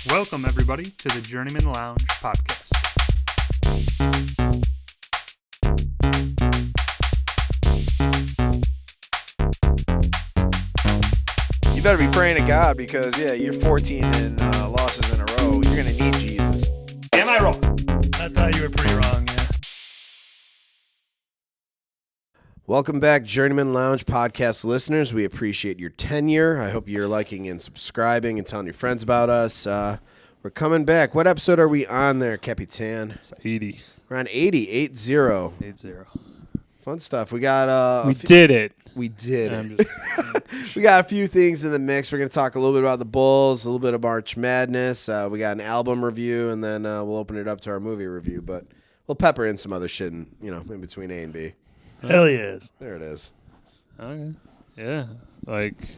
Welcome, everybody, to the Journeymen Lounge podcast. You better be praying to God because, you're 14 and losses in a row. You're going to need Jesus. Am I wrong? I thought you were pretty wrong, yeah. Welcome back, Journeymen Lounge podcast listeners. We appreciate your tenure. I hope you're liking and subscribing and telling your friends about us. We're coming back. What episode are we on there, Capitan? It's 80. We're on 80, 8-0. 8-0. Fun stuff. We got We did it. We did. I'm just, We got a few things in the mix. We're going to talk a little bit about the Bulls, a little bit of March Madness. We got an album review, and then we'll open it up to our movie review. But we'll pepper in some other shit in between A and B. Hell yes. There it is. okay. Yeah. Like,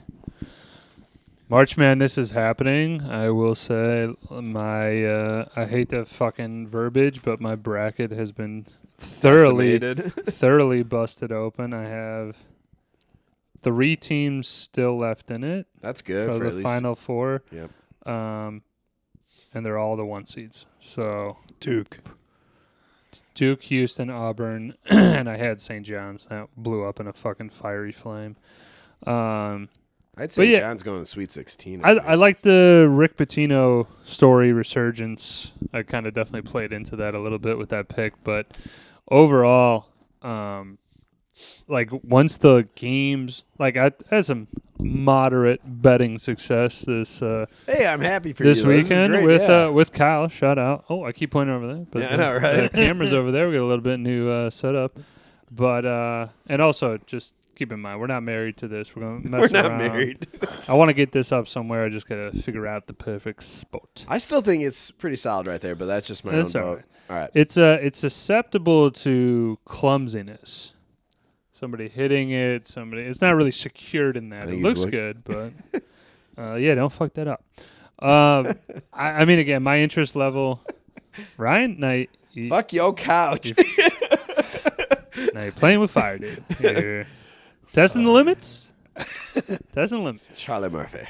March Madness is happening. I will say I hate the fucking verbiage, but my bracket has been thoroughly busted open. I have 3 teams still left in it. That's good for at the least. Final Four. Yep. And they're all the 1 seeds. So Duke, Houston, Auburn, and I had St. John's. That blew up in a fucking fiery flame. I'd say John's going to the Sweet 16. I like the Rick Pitino story resurgence. I kind of definitely played into that a little bit with that pick. But overall, once the games, I had some moderate betting success this hey, I'm happy for this you. weekend This is great, with Kyle. Shout out. Oh, I keep pointing over there. But I know, right? The camera's over there. We got a little bit new setup. But and also just keep in mind, we're not married to this. We're going to mess around. We're not married. I want to get this up somewhere. I just got to figure out the perfect spot. I still think it's pretty solid right there, but that's just my own vote. All right. It's susceptible to clumsiness. Somebody hitting it, it's not really secured in that. It looks good, but don't fuck that up. I mean, again, my interest level, Ryan, Fuck your couch. Now you're playing with fire, dude. You're testing the limits. Testing the limits. Charlie Murphy.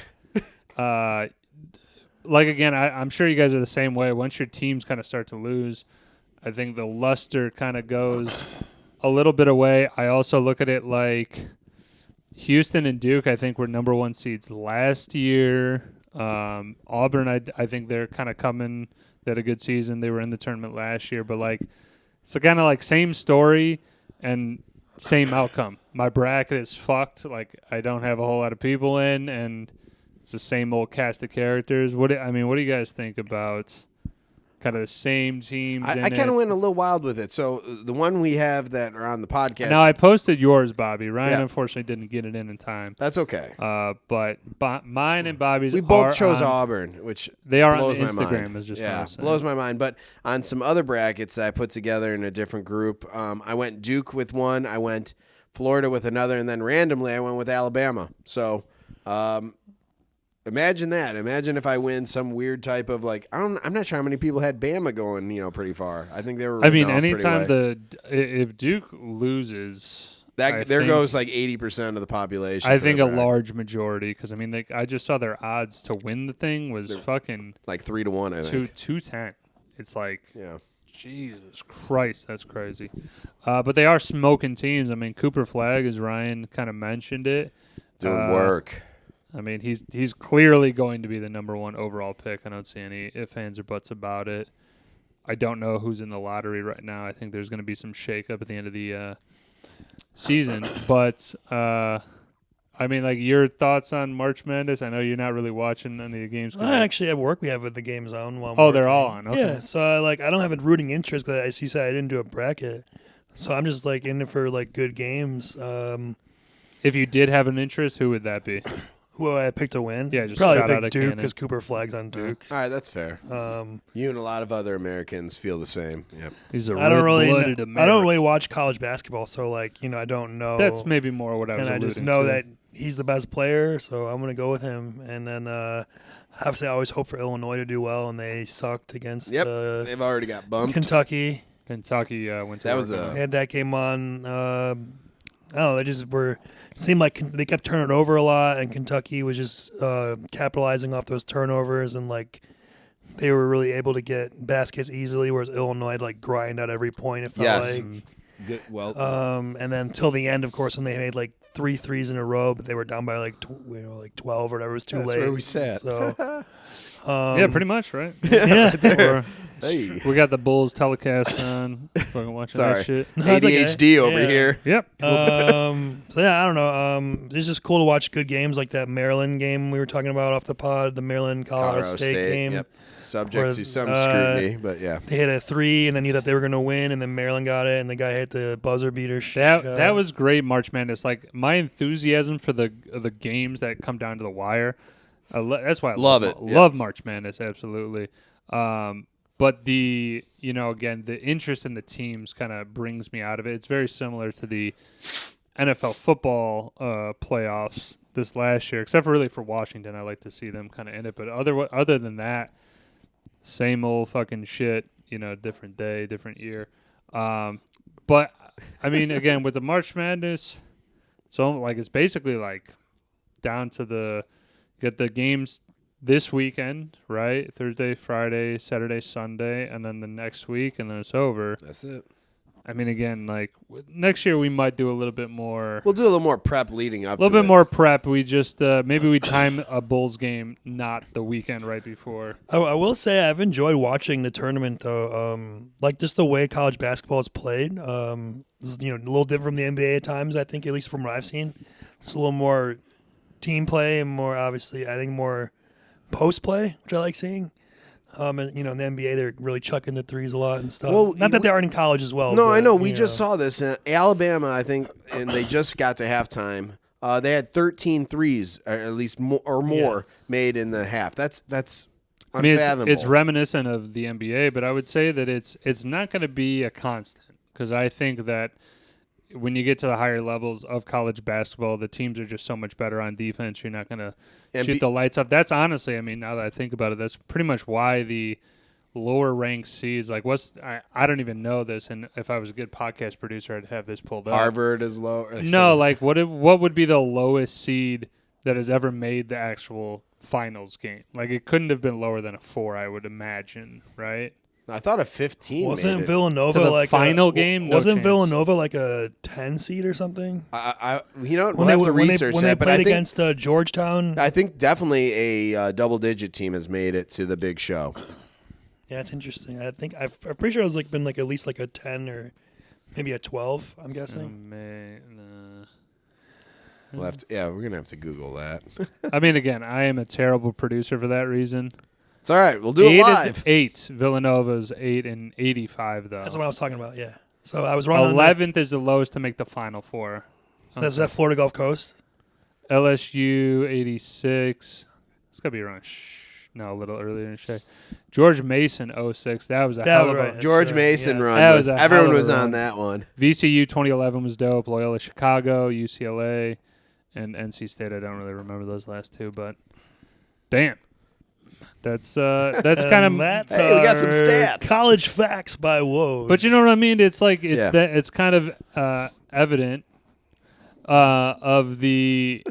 Again, I'm sure you guys are the same way. Once your teams kind of start to lose, I think the luster kind of goes a little bit away. I also look at it like Houston and Duke, I think, were number 1 seeds last year. Auburn, I think they're kind of coming. They had a good season. They were in the tournament last year. But, it's kind of same story and same outcome. My bracket is fucked. I don't have a whole lot of people in, and it's the same old cast of characters. What do you guys think about kind of the same teams? I kind of went a little wild with it. So the one we have that are on the podcast. Now I posted yours, Bobby. Ryan unfortunately didn't get it in time. That's okay. But mine and Bobby's. We both chose Auburn, which they are blows on Instagram. my mind. Is just blows my mind. But on some other brackets that I put together in a different group, I went Duke with one, I went Florida with another, and then randomly I went with Alabama. So. Imagine that. Imagine if I win some weird type of I'm not sure how many people had Bama going, pretty far. I think they were. Anytime if Duke loses, goes 80% of the population. I think a large majority because I just saw their odds to win the thing was fucking 3-1. I think 210. It's Jesus Christ, that's crazy. But they are smoking teams. Cooper Flagg, as Ryan kind of mentioned it, doing work. He's clearly going to be the number 1 overall pick. I don't see any ifs, ands, or buts about it. I don't know who's in the lottery right now. I think there's going to be some shakeup at the end of the season. But, your thoughts on March Madness? I know you're not really watching any of the games. I actually at work we have the games on. They're all on. Okay. Yeah, so I don't have a rooting interest because as you said, I didn't do a bracket. So I'm just in it for good games. If you did have an interest, who would that be? Who I picked to win? Yeah, just probably shout out pick a Duke cannon. because Cooper Flagg's on Duke. All right, that's fair. You and a lot of other Americans feel the same. Yep. He's a I don't red-blooded really watch college basketball, so I don't know. That's maybe more what I was. And I just know that he's the best player, so I'm going to go with him. And then obviously I always hope for Illinois to do well, and they sucked against. They've already got bumped. Kentucky went to. That was they had that game on. They just seemed like they kept turning it over a lot, and Kentucky was just capitalizing off those turnovers and they were really able to get baskets easily, whereas Illinois had like grind out every point. It felt like. Good. Well. And then till the end, of course, when they made like 3 threes in a row, but they were down by like 12 or whatever. It was too late. That's where we sat. So. Yeah, pretty much, right? Yeah. Hey. We got the Bulls telecast on. Fucking watching that shit. ADHD over here. Yep. So yeah, I don't know. It's just cool to watch good games like that Maryland game we were talking about off the pod, the Maryland Colorado State game. Yep. Subject to some scrutiny, but yeah. They hit a 3, and then you thought they were going to win, and then Maryland got it, and the guy hit the buzzer beater. That was great, March Madness. Like, my enthusiasm for the games that come down to the wire, that's why I love it. Love March Madness, absolutely. But again, the interest in the teams kind of brings me out of it. It's very similar to the NFL football playoffs this last year, except for really for Washington. I like to see them kind of in it. But other than that, same old fucking shit, different day, different year. But, I mean, again, with the March Madness, it's basically like down to get the games this weekend, right? Thursday, Friday, Saturday, Sunday, and then the next week, and then it's over. That's it. I mean, again, like next year we might do a little bit more. We'll do a little more prep leading up. A little bit more prep. We just maybe we time a Bulls game, not the weekend right before. I will say I've enjoyed watching the tournament though. Like just the way college basketball is played. A little different from the NBA at times. I think at least from what I've seen, it's a little more team play and more obviously. I think more post play, which I like seeing. And, in the NBA, they're really chucking the threes a lot and stuff. Well, not that they aren't in college as well. No, but, I know. We just saw this in Alabama, I think, and they just got to halftime. They had 13 threes, or at least more, made in the half. That's unfathomable. I mean, it's reminiscent of the NBA, but I would say that it's not going to be a constant because I think that when you get to the higher levels of college basketball, the teams are just so much better on defense. You're not going to shoot the lights up. That's honestly, I mean, now that I think about it, that's pretty much why the lower ranked seeds, like I don't even know this, and if I was a good podcast producer, I'd have this pulled up. Harvard is low. No, like what would be the lowest seed that has ever made the actual finals game? Like it couldn't have been lower than a 4, I would imagine, right? I thought a 15 wasn't made Villanova to the like final game? No wasn't chance. Villanova like a 10 seed or something? We'll have to research when that. They played against Georgetown. I think definitely a double-digit team has made it to the big show. Yeah, it's interesting. I'm pretty sure it's been at least like a 10 or maybe a 12. I'm guessing. We're gonna have to Google that. I mean, again, I am a terrible producer for that reason. It's all right. We'll do it live. 8. Villanova's 8 and 85 though. That's what I was talking about. Yeah. So I was wrong. 11th is the lowest to make the Final Four. That's that Florida Gulf Coast. LSU 86. It's gotta be around. No, a little earlier than Shea. George Mason 06. That was a hell of a George Mason run. Everyone was on that one. VCU 2011 was dope. Loyola Chicago, UCLA, and NC State. I don't really remember those last two, but damn. That's kind of. Hey, we got some stats. College facts by Woj. But you know what I mean? It's like it's kind of evident of the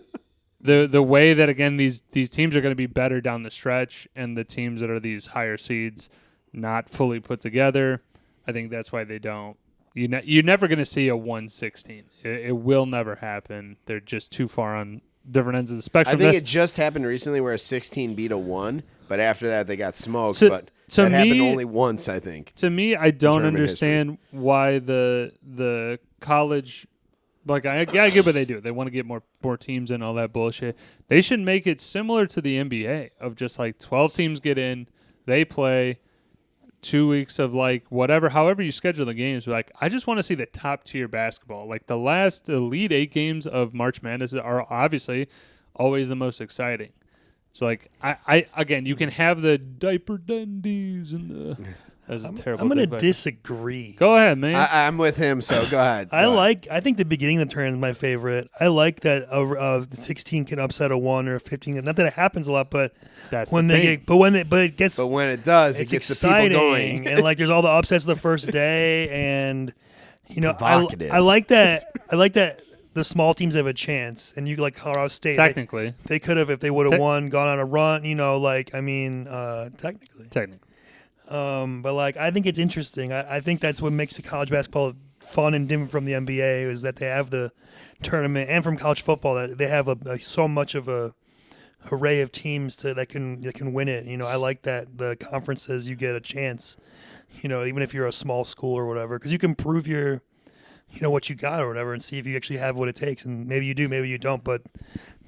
way that again these teams are going to be better down the stretch, and the teams that are these higher seeds not fully put together. I think that's why they don't. You're never going to see a 1-16. It will never happen. They're just too far on different ends of the spectrum. I think it just happened recently where a 16 beat a 1. But after that, they got smoked. But that happened only once, I think. To me, I don't understand why the college, like I get what they do. They want to get more teams in, all that bullshit. They should make it similar to the NBA of just like 12 teams get in, they play 2 weeks of like whatever, however you schedule the games. Like I just want to see the top tier basketball. Like the Elite 8 games of March Madness are obviously always the most exciting. So, like, I again, you can have the diaper dandies and the. That's a terrible. I'm going to disagree. Go ahead, man. I'm with him, so go ahead. I think the beginning of the tournament is my favorite. I like that the 16 can upset a 1 or a 15. Not that it happens a lot, but that's when the when thing. when it does, it gets exciting, the people going. And like, there's all the upsets the first day, and I like that. the small teams have a chance, and you like Colorado State. Technically, they could have if they would have won, gone on a run. Technically. But like I think it's interesting. I think that's what makes the college basketball fun and different from the NBA is that they have the tournament, and from college football that they have so much of a array of teams that can win it. I like that the conferences you get a chance. Even if you're a small school or whatever, because you can prove your, what you got or whatever, and see if you actually have what it takes. And maybe you do, maybe you don't. But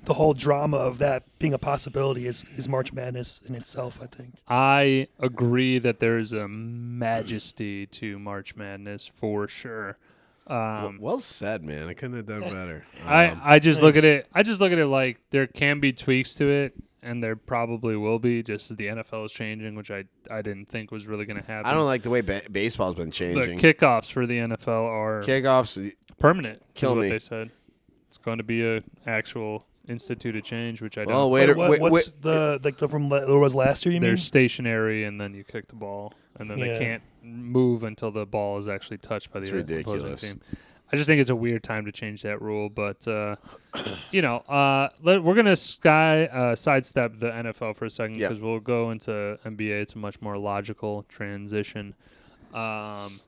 the whole drama of that being a possibility is March Madness in itself, I think. I agree that there is a majesty to March Madness for sure. Well said, man. I couldn't have done better. I just look at it. I just look at it like there can be tweaks to it, and there probably will be, just as the NFL is changing, which I didn't think was really going to happen. I don't like the way baseball's been changing. The kickoffs for the NFL are permanent. Kill me. What they said. It's going to be a actual instituted change, which I don't. Oh, what's from what was last year? They're stationary, and then you kick the ball, and then they can't move until the ball is actually touched by the opposing team. I just think it's a weird time to change that rule, but we're gonna sidestep the NFL for a second because we'll go into NBA. It's a much more logical transition. Draft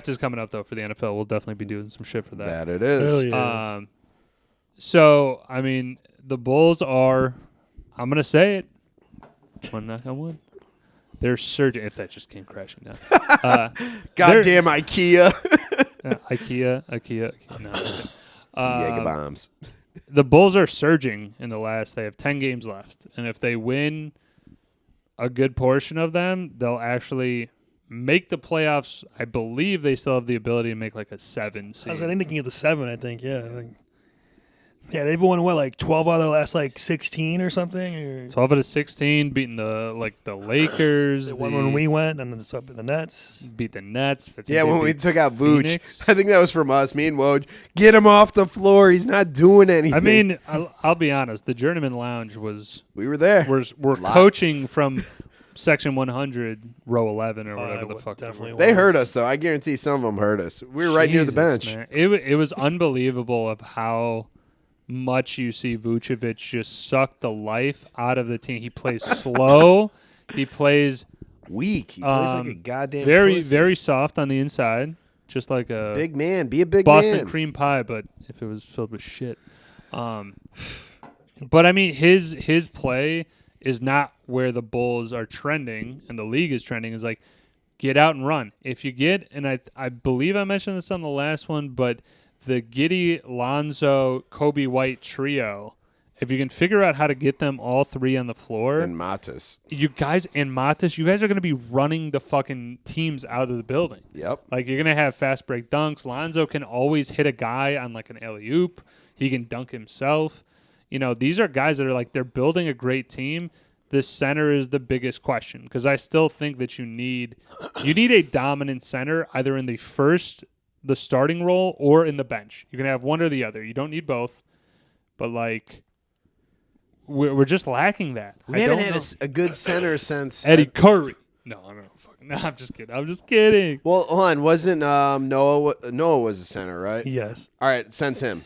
is coming up though for the NFL. We'll definitely be doing some shit for that. That it is. So I mean, the Bulls are. I'm gonna say it. One knock on wood. They're surging. If that just came crashing down. Goddamn IKEA. IKEA. No, Jaeger bombs. The Bulls are surging in the last. They have 10 games left, and if they win a good portion of them, they'll actually make the playoffs. I believe they still have the ability to make like a 7 seed. I think they can get the 7. I think. Yeah, they've won like 12 out of their last 16 or something. Or 12 out of 16, beating the Lakers. They won when we went, and then it's up in the Nets. Beat the Nets. When we took out Vooch, I think that was from us. Me and Woj, get him off the floor. He's not doing anything. I mean, I'll be honest. The Journeymen Lounge was. We were there. We're coaching from Section 100, row 11, or whatever the fuck. They heard us though. I guarantee some of them heard us. We were right near the bench. Man. It was unbelievable of how much you see Vucevic just suck the life out of the team. He plays slow. He plays weak. He plays like a goddamn very, pussy. very soft on the inside, just like a big man. Be a big Boston man. cream pie, but if it was filled with shit. But I mean, his play is not where the Bulls are trending and the league is trending. Is like get out and run. If you get, and I believe I mentioned this on the last one, but the Giddey, Lonzo, Kobe White trio, if you can figure out how to get them all three on the floor. And Matis. You guys are going to be running the fucking teams out of the building. Yep. Like, you're going to have fast break dunks. Lonzo can always hit a guy on, like, an alley-oop. He can dunk himself. These are guys that are, like, they're building a great team. The center is the biggest question because I still think that you need a dominant center either in the starting role or in the bench. You can have one or the other. You don't need both. But, like, we're just lacking that. We haven't had a good center since Eddie Curry. No, I'm just kidding. Well, hold on. Wasn't Noah was a center, right? Yes. All right, since him.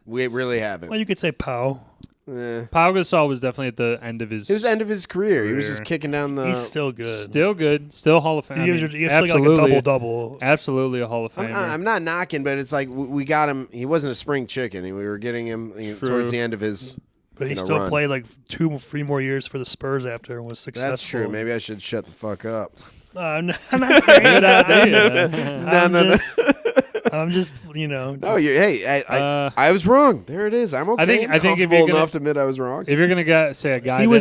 We really haven't. Well, you could say Pau. Pau Gasol was definitely at the end of his. It was the end of his career. He was just kicking down the. He's still good. Still good. Still Hall of Fame. He still got like a double. Absolutely a Hall of Famer. I'm not knocking, but it's like we got him. He wasn't a spring chicken. We were getting him towards the end of his. But he still played like 2-3 more years for the Spurs after and was successful. That's true. Maybe I should shut the fuck up. I'm not saying that. No. I'm just, I was wrong. There it is. I'm okay. I think if you're you're enough to admit I was wrong. If you're gonna say a guy yeah, go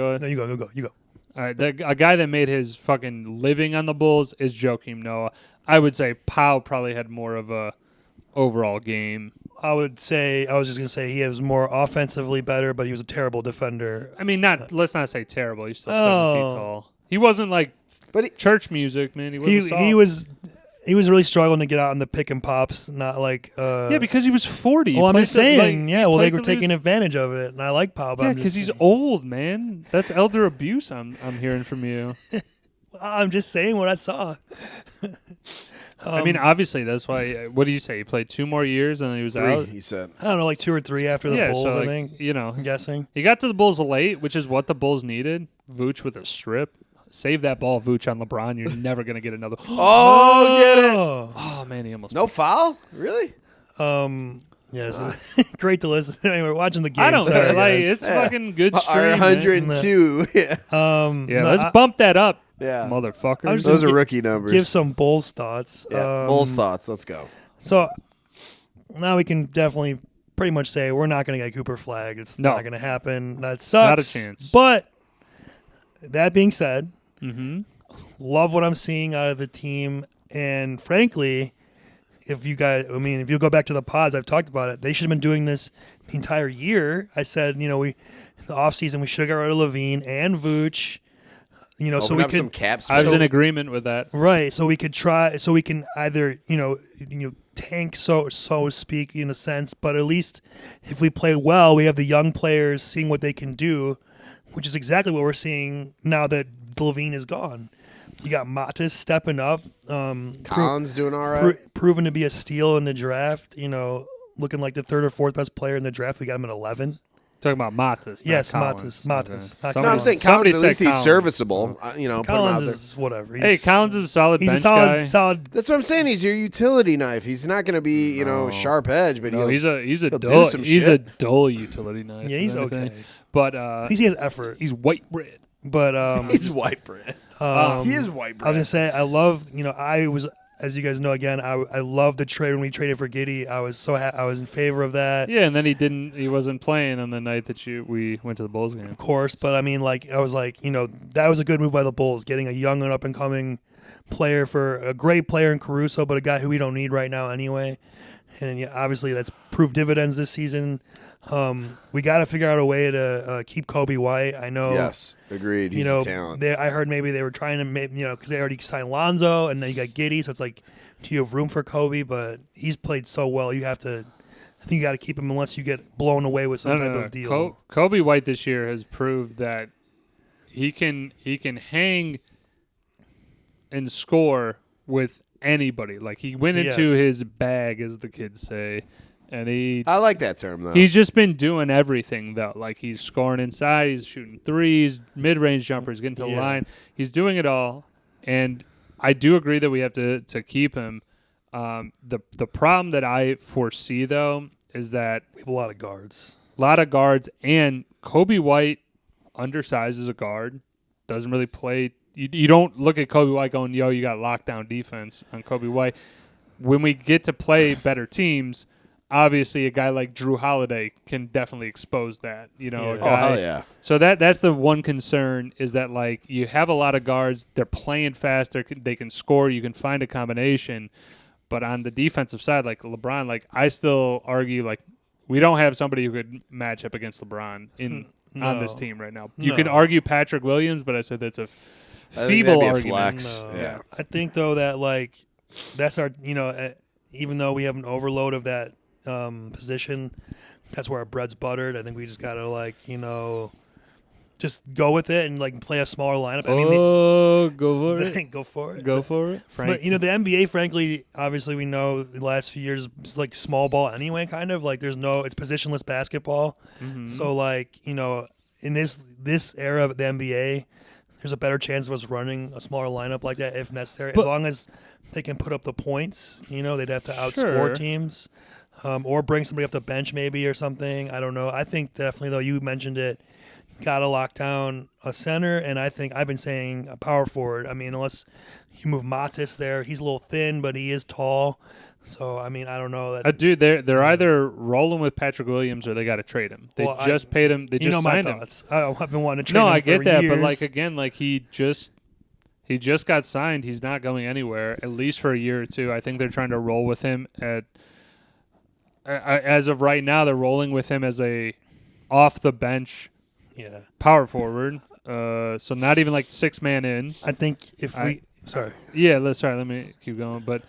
ahead. No, you go. All right, a guy that made his fucking living on the Bulls is Joakim Noah. I would say Pau probably had more of a overall game. I was just gonna say he was more offensively better, but he was a terrible defender. I mean, let's not say terrible. He's still 7 feet tall. He wasn't like church music, man. He was really struggling to get out in the pick and pops, not like. Because he was 40. Well, I'm just saying. They were taking advantage of it, and I like Pop. Yeah, because he's old, man. That's elder abuse. I'm hearing from you. I'm just saying what I saw. I mean, obviously, that's why. What do you say? He played 2 more years and then he was 3, out? he said. I don't know, like 2 or 3 after the Bulls, so, I think. I'm guessing. He got to the Bulls late, which is what the Bulls needed. Vooch with a strip. Save that ball, Vooch, on LeBron. You're never going to get another. Oh, get it. Oh, man, he almost. No foul? Really? Yes, great to listen. Anyway, we're watching the game. I don't Sorry, care. Like, guys. it's fucking good stream. Our 102. Yeah. Let's bump that up, Yeah. motherfuckers. Those are rookie numbers. Give some Bulls thoughts. Yeah. Bulls thoughts. Let's go. So now we can definitely pretty much say we're not going to get Cooper flagged. It's not going to happen. That sucks. Not a chance. But that being said, love what I'm seeing out of the team. And frankly, if you go back to the pods, I've talked about it. They should have been doing this the entire year. I said, the offseason, we should have got rid of Levine and Vooch. So we could. Some caps. I was in agreement with that. Right. So we could try. So we can either, tank, so to speak, in a sense. But at least if we play well, we have the young players seeing what they can do, which is exactly what we're seeing now that Levine is gone. You got Matis stepping up. Collins doing all right. Proven to be a steal in the draft. Looking like the 3rd or 4th best player in the draft. We got him at 11. Talking about Matis. Yes, Collins. Matis. Okay. No, I'm saying Somebody Collins, at least said he's Collins. serviceable. Put him out Collins there. is whatever. Collins is a solid He's bench a solid, guy. solid. That's what I'm saying. He's your utility knife. He's not going to be, sharp edge, but he's a he'll dull, do some he's shit. a dull utility knife. Yeah, he's if anything. okay. But At least he has effort. he's white bread. But he's white bread. He is white bread. I was gonna say I love. I was, as you guys know, again, I love the trade when we traded for Giddey. I was I was in favor of that. Yeah, and then he wasn't playing on the night that we went to the Bulls game. Of course, but I mean, I was like, that was a good move by the Bulls, getting a young and up and coming player for a great player in Caruso, but a guy who we don't need right now anyway. And obviously that's proved dividends this season. We got to figure out a way to keep Kobe White. I know. Yes, agreed. He's a talent. I heard maybe they were trying to make, because they already signed Lonzo, and then you got Giddey, so it's like, do you have room for Kobe? But he's played so well, I think you got to keep him unless you get blown away with some type of deal. Kobe White this year has proved that he can hang and score with anybody. Like, he went into his bag, as the kids say. And I like that term, though. He's just been doing everything, though. Like, he's scoring inside, he's shooting threes, mid-range jumpers, getting to the line. He's doing it all. And I do agree that we have to keep him. The problem that I foresee, though, is that we have a lot of guards. And Kobe White, undersized as a guard, doesn't really play. You don't look at Kobe White going, yo, you got lockdown defense on Kobe White. When we get to play better teams, obviously a guy like Drew Holiday can definitely expose that. A guy. Oh, hell yeah. So that's the one concern, is that, like, you have a lot of guards. They're playing fast. They can score. You can find a combination. But on the defensive side, like LeBron, like, I still argue, like, we don't have somebody who could match up against LeBron on this team right now. You can argue Patrick Williams, but I said that's a feeble argument. Flex. No. Yeah. I think, though, that, like, that's our, even though we have an overload of that position, that's where our bread's buttered. I think we just got to, like, just go with it and, like, play a smaller lineup. Go for it. Go for it. Go for it. Frank. But, the NBA, frankly, obviously we know the last few years it's like small ball anyway, kind of. Like, it's positionless basketball. Mm-hmm. So, like, in this era of the NBA, there's a better chance of us running a smaller lineup like that if necessary. As long as they can put up the points, they'd have to outscore teams. Or bring somebody off the bench maybe or something. I don't know. I think definitely, though, you mentioned it, got to lock down a center, and I think I've been saying a power forward. I mean, unless you move Matis there. He's a little thin, but he is tall. So, I mean, I don't know. Dude, they're either rolling with Patrick Williams or they got to trade him. They just paid him. They just signed him. My thoughts. I've been wanting to trade him No, I get that, years. but, like, again, like, he just got signed. He's not going anywhere, at least for a year or two. I think they're trying to roll with him as of right now. They're rolling with him as a off the bench power forward. So not even like 6-man in. I think if we sorry. Yeah, let me keep going. But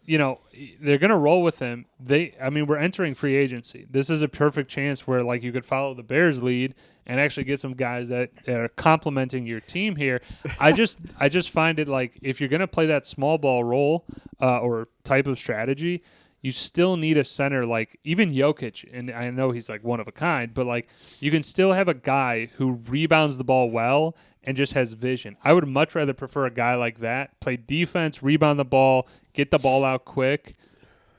they're going to roll with him. We're entering free agency. This is a perfect chance where like you could follow the Bears lead and actually get some guys that are complementing your team here. I just find it like if you're going to play that small ball role or type of strategy, you still need a center like even Jokic, and I know he's like one of a kind, but like you can still have a guy who rebounds the ball well and just has vision. I would much rather prefer a guy like that, play defense, rebound the ball, get the ball out quick,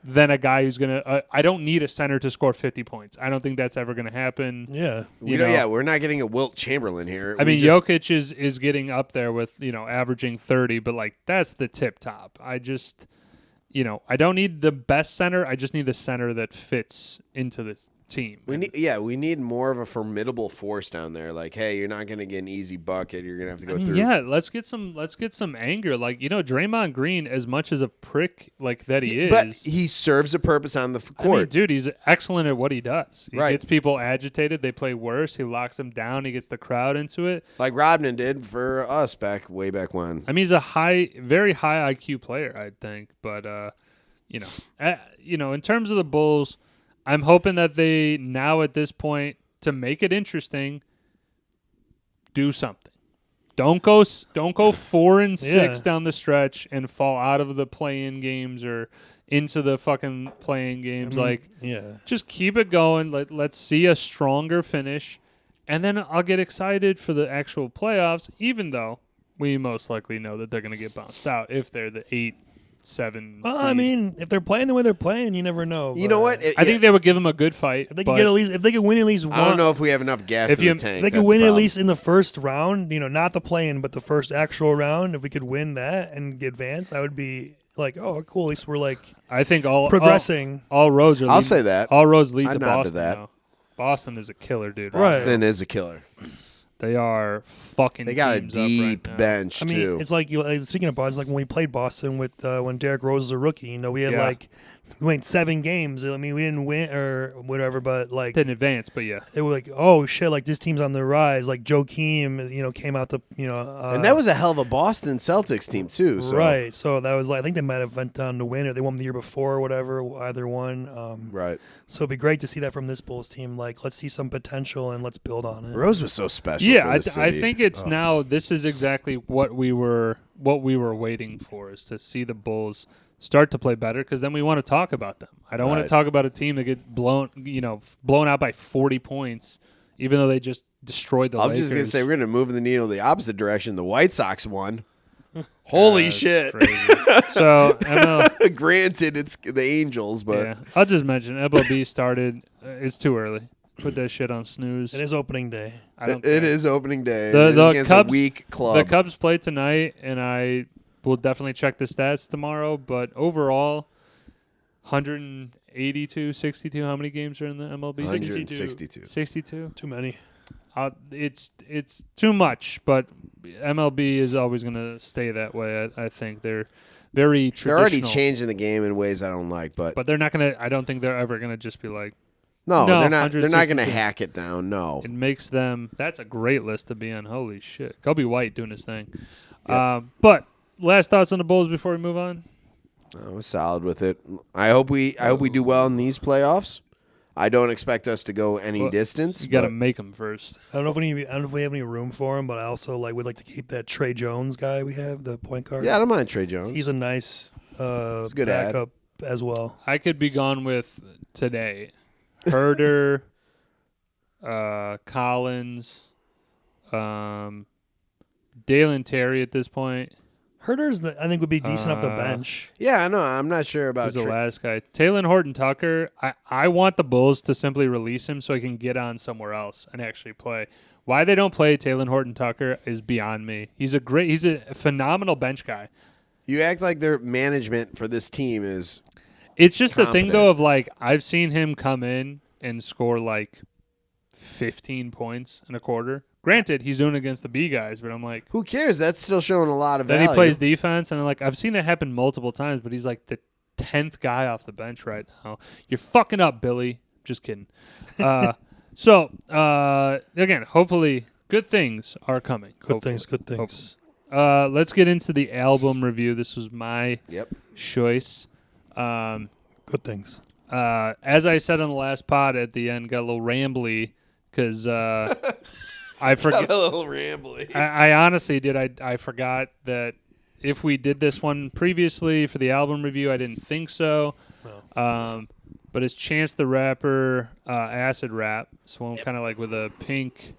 than a guy who's going to I don't need a center to score 50 points. I don't think that's ever going to happen. Yeah. We're not getting a Wilt Chamberlain here. Jokic is getting up there with, averaging 30, but like that's the tip top. I just I don't need the best center. I just need the center that fits into this team. We need more of a formidable force down there. Like, hey, you're not going to get an easy bucket. You're going to have to go through. Yeah, let's get some anger. Like, Draymond Green, as much as a prick like that he is, but he serves a purpose on the court. Dude, he's excellent at what he does. He right. gets people agitated. They play worse. He locks them down. He gets the crowd into it, like Rodman did for us way back when. He's a very high IQ player, I think. But in terms of the Bulls, I'm hoping that they now at this point, to make it interesting, do something. Don't go 4-6 down the stretch and fall out of the play-in games or into the fucking play-in games. Just keep it going. Let's see a stronger finish, and then I'll get excited for the actual playoffs. Even though we most likely know that they're going to get bounced out if they're the 8-7. Well, if they're playing the way they're playing, you never know. You know what? I think they would give them a good fight. If they could win at least one. I don't know if we have enough gas in the tank. If they could win at least in the first round, not the play-in, but the first actual round. If we could win that and get advanced, I would be like, oh, cool. At least we're like, I think progressing. All roads are. I'll say that. All roads lead I to nod Boston. to that. Though. Boston is a killer, dude. Boston is a killer. They are fucking. They got a deep bench too. It's like speaking of Boston, like when we played Boston with when Derrick Rose was a rookie. We had we went 7 games. I mean, we didn't win or whatever, but like didn't advance. But yeah, they were like, oh shit, like this team's on the rise. Like Joakim, came out the and that was a hell of a Boston Celtics team too. So. Right. So that was like I think they might have went down to win or they won the year before or whatever. Either one. Right. So it'd be great to see that from this Bulls team. Like, let's see some potential and let's build on it. Rose was so special. Yeah, for the city. I think it's now. This is exactly what we were waiting for, is to see the Bulls start to play better, because then we want to talk about them. I don't want to talk about a team that get blown out by 40 points, even though they just destroyed the Lakers. I'm just gonna say we're gonna move the needle the opposite direction. The White Sox won. Holy shit! So, granted, it's the Angels, but yeah, I'll just mention MLB started. It's too early. Put that shit on snooze. It is opening day. It is opening day. The Cubs, a weak club. The Cubs play tonight, and I will definitely check the stats tomorrow. But overall, 182, 62. How many games are in the MLB? 162. 62. Too many. It's too much, but MLB is always going to stay that way. I think they're very traditional. They're already changing the game in ways I don't like, but they're not going to. I don't think they're ever going to just be like. No, they're not. They're not going to hack it down. No, it makes them. That's a great list to be on. Holy shit, Kobe White doing his thing. Yep. But last thoughts on the Bulls before we move on. I was solid with it. I hope we do well in these playoffs. I don't expect us to go any distance. You got to make them first. I don't know if we have any room for him, but I also would like to keep that Trey Jones guy we have, the point guard. Yeah, I don't mind Trey Jones. He's a nice good backup as well. I could be gone with today. Herder, Collins, Dalen Terry at this point. Herder's, I think, would be decent off the bench. Yeah, I know. I'm not sure about the last guy. Taylor Horton-Tucker, I want the Bulls to simply release him so he can get on somewhere else and actually play. Why they don't play Taylor Horton-Tucker is beyond me. He's a phenomenal bench guy. You act like their management for this team is It's just competent. the thing, though, of I've seen him come in and score 15 points in a quarter. Granted, he's doing it against the B guys, but I'm like, who cares? That's still showing a lot of then value. he plays defense, and I've seen that happen multiple times, but he's like the 10th guy off the bench right now. You're fucking up, Billy. Just kidding. So, again, hopefully good things are coming. Good things. Let's get into the album review. This was my choice. Good things. As I said on the last pod at the end, got a little rambly because I forgot. A little rambly. I honestly did. I forgot that if we did this one previously for the album review, I didn't think so. No. But it's Chance the Rapper, Acid Rap. So one kind of like with a pink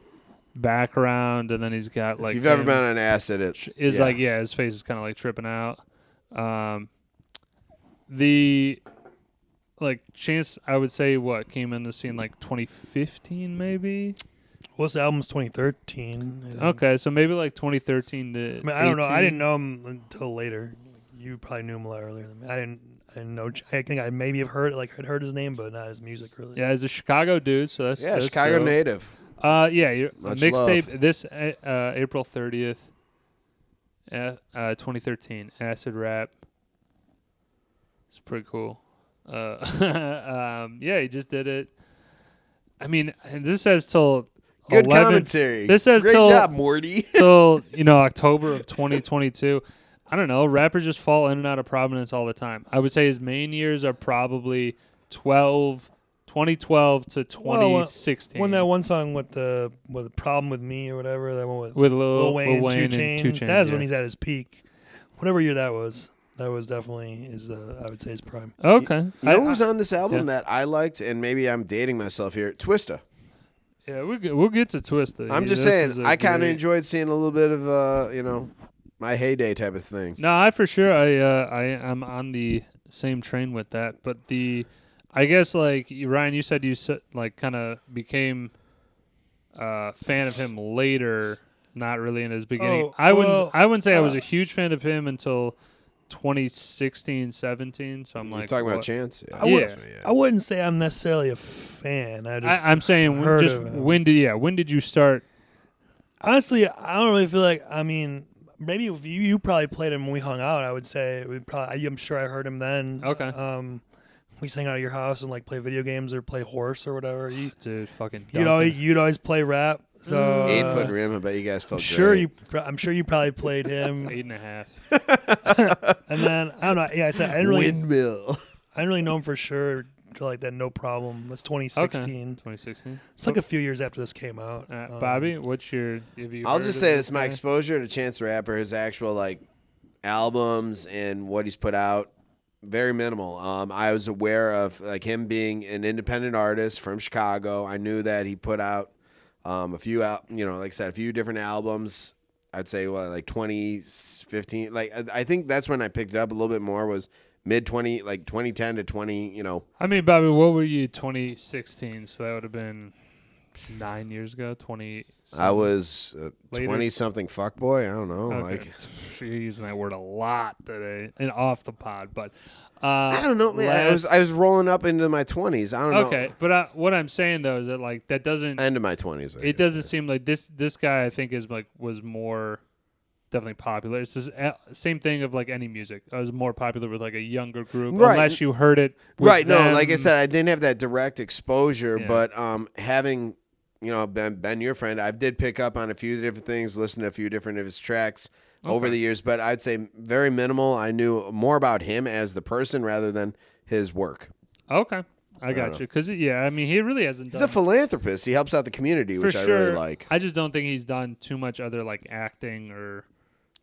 background, and then he's got like. If you've ever been on acid, it is like his face is kind of like tripping out. The like Chance, I would say what came in the scene like 2015 maybe. Well, this album's 2013. Okay, so maybe like 2013 to. I mean, I don't know. I 18. didn't know him until later. You probably knew him a lot earlier than me. I didn't know. I think I maybe have heard I'd heard his name, but not his music really. Yeah, he's a Chicago dude, so that's Chicago dope. native. Yeah, Much mixtape love. this April 30th, 2013. Acid Rap. It's pretty cool. Yeah, he just did it. I mean, and this says till Good 11 commentary. This says Great till job, Morty. till October of 2022. I don't know. Rappers just fall in and out of prominence all the time. I would say his main years are probably 2012 to 2016. When that one song with the problem with me or whatever, that one with Lil Wayne, and 2 Chainz, that's when he's at his peak. Whatever year that was definitely his. I would say his prime. Okay. You know who's on this album that I liked, and maybe I'm dating myself here? Twista. Yeah, we'll get to Twista. I'm just saying, I kind of enjoyed seeing a little bit of my heyday type of thing. No, I for sure I'm on the same train with that. But I guess like Ryan, you said like kind of became a fan of him later, not really in his beginning. I wouldn't say I was a huge fan of him until 2016, 17. So I'm You're like, talking what? about Chance? I wouldn't say I'm necessarily a fan. I'm saying when did you start? Honestly, I don't really feel like. I mean, maybe if you probably played him when we hung out. I would say I'm sure I heard him then. Okay. We used to hang out at your house and like play video games or play horse or whatever. Dude, fucking. You'd always play rap. So 8 foot rim. I bet you guys felt I'm sure you probably played him. 8.5. And then I don't know. Yeah, I said I didn't really. Windmill. I didn't really know him for sure until like that. No problem. That's 2016. Okay. 2016. It's like a few years after this came out. Bobby, what's your? I'll just say this: my exposure to Chance the Rapper, his actual like albums and what he's put out, very minimal. I was aware of like him being an independent artist from Chicago. I knew that he put out a few like I said, a few different albums. I'd say like 2015. Like I think that's when I picked it up a little bit more. Was mid 2010 to 20. I mean, Bobby, what were you 2016? So that would have been 9 years ago. 20. I was 20-something fuckboy. I don't know. Okay. Like you're using that word a lot today and off the pod, but I don't know, man. I was rolling up into my 20s. I don't know. Okay, but what I'm saying though is that like that doesn't end of my 20s. It doesn't seem like this guy I think is like was more definitely popular. It's the same thing of like any music. I was more popular with like a younger group, unless you heard it. Right. Them. No, like I said, I didn't have that direct exposure, but having been your friend, I did pick up on a few different things, listen to a few different of his tracks over the years, but I'd say very minimal. I knew more about him as the person rather than his work. Okay. I got you. Because, I mean, he really hasn't done... He's a philanthropist. He helps out the community, which I really like. I just don't think he's done too much other, like, acting or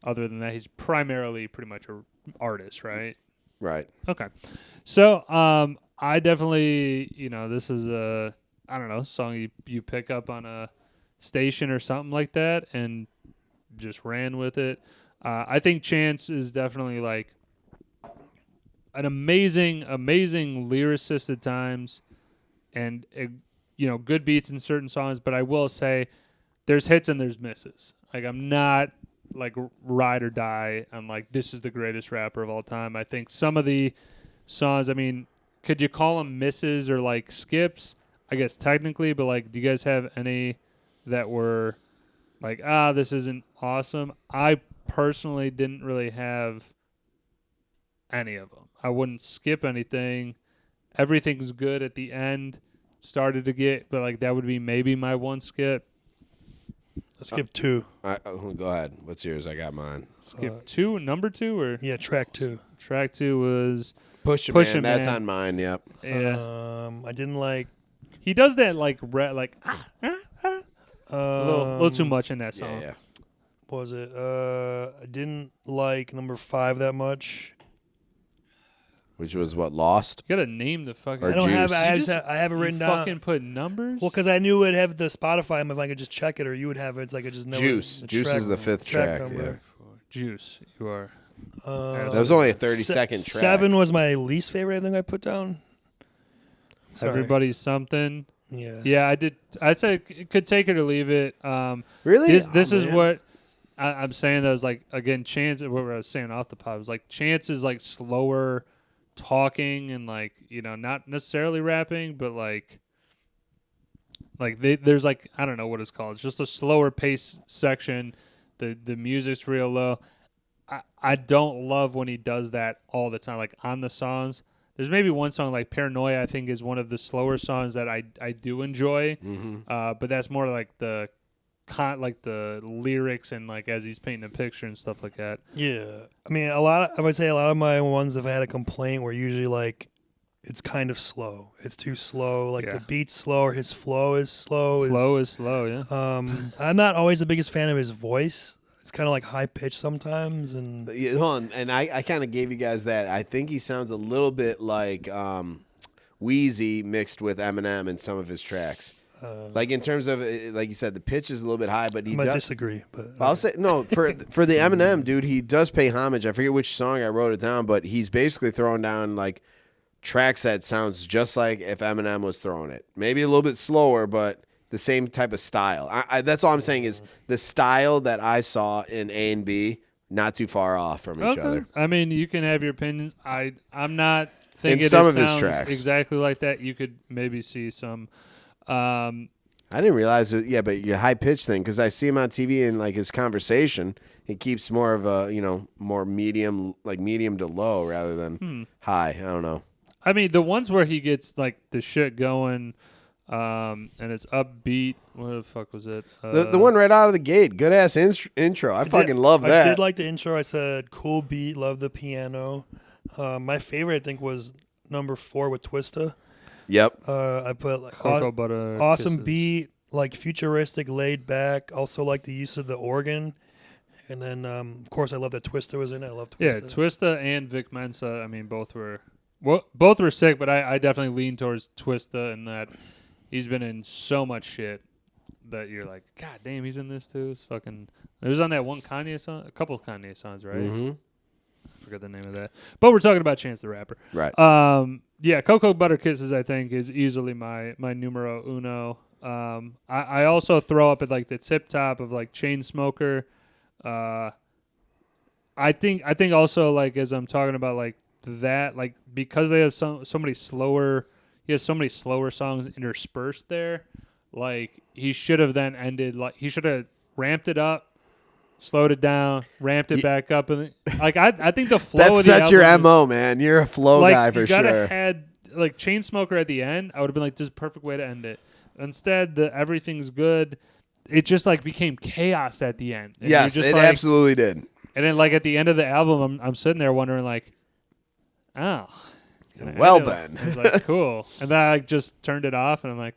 other than that. He's primarily pretty much an artist, right? Right. Okay. So, I definitely, this is a, I don't know, song you pick up on a station or something like that and just ran with it. I think Chance is definitely, like, an amazing lyricist at times and, good beats in certain songs. But I will say there's hits and there's misses. Like, I'm not, like, ride or die on, like, this is the greatest rapper of all time. I think some of the songs, I mean, could you call them misses or, like, skips? I guess technically, but, like, do you guys have any that were, like, this isn't awesome? I personally didn't really have any of them. I wouldn't skip anything. Everything's good at the end. Started to get, but like that would be maybe my one skip. Skip 2. Go ahead. What's yours? I got mine. Skip 2, number 2, or Yeah, track 2. track 2 was Push It, Push Man. It, That's Man. on mine. Yep. yeah. I didn't like. He does that like a little too much in that song. Yeah. What was it? I didn't like number 5 that much. Which was what, Lost? You gotta name the fucking. Or I don't have. Juice. I have it written you down. fucking put numbers. Well, because I knew it'd have the Spotify, and if I could just check it, or you would have it, it's like I just know. Juice. the Juice track- is the 5th track. Yeah. number. Juice. You are. That was only a 30-second track. 7 was my least favorite. I think I put down. Sorry. Everybody's something. Yeah. Yeah, I did. I said it could take it or leave it. Really? This Oh, is man. what I'm saying. That was like again, Chance. What I was saying off the pod was like Chance is like slower talking and like not necessarily rapping, but like there's like I don't know what it's called. It's just a slower pace section. The music's real low. I don't love when he does that all the time, like on the songs. There's maybe one song like Paranoia, I think is one of the slower songs that I do enjoy. Mm-hmm. But that's more like the lyrics and like as he's painting a picture and stuff like that. Yeah. I mean, I would say a lot of my ones have had a complaint were usually like it's kind of slow. It's too slow. Like the beat's slow or his flow is slow. Flow is slow, yeah. I'm not always the biggest fan of his voice. It's kind of like high pitched sometimes, and Hold on, and I kind of gave you guys that. I think he sounds a little bit like Wheezy mixed with Eminem in some of his tracks. Like in terms of, like you said, the pitch is a little bit high, but he I might does. disagree. But I'll say no for the Eminem dude. He does pay homage. I forget which song I wrote it down, but he's basically throwing down like tracks that sounds just like if Eminem was throwing it. Maybe a little bit slower, but the same type of style. That's all I'm saying is the style that I saw in A and B, not too far off from each other. I mean, you can have your opinions. I'm not thinking In some it of his sounds tracks. exactly like that. You could maybe see some. I didn't realize it. Yeah, but your high pitch thing, because I see him on TV and like his conversation, he keeps more of a more medium, like medium to low rather than high. I don't know. I mean, the ones where he gets like the shit going, and it's upbeat. What the fuck was it? The one right out of the gate, good ass intro. I fucking love that. I did like the intro. I said cool beat, love the piano. My favorite I think was number 4 with Twista. Yep. I put like Cocoa Butter awesome Kisses. beat, like futuristic, laid back. Also like the use of the organ, and then of course I love that Twista was in it. I love Twista. Yeah, Twista and Vic Mensa. I mean, both were sick, but I definitely lean towards Twista in that he's been in so much shit that you're like, God damn, he's in this too. It's fucking. It was on that one Kanye song, a couple of Kanye songs, right? Mm-hmm. I forgot the name of that. But we're talking about Chance the Rapper. Right. Yeah, Cocoa Butter Kisses, I think, is easily my numero uno. I also throw up at like the tip top of like Chainsmoker. I think also like as I'm talking about like that, like because they have so many slower, he has so many slower songs interspersed there. Like he should have then ended like he should have ramped it up, slowed it down, ramped it back up, and like I think the flow That's of the such your album MO, man. You're a flow like, guy for you gotta sure. had like Chainsmoker at the end. I would have been like, this is a perfect way to end it. Instead, the everything's good. It just like became chaos at the end. And Yes, you're just it like, absolutely did. And then like at the end of the album, I'm sitting there wondering like, oh, Well I then. was like, cool. And then I like, just turned it off, and I'm like,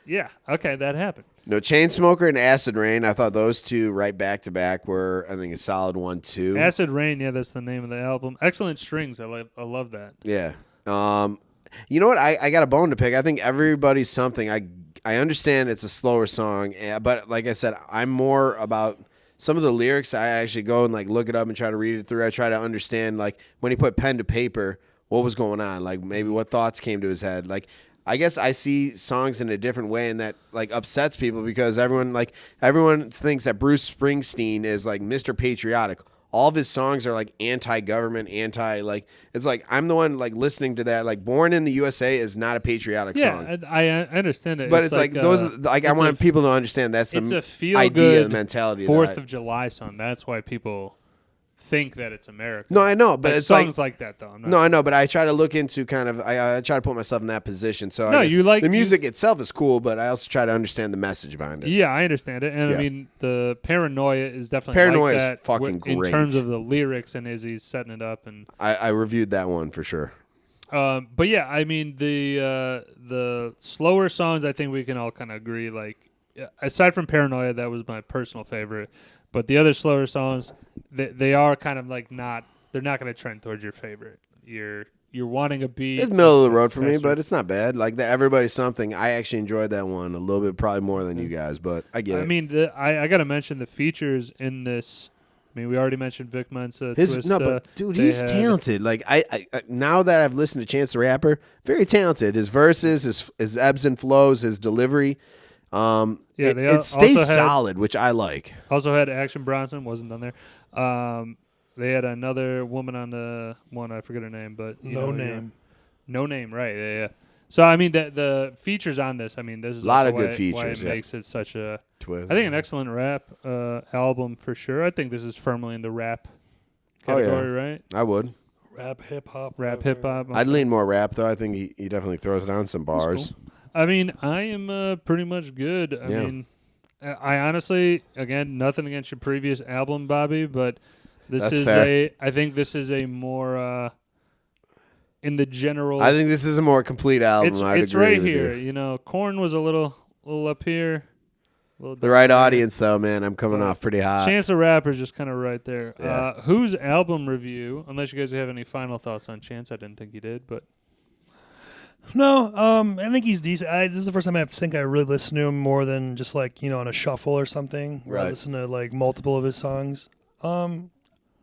yeah, okay, that happened. No, Chainsmoker and Acid Rain, I thought those two right back to back were, I think, a solid 1-2. Acid Rain, yeah, that's the name of the album. Excellent strings. I love that. Yeah. You know what? I got a bone to pick. I think Everybody's Something. I understand it's a slower song, but like I said, I'm more about some of the lyrics. I actually go and like look it up and try to read it through. I try to understand like when he put pen to paper, what was going on, like maybe what thoughts came to his head. Like I guess I see songs in a different way, and that like upsets people because everyone thinks that Bruce Springsteen is like Mr. Patriotic. All of his songs are like anti-government, it's like I'm the one like listening to that. Like Born in the USA is not a patriotic song. Yeah, I understand it. But it's like those like I want people to understand that's it's the a feel idea good and mentality. 4th of July song. That's why people think that it's America. No, I know, but like it's songs like that though. I'm not no, I know, but I try to look into kind of I try to put myself in that position. So No, I guess you like- the music itself is cool, but I also try to understand the message behind it. Yeah, I understand it, and Yeah. I mean the Paranoia is definitely Paranoia like is that fucking in great. terms of the lyrics and as he's setting it up and. I reviewed that one for sure. But yeah, I mean the slower songs. I think we can all kind of agree. Like aside from Paranoia, that was my personal favorite. But the other slower songs, they are kind of like not. They're not going to trend towards your favorite. You're wanting a beat. It's middle of the road for me, faster. but it's not bad. Like the Everybody's Something, I actually enjoyed that one a little bit, probably more than you guys, but I get I it. mean, I got to mention the features in this. I mean, we already mentioned Vic Mensa. But dude, he's talented. Like I now that I've listened to Chance the Rapper, very talented. His verses, his ebbs and flows, his delivery. Yeah, they it stays also had- solid, which I like. Also had Action Bronson, wasn't on there. They had another woman on the one, I forget her name, but No Name. No Name, right? Yeah. So I mean, the features on this. I mean, this is A lot also of good why features, it yeah. makes it such a. Twist. I think an excellent rap album for sure. I think this is firmly in the rap Oh, yeah. category, right? I would. Rap, hip hop. Rap, whatever. hip hop. I'd lean more rap though. I think he definitely throws down some bars. Cool. I mean, I am pretty much good. I Yeah. mean, I honestly, again, nothing against your previous album, Bobby, but this That's is fair. I think this is a more in the general. I think this is a more complete album. I'd it's agree right with here. you. You know, Korn was a little up here. The right audience though, man. I'm coming off pretty hot. Chance the Rapper's just kind of right there. Yeah. Whose album review? Unless you guys have any final thoughts on Chance, I didn't think you did, but No, I think he's decent. This is the first time I think I really listened to him more than just like on a shuffle or something. Where I Right. listen to like multiple of his songs.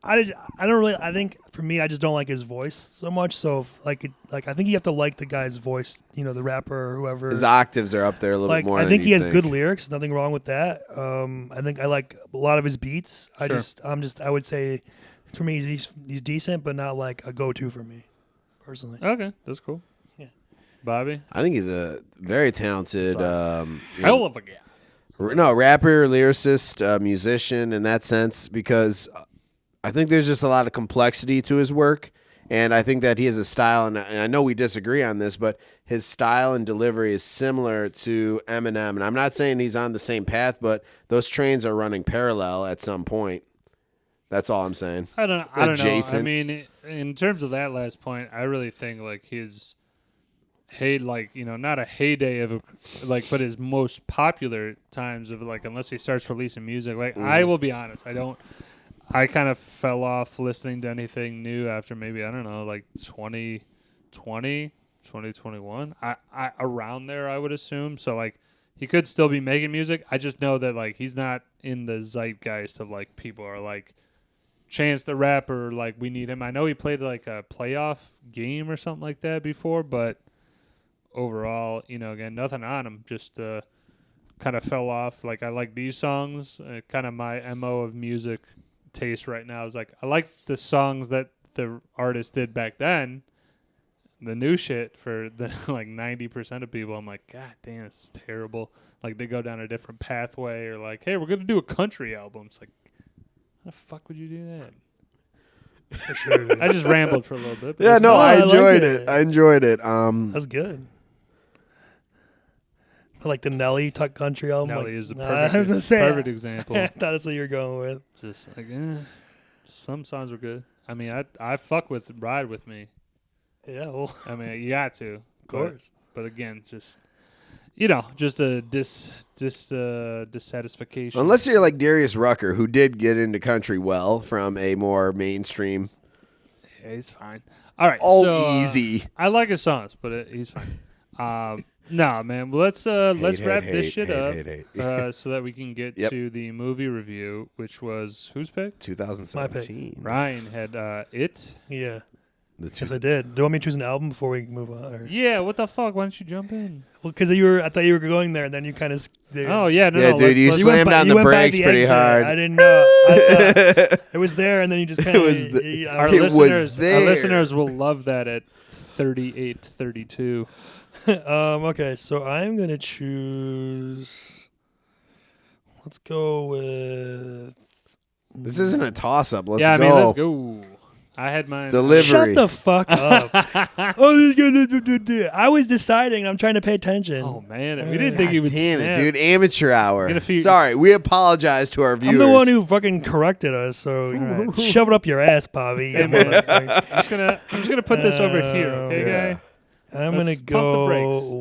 I don't really. I think for me, I just don't like his voice so much. So I think you have to like the guy's voice. The rapper or whoever. His octaves are up there a little bit more. I think than he you has think. good lyrics. Nothing wrong with that. I think I like a lot of his beats. I would say, for me, he's decent, but not like a go-to for me, personally. okay, that's cool. Yeah. Bobby, I think he's a very talented. hell of a guy. Rapper, lyricist, musician in that sense, because I think there's just a lot of complexity to his work, and I think that he has a style, and I know we disagree on this, but his style and delivery is similar to Eminem, and I'm not saying he's on the same path, but those trains are running parallel at some point. That's all I'm saying. I don't know. I Adjacent. mean, in terms of that last point, I really think like his not a heyday of but his most popular times of unless he starts releasing music. I will be honest, I kind of fell off listening to anything new after maybe 2020, 2021. I around there I would assume. So he could still be making music. I just know that he's not in the zeitgeist of people are Chance the Rapper, we need him. I know he played a playoff game or something like that before, but overall, again, nothing on him. Just kind of fell off. I like these songs. Kind of my MO of music taste right now is I like the songs that the artist did back then. The new shit for the 90% of people, I'm like, God damn, it's terrible. They go down a different pathway, or hey, we're gonna do a country album. It's how the fuck would you do that? For sure. I just rambled for a little bit. But Yeah, it's no, cool. I I like enjoyed it. it. I enjoyed it. That's good. I like the Nelly Tuck Country album. Nelly is the I was gonna say, perfect example. I thought that's what you were going with. Just some songs were good. I mean, I fuck with Ride With Me. Yeah, well, I mean, you got to, of course. But again, just just a dissatisfaction. Unless you're like Darius Rucker, who did get into country well from a more mainstream. Yeah, he's fine. All right, Oh, so, easy. I like his songs, but he's fine. No, man. Let's wrap this shit up so that we can get Yep. to the movie review, which was whose pick? 2017. Ryan had It. Yeah. The Yes, I did. Do you want me to choose an album before we move on? Or? Yeah, what the fuck? Why don't you jump in? Well, because I thought you were going there, and then you kind of. Oh yeah, no, Yeah, no, dude, you let's- slammed on the brakes pretty hard. I didn't know. I thought it was there, and then you just kind of. Our It was listeners, there. our listeners will love that at 38:32. Okay, so I'm gonna choose. Let's go with This isn't a toss-up. Let's yeah, go. I mean, let's go. I had mine. Delivery. Shut the fuck up. I was deciding. I'm trying to pay attention. Oh, man. We didn't think he would Damn it, snap. dude. Amateur hour. Gonna feed- Sorry, we apologize to our viewers. I'm the one who fucking corrected us, so shove it up your ass, Bobby. Hey, man. I'm just gonna put this over here, okay, guy? I'm Let's gonna pump the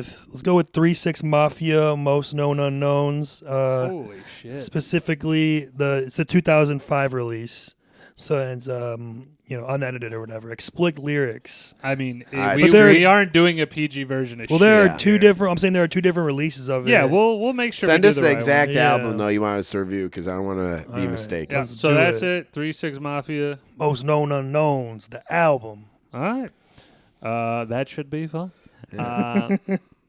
brakes. let's go with 3-6 Mafia, Most Known Unknowns. Holy shit. Specifically, it's the 2005 release, so it's unedited or whatever. Explicit lyrics. I mean, right, we aren't doing a PG version of Well, shit. there are two different. I'm saying there are two different releases of it. Yeah, we'll make sure. Send we us do the right exact one. album, though, you want us to review, because I don't want to be right. mistaken. Yeah, Let's so do that's it. 3-6 Mafia. Most Known Unknowns, the album. All right. That should be fun.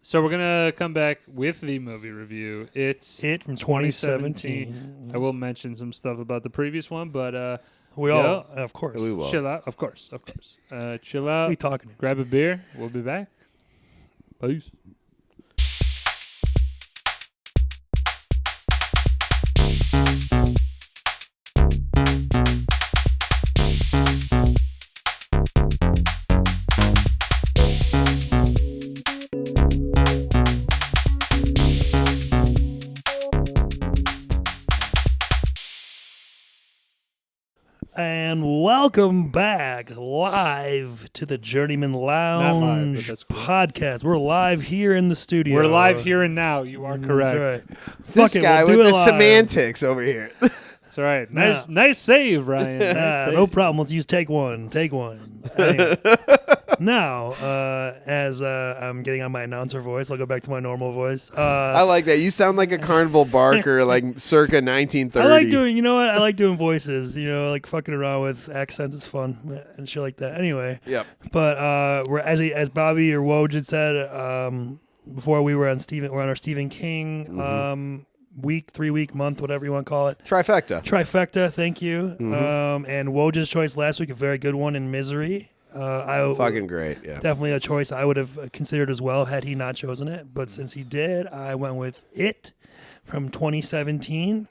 So we're going to come back with the movie review. It's Hit from 2017. I will mention some stuff about the previous one, but We all, of course. We will. chill out. Of course. Chill out. What are you talking about? Grab a beer. We'll be back. Peace. And welcome back live to the Journeymen Lounge that's cool. podcast. We're live here in the studio. We're live here and now. You are correct. That's right. This Fuck it, guy we'll with do the it live. semantics over here. That's all right. Nice save, Ryan. Nice save. No problem. Let's use take one. Anyway. Now, as I'm getting on my announcer voice, I'll go back to my normal voice. I like that. You sound like a carnival barker, like circa 1930. I like doing, you know what? I like doing voices, like fucking around with accents is fun and shit like that. Anyway. Yep. But we're as Bobby or Woj had said before, we're on our Stephen King 3-week month, whatever you want to call it. Trifecta. Thank you. And Woj's choice last week, a very good one in Misery. Fucking great, yeah. Definitely a choice I would have considered as well had he not chosen it. But since he did, I went with It from 2017.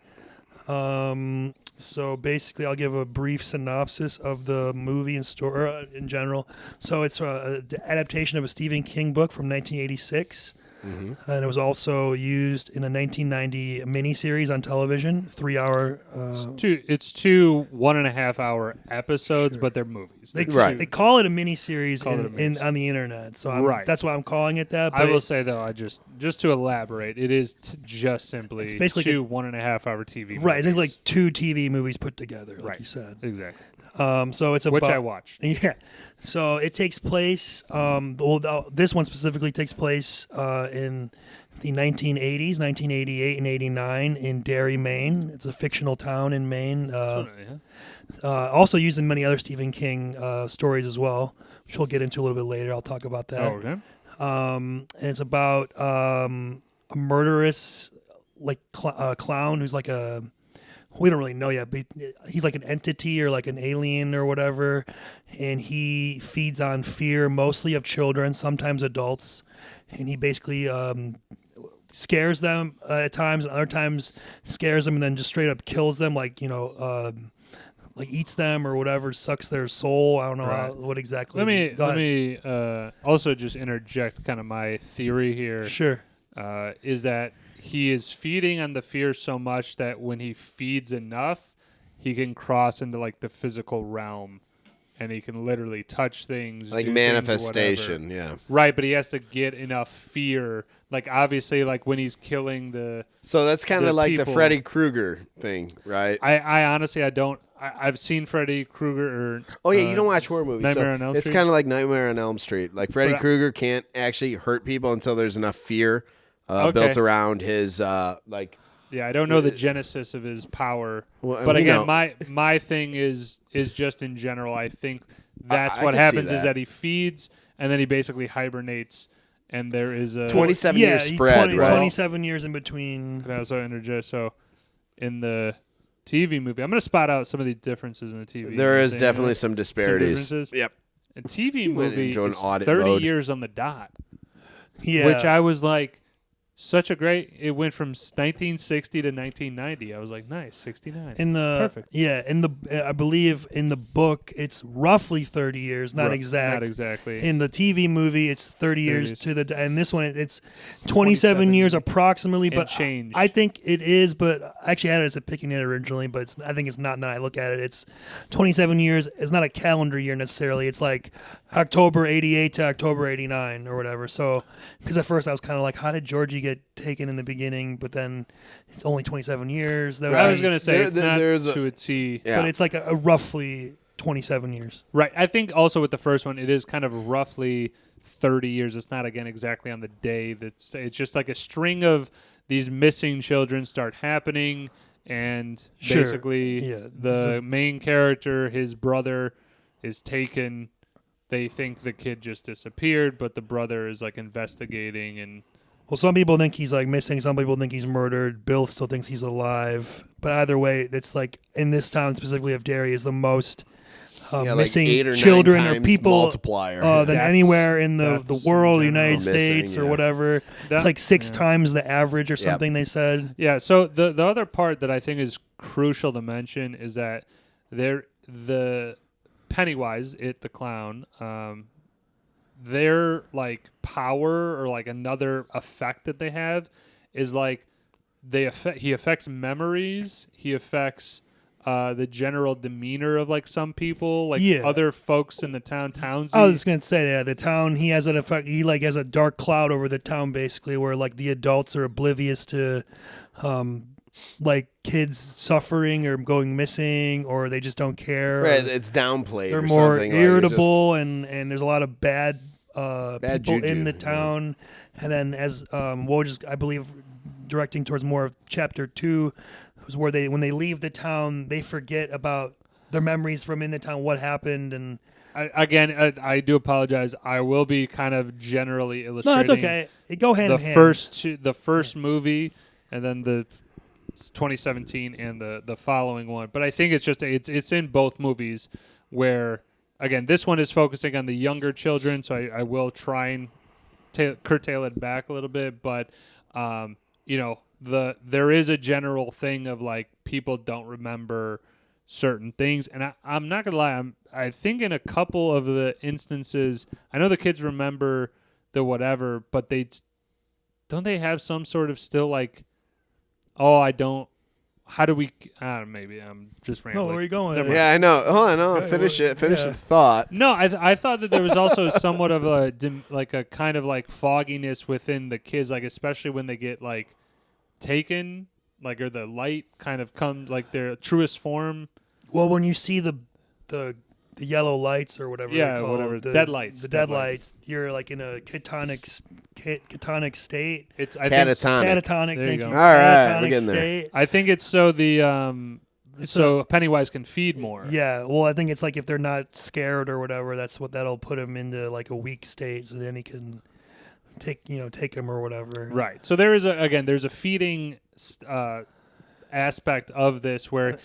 So basically, I'll give a brief synopsis of the movie and story in general. So it's an adaptation of a Stephen King book from 1986. And it was also used in a 1990 miniseries on television, 3-hour. It's two 1.5-hour episodes, but they're movies. They call it a miniseries on the internet, so that's why I'm calling it that. But I will say though, just to elaborate, it is just simply it's basically two 1.5-hour TV movies. Right, it's like two TV movies put together, like you said. Exactly. So it's which I watched. Yeah. So it takes place. This one specifically takes place in the 1980s, 1988 and 89 in Derry, Maine. It's a fictional town in Maine. Also used in many other Stephen King stories as well, which we'll get into a little bit later. I'll talk about that. Oh, okay. And it's about a murderous clown who's like a. We don't really know yet, but he's like an entity or like an alien or whatever, and he feeds on fear, mostly of children, sometimes adults, and he basically scares them at times, and other times scares them and then just straight up kills them, like eats them or whatever, sucks their soul. I don't know what exactly. Let me also just interject kind of my theory here. Sure. Is that he is feeding on the fear so much that when he feeds enough, he can cross into like the physical realm, and he can literally touch things, like do manifestation. things, Yeah. Right, but he has to get enough fear. Like obviously, like when he's killing the. So that's kind the of like people. the Freddy Krueger thing, right? I honestly I don't. I've seen Freddy Krueger. You don't watch horror movies. Nightmare on Elm It's Street? kind of like Nightmare on Elm Street. Like Freddy Krueger can't actually hurt people until there's enough fear built around his like. Yeah, I don't know the genesis of his power, Well, but again, know. my thing is just in general. I think that's I what can see happens that. is that he feeds and then he basically hibernates, and there is a 27 year spread, right? 27 years in between. Can I also interject? So, in the TV movie, I'm going to spot out some of the differences in the TV. There is thing, definitely right? some disparities. differences. Yep. A TV went movie into an is audit 30 mode. years on the dot, Yeah. which I was like, such a great. It went from 1960 to 1990. I was like, nice, 69. Perfect. I believe in the book it's roughly 30 years, not exactly. In the TV movie, it's 30 years to the, and this one it's 27 27 years approximately. But change. I think it is. But I actually had it as a picking it originally, but I think it's not. Now I look at it, it's 27 years. It's not a calendar year necessarily. It's like October 88 to October 89 or whatever. So, because at first I was kind of like, how did Georgie get taken in the beginning? But then it's only 27 years. I was going to say it's not to a T. Yeah. But it's like a roughly 27 years. Right. I think also with the first one, it is kind of roughly 30 years. It's not, again, exactly on the day. It's just like a string of these missing children start happening. And basically the main character, his brother, is taken. They think the kid just disappeared, but the brother is like investigating. And well, some people think he's like missing. Some people think he's murdered. Bill still thinks he's alive. But either way, it's like in this town specifically of Derry is the most missing like 8 or 9 children or times people multiplier. than anywhere in the world, the United States missing, or whatever. It's like 6 times the average or something they said. Yeah. So the other part that I think is crucial to mention is that the Pennywise, the clown, their like power or like another effect that they have is like he affects memories. He affects the general demeanor of like some people, like other folks in the town. Townsy. I was just gonna say the town. He has an effect. He like has a dark cloud over the town, basically, where like the adults are oblivious to, like kids suffering or going missing, or they just don't care. Right, it's downplayed. They're or more something. irritable, and there's a lot of bad people juju, in the town. And then as Woj, I believe, directing towards more of chapter 2. Was where when they leave the town, they forget about their memories from in the town, what happened, and I do apologize. I will be kind of generally illustrating. No, that's okay. It go hand in hand. The first movie, and then the 2017 and the following one. But I think it's just it's in both movies where again this one is focusing on the younger children, so I will try and curtail it back a little bit, but there is a general thing of like people don't remember certain things, and I'm not gonna lie, I think in a couple of the instances, I know the kids remember the whatever, but they have some sort of still like, how do we? Maybe I'm just rambling. No, where are you going? Yeah, I know. Hold on, no, finish it. Finish the thought. No, I thought that there was also somewhat of a kind of like fogginess within the kids, like especially when they get like taken, like, or the light kind of comes like their truest form. Well, when you see the yellow lights or whatever, whatever, the dead lights, you're like in a catatonic state. It's catatonic. There you go. All right, we're getting there. I think it's so so Pennywise can feed more. Yeah, well, I think it's like if they're not scared or whatever, that'll put him into like a weak state, so then he can take him or whatever. Right. So there's a feeding aspect of this where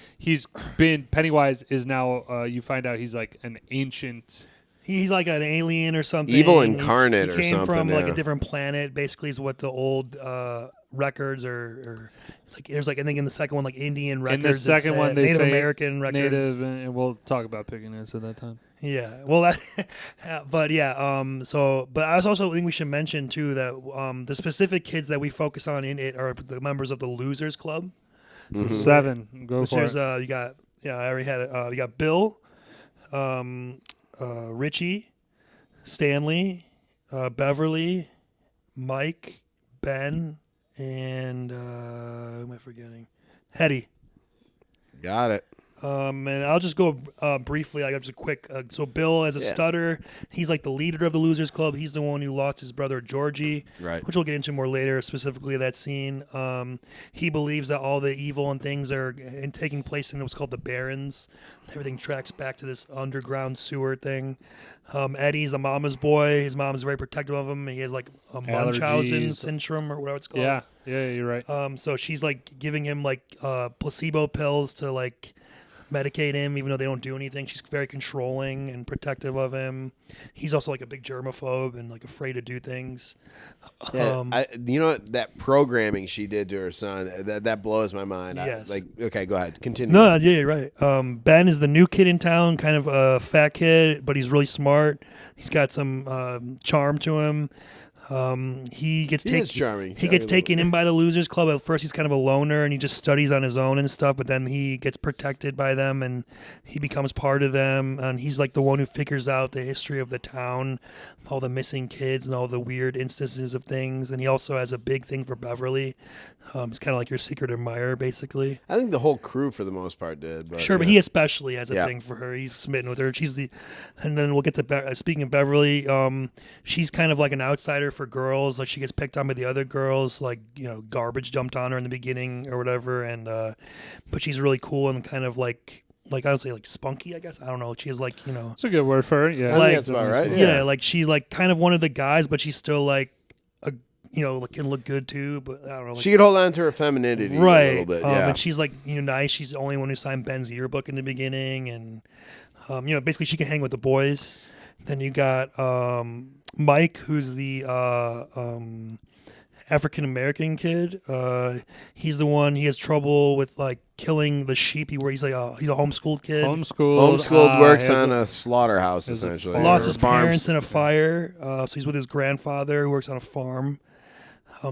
Pennywise is now you find out he's like an ancient. He's like an alien or something. Evil incarnate he or something. Came from like a different planet. Basically, is what the old records are like. There's like I think in the second one like Indian records. In the second one, they Native say American records. Native, and we'll talk about picking it at that time. Yeah, well, but yeah, but I also think we should mention too that the specific kids that we focus on in it are the members of the Losers Club. Mm-hmm. 7, go which for is, it. You got, I already had it. You got Bill, Richie, Stanley, Beverly, Mike, Ben, and who am I forgetting? Hetty. Got it. And I'll just go briefly. I got just a quick. So Bill, as a stutter, he's like the leader of the Losers Club. He's the one who lost his brother Georgie, right? Which we'll get into more later. Specifically, that scene. He believes that all the evil and things are taking place in what's called the Barrens. Everything tracks back to this underground sewer thing. Eddie's a mama's boy. His mom's very protective of him. He has like a Munchausen syndrome or whatever it's called. Yeah, you're right. So she's like giving him like placebo pills to like medicate him, even though they don't do anything. She's very controlling and protective of him. He's also like a big germaphobe and like afraid to do things. Yeah, you know what, that programming she did to her son, that blows my mind. Yes. Okay, go ahead, continue. No, yeah, you're right. Ben is the new kid in town, kind of a fat kid, but he's really smart. He's got some charm to him. He gets charming. He gets taken in by the Losers Club. At first, he's kind of a loner and he just studies on his own and stuff. But then he gets protected by them and he becomes part of them. And he's like the one who figures out the history of the town, all the missing kids and all the weird instances of things. And he also has a big thing for Beverly. It's kind of like your secret admirer, basically. I think the whole crew, for the most part, did. But, Sure, but he especially has a thing for her. He's smitten with her. And then we'll get to speaking of Beverly. She's kind of like an outsider for girls. Like she gets picked on by the other girls. Like garbage dumped on her in the beginning or whatever. And but she's really cool and kind of like I don't say like spunky. I guess I don't know. She's like It's a good word for her. Yeah, I think that's about right. Yeah, like she's like kind of one of the guys, but she's still like can look good too, but I don't know. Like, she could hold on to her femininity a little bit. And she's like, nice. She's the only one who signed Ben's yearbook in the beginning, and basically she can hang with the boys. Then you got Mike, who's the African American kid. He's the one. He has trouble with like killing the sheep. He's like he's a homeschooled kid. Homeschooled works on a slaughterhouse essentially. Lost his parents in a fire, so he's with his grandfather who works on a farm.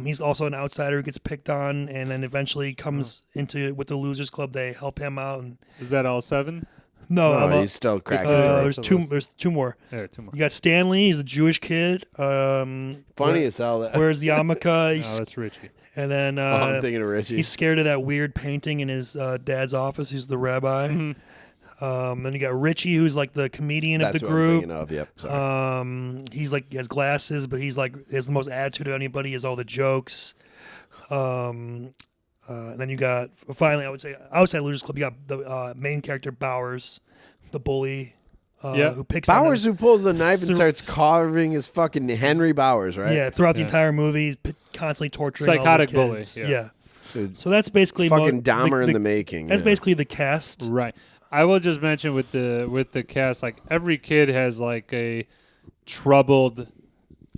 He's also an outsider who gets picked on, and then eventually comes with the Losers Club. They help him out. And is that all 7? No, he's still cracking. There's two more. Yeah, 2 more. You got Stanley. He's a Jewish kid. Funny as hell. Wears the yarmulke. That's Richie. And then I'm thinking of Richie. He's scared of that weird painting in his dad's office. Who's the rabbi. Mm-hmm. Then you got Richie, who's like the comedian of the group. I'm thinking of. Yep. Sorry. He's like he has glasses, but he's like has the most attitude of anybody. He has all the jokes. And then you got finally, I would say outside Losers Club. You got the main character Bowers, the bully. Who picks Bowers, who pulls the knife and starts carving his fucking Henry Bowers, right? Yeah, throughout the entire movie, he's constantly torturing psychotic all the kids. bully. Yeah. So that's basically fucking Dahmer in the making. That's basically the cast, right? I will just mention with the cast, like every kid has like a troubled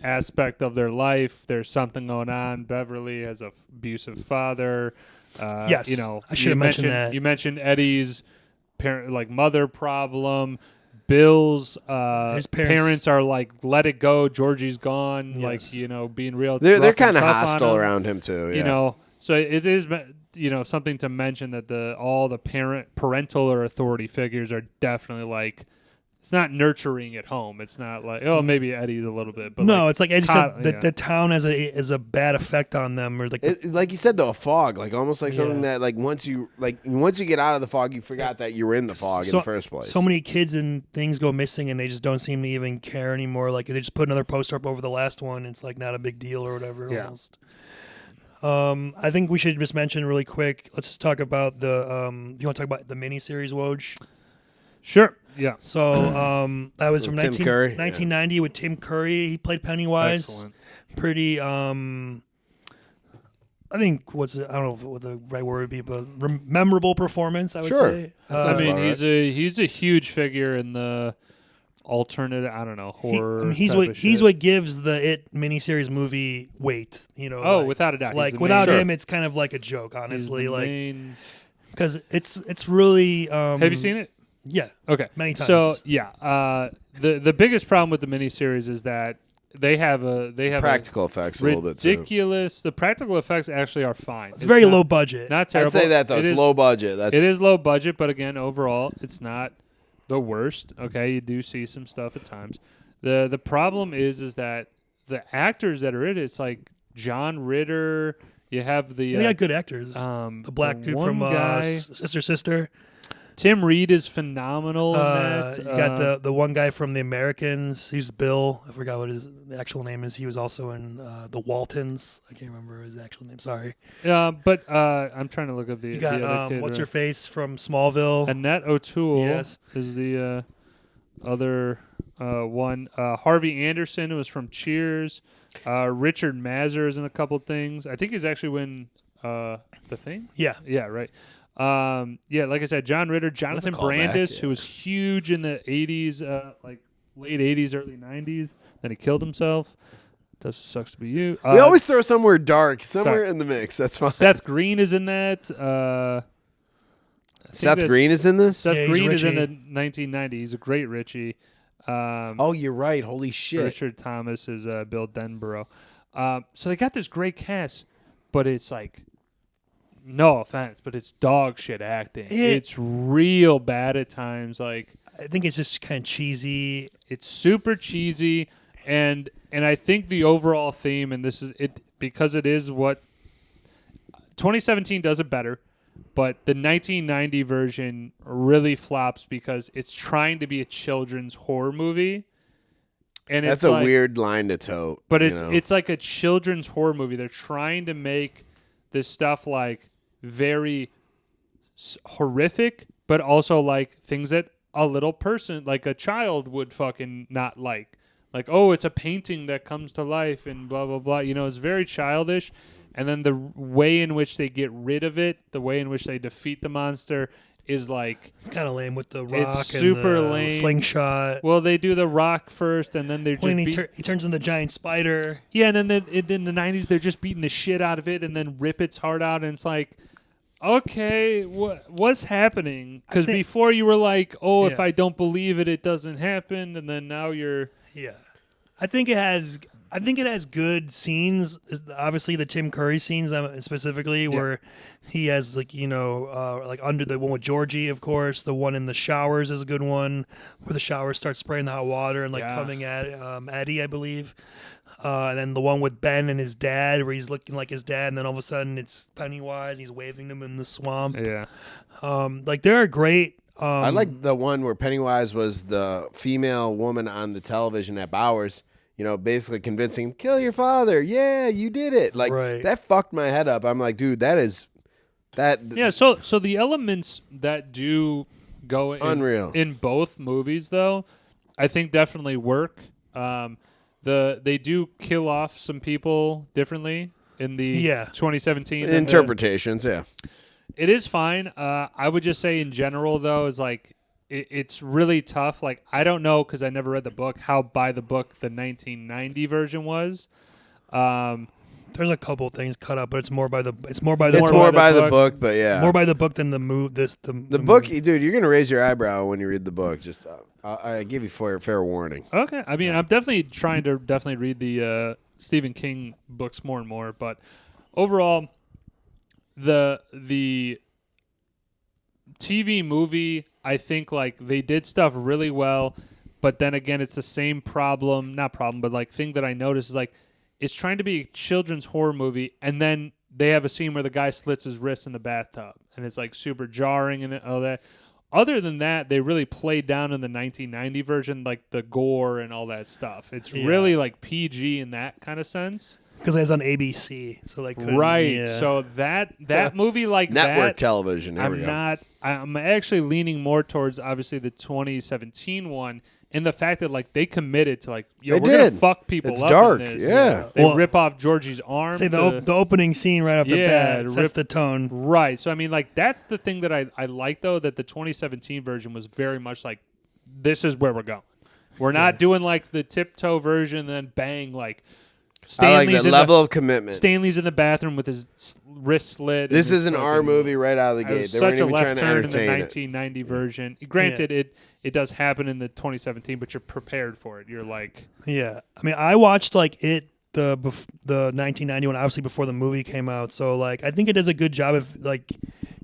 aspect of their life. There's something going on. Beverly has an abusive father. Yes, I should have mentioned that. You mentioned Eddie's mother problem. Bill's his parents are like, let it go. Georgie's gone. Yes. Being real. They're kind of hostile around him too. Yeah. So it is something to mention that all the parental or authority figures are definitely like, it's not nurturing at home. It's not like, maybe Eddie's a little bit, but no, it's like as you said, the town has a bad effect on them, or like you said though, a fog, like almost like something that like once you get out of the fog, you forgot that you were in the fog in the first place. So many kids and things go missing, and they just don't seem to even care anymore. Like they just put another poster up over the last one. It's like not a big deal or whatever. Yeah. Almost. I think we should just mention really quick. Let's just talk about the. You want to talk about the miniseries, Woj? Sure. Yeah. So that was from Tim Curry. 1990 with Tim Curry. He played Pennywise. Excellent. Pretty. I think I don't know what the right word would be, but memorable performance. I would say. I mean, he's a huge figure in the alternative. I don't know, horror. He's what gives the It miniseries movie weight. Without a doubt. Like without him, it's kind of like a joke. Honestly, because it's really. Have you seen it? Yeah. Okay. Many times. So the biggest problem with the miniseries is that they have practical effects a little bit too. Ridiculous. The practical effects actually are fine. It's very low budget. Not terrible. I'd say that though. It's low budget. It is low budget, but again, overall, it's not the worst. Okay, you do see some stuff at times. The problem is that the actors that are in it, it's like John Ritter. You have they got good actors. The black dude from Sister. Tim Reed is phenomenal in that. You got the one guy from The Americans. He's Bill. I forgot what his actual name is. He was also in The Waltons. I can't remember his actual name. Sorry. But I'm trying to look at the. You got the other kid, what's her face from Smallville. Annette O'Toole. Yes. Is the other one. Harvey Anderson was from Cheers. Richard Mazur is in a couple things. I think he's actually in The Thing. Yeah. Yeah. Right. Yeah, like I said, John Ritter, Jonathan callback, Brandis, yeah. who was huge in the 80s, like late 80s, early 90s. Then he killed himself. That sucks to be you. We always throw somewhere dark, somewhere sorry. in the mix. That's fine. Seth Green is in that. Seth Green is in this? Seth Yeah, he's Green is in Richie. the 1990. He's a great Richie. Oh, you're right. Holy shit. Richard Thomas is Bill Denborough. So they got this great cast, but it's like, no offense, but it's dog shit acting. It's real bad at times. Like, I think it's just kind of cheesy. it's super cheesy, and I think the overall theme, and this is it because it is what 2017 does it better, but the 1990 version really flops because it's trying to be a children's horror movie. And That's it's a like, weird line to tote. but you it's know? it's like a children's horror movie. They're trying to make this stuff like very horrific, but also like things that a little person, like a child, would fucking not like. Like, oh, it's a painting that comes to life and blah, blah, blah. You know, it's very childish. And then the way in which they get rid of it, the way in which they defeat the monster is like... It's kind of lame with the rock It's super and the lame. slingshot. Well, they do the rock first, and then they're just... When he turns into the giant spider. Yeah, and then in the 90s, they're just beating the shit out of it and then rip its heart out, and it's like... Okay, what's happening? Because before you were like, oh, if I don't believe it, it doesn't happen, and then now you're... Yeah, I think it has good scenes. Obviously, the Tim Curry scenes specifically, where he has like like under the one with Georgie, of course. The one in the showers is a good one, where the showers start spraying the hot water and like coming at Eddie, I believe. And then the one with Ben and his dad, where he's looking like his dad, and then all of a sudden it's Pennywise. He's waving him in the swamp. Yeah. Like they're great. I like the one where Pennywise was the female woman on the television at Bowers, basically convincing him, kill your father. Yeah, you did it. Like, that fucked my head up. I'm like, dude, that is... Yeah, so the elements that do go unreal in both movies, though, I think definitely work. They do kill off some people differently in the 2017 interpretations. It is fine. I would just say in general, though, is like it's really tough. Like, I don't know, because I never read the book, how by the book the 1990 version was. There's a couple things cut up, but it's more by the book, but yeah, more by the book than the move. The book, dude. You're gonna raise your eyebrow when you read the book. Just I give you fair warning. Okay, I mean, I'm definitely trying to read the Stephen King books more and more, but overall, the TV movie, I think like they did stuff really well, but then again, it's the same thing that I noticed is like it's trying to be a children's horror movie, and then they have a scene where the guy slits his wrist in the bathtub, and it's like super jarring and all that. Other than that, they really played down in the 1990 version, like the gore and all that stuff. It's really like PG in that kind of sense. Because it's on ABC, so like So that movie like network that, television. I'm actually leaning more towards obviously the 2017 one, in the fact that like they committed to like, we're gonna fuck people it's up. Dark, in this. yeah. They rip off Georgie's arm. The opening scene right off the bat sets the tone. Right. So I mean, like that's the thing that I like though, that the 2017 version was very much like, this is where we're going. We're not doing like the tiptoe version, and then bang like. Stanley's I like the level of commitment. Stanley's in the bathroom with his wrist slit. This is an R movie right out of the gate. They weren't even trying to entertain it. Such a left turn in the 1990 version. Granted, it does happen in the 2017, but you're prepared for it. You're like... Yeah. I mean, I watched like the 1991, obviously before the movie came out. So like, I think it does a good job of like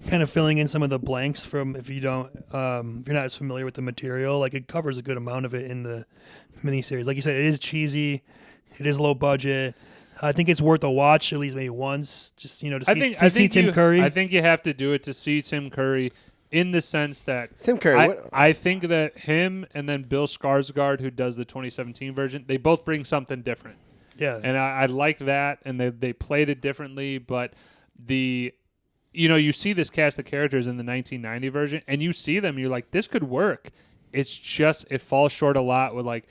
kind of filling in some of the blanks from if you're not as familiar with the material. Like it covers a good amount of it in the miniseries. Like you said, it is cheesy. It is low budget. I think it's worth a watch at least maybe once, just to see Tim Curry. I think you have to do it to see Tim Curry, in the sense that Tim Curry. I think that him and then Bill Skarsgård, who does the 2017 version, they both bring something different. Yeah, and I like that, and they played it differently. But you see this cast of characters in the 1990 version, and you see them, you're like, this could work. It's just it falls short a lot with like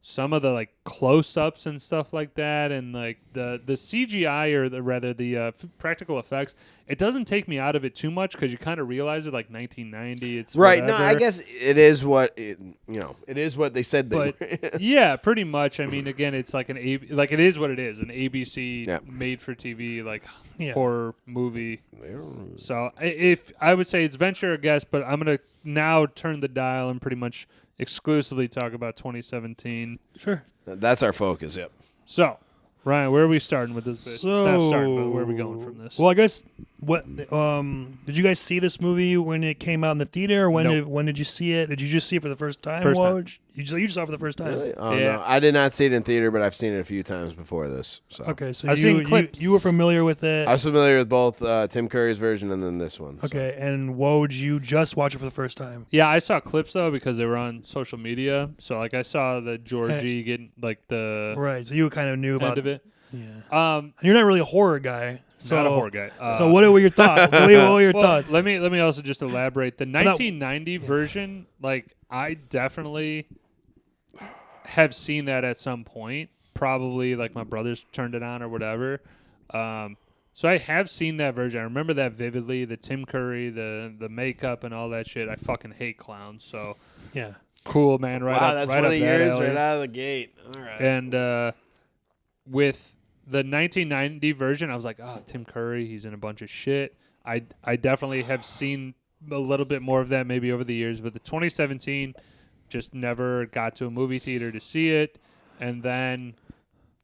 some of the like close-ups and stuff like that, and like the CGI or the practical effects, it doesn't take me out of it too much because you kind of realize it like 1990. It's right. whatever. No, I guess it is what it is what they said they But were. yeah, pretty much. I mean, again, it's like like it is what it is, an ABC Yeah. made for TV like Yeah. horror movie. So if I would say it's venture a guess, but I'm gonna now turn the dial and pretty much exclusively talk about 2017. Sure. That's our focus. Yep. So, Ryan, where are we starting with this bit? Not starting, but where are we going from this? Well, I guess did you guys see this movie when it came out in the theater? Or when did you see it? Did you just see it for the first time? First time. Woj? You just saw it for the first time. Really? Oh Yeah. no, I did not see it in theater, but I've seen it a few times before this. So. Okay, so I've seen clips. you were familiar with it. I was familiar with both Tim Curry's version and then this one. Okay, and Woj, you just watch it for the first time. Yeah, I saw clips though because they were on social media. So like I saw the Georgie getting like the Right, so you kind of knew end about of it. Yeah. And you're not really a horror guy. So, Not a horror guy. So what were your thoughts? What were your thoughts? Let me also just elaborate. The 1990 version, like I definitely have seen that at some point. Probably like my brothers turned it on or whatever. So I have seen that version. I remember that vividly. The Tim Curry, the makeup and all that shit. I fucking hate clowns. So yeah. cool, man. Right wow, up, that's right one up of that yours alley. right out of the gate. All right. And with the 1990 version, I was like, oh, Tim Curry, he's in a bunch of shit. I definitely have seen a little bit more of that maybe over the years, but the 2017 just never got to a movie theater to see it, and then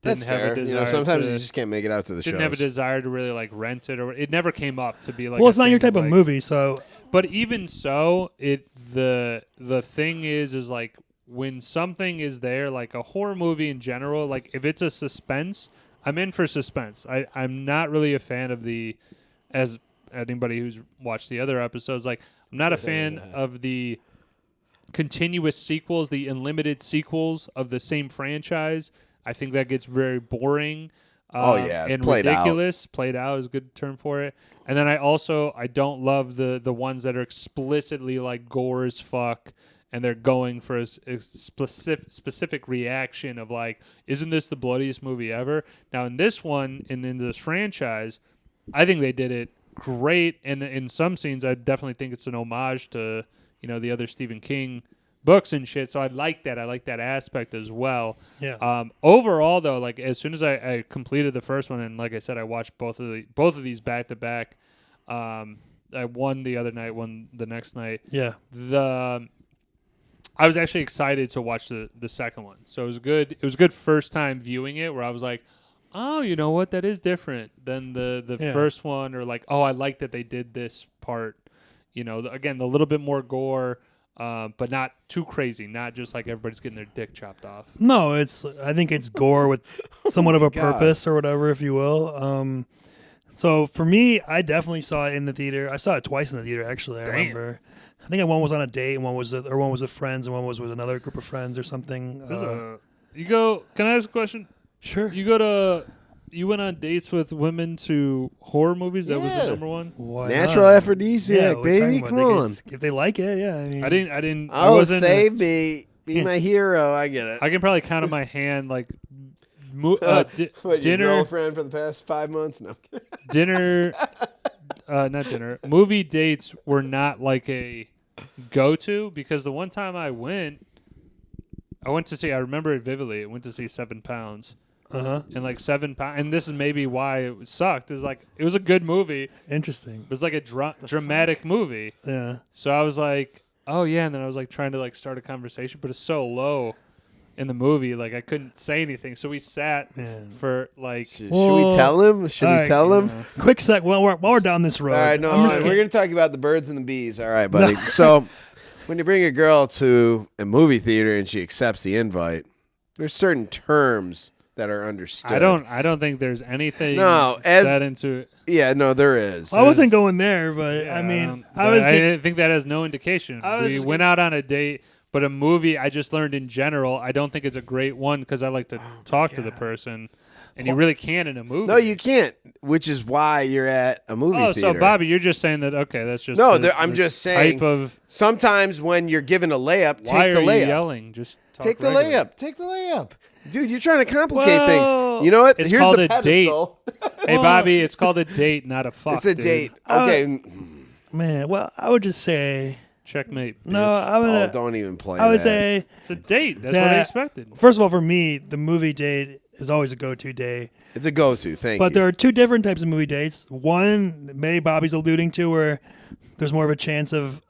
That's didn't have fair. a desire Sometimes to, you just can't make it out to the didn't shows. have a desire to really like rent it, or it never came up to be like. Well, a it's not your thing, type of like- movie, so But even so, the thing is like when something is there, like a horror movie in general, like if it's a suspense, I'm in for suspense. I'm not really a fan of as anybody who's watched the other episodes, like I'm not a fan of the continuous sequels, the unlimited sequels of the same franchise. I think that gets very boring. It's and played out. ridiculous. Played out is a good term for it. And then I don't love the ones that are explicitly like gore as fuck, and they're going for a specific reaction of like, isn't this the bloodiest movie ever? Now in this one, in this franchise, I think they did it great, and in some scenes, I definitely think it's an homage to the other Stephen King books and shit. So I like that. I like that aspect as well. yeah. Overall, though, like as soon as I completed the first one, and like I said, I watched both of these back to back. I won the other night, won the next night. Yeah. I was actually excited to watch the second one. So it was good. It was a good first time viewing it where I was like, oh, you know what? That is different than the Yeah. first one, or like, oh, I like that they did this part. Again, the little bit more gore, but not too crazy. Not just like everybody's getting their dick chopped off. No, I think it's gore with somewhat of a God. purpose or whatever, if you will. So for me, I definitely saw it in the theater. I saw it twice in the theater, actually. I Damn. remember. I think one was on a date, and one was with friends, and one was with another group of friends or something. Can I ask a question? Sure. You went on dates with women to horror movies? That was the Yeah. number one? Why Natural not? aphrodisiac, what are you baby. talking Come about? on. If they like it, yeah. I mean, I didn't. I Oh, wasn't. save me. Be my hero. I get it. I can probably count on my hand like What, your dinner, girlfriend for the past 5 months? No. dinner, not dinner. Movie dates were not like a go-to because the one time I went to see. I remember it vividly. I went to see 7 Pounds. And like 7 pounds, and this is maybe why it sucked. Is like it was a good movie. Interesting. It was like a dramatic movie. Yeah. So I was like, oh yeah, and then I was like trying to like start a conversation, but it's so low in the movie, like I couldn't say anything. So we sat for like. Should we tell him? Should we tell him? Quick sec. While we're down this road. All right, no, we're going to talk about the birds and the bees. All right, buddy. So when you bring a girl to a movie theater and she accepts the invite, there's certain terms that are understood. I don't think there's anything as set into it. Yeah, no, there is. I wasn't going there, but I mean, I think that has no indication. We was- went out on a date, but a movie I just learned in general, I don't think it's a great one because I like to talk to the person. and you really can't in a movie. No, you can't. Which is why you're at a movie theater. So Bobby, you're just saying that? Okay, that's just no. the, I'm the just saying. Type of, sometimes when you're given a layup, why take the are layup. you yelling? Just take the regular. layup. Take the layup. Dude, you're trying to complicate Well, things. You know what? It's Here's called the a pedestal. Hey, Bobby, it's called a date, not a fuck. It's a dude. date. Okay. Man, well, I would just say Checkmate. Bitch. no. I'm gonna. Don't even play I would that. say It's a date. That's what that- I expected. first of all, for me, the movie date is always a go-to day. It's a go-to. Thank you. But there are two different types of movie dates. One, maybe Bobby's alluding to, where there's more of a chance of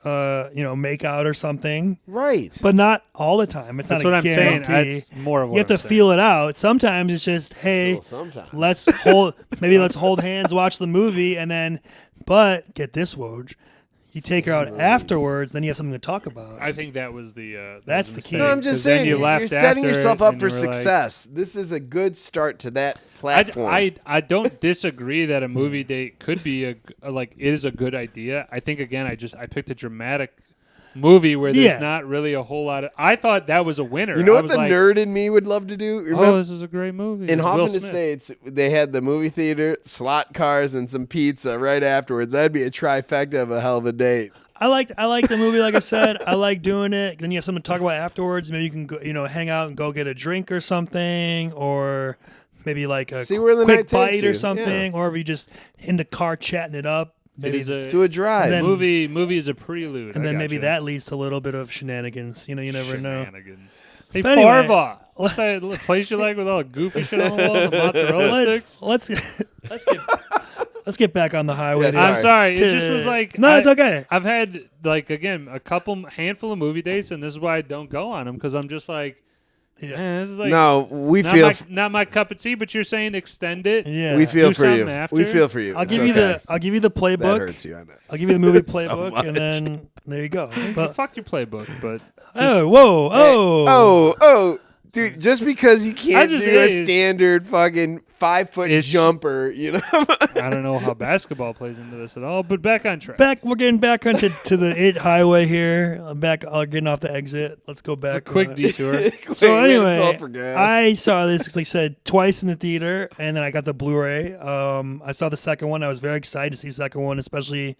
make out or something, right. but not all the time. It's That's not what a I'm saying. guarantee. That's more of what You have to I'm saying. feel it out. Sometimes it's just, hey, So sometimes. let's hold hands, watch the movie, and then, but get this, Woj, you take her out afterwards, then you have something to talk about. I think that was the. That's was the the key. mistake, No, I'm just 'cause then saying you you're left setting after yourself it up and for you were like- success. This is a good start to that platform. I don't disagree that a movie date could be is a good idea. I think again I picked a dramatic movie where there's Yeah. not really a whole lot of. I thought that was a winner. You know I what was the like, nerd in me would love to do? Remember, Oh, this is a great movie. in It's Will Hoffman Smith. Estates, they had the movie theater, slot cars, and some pizza right afterwards. That'd be a trifecta of a hell of a date. I like the movie. Like I said, I like doing it. Then you have something to talk about afterwards. Maybe you can go, hang out and go get a drink or something, or maybe like a See where the quick night takes bite you. or something, or if you just in the car chatting it up. It Maybe is a Do a drive. And then- movie is a prelude. and I then maybe gotcha. that leads to a little bit of shenanigans. You never know. Shenanigans. Hey, But anyway- Farva, what's that place you like with all the goofy shit on the wall, the mozzarella sticks? Let's get back on the highway. Yeah, there. I'm sorry. It To- just was like no, it's okay. I've had a handful of movie dates, and this is why I don't go on them because I'm just like, Yeah. this is like No, we not feel my, not my cup of tea. But you're saying extend it. Yeah, we feel Do for you. something after. We feel for you. I'll It's give you okay. the That playbook. hurts you. I know. I'll give you the movie So playbook, much. and then there you go. But Fuck your playbook, but Oh, dude! Just because you can't just- do a standard fucking 5-foot It's- jumper, I don't know how basketball plays into this at all. But back on track. we're getting back onto to the 8 highway here. I'm back, getting off the exit. Let's go It's a back. quick detour. So Wait, we had to call anyway, for gas. I saw this, like I said, twice in the theater, and then I got the Blu-ray. I saw the second one. I was very excited to see the second one, especially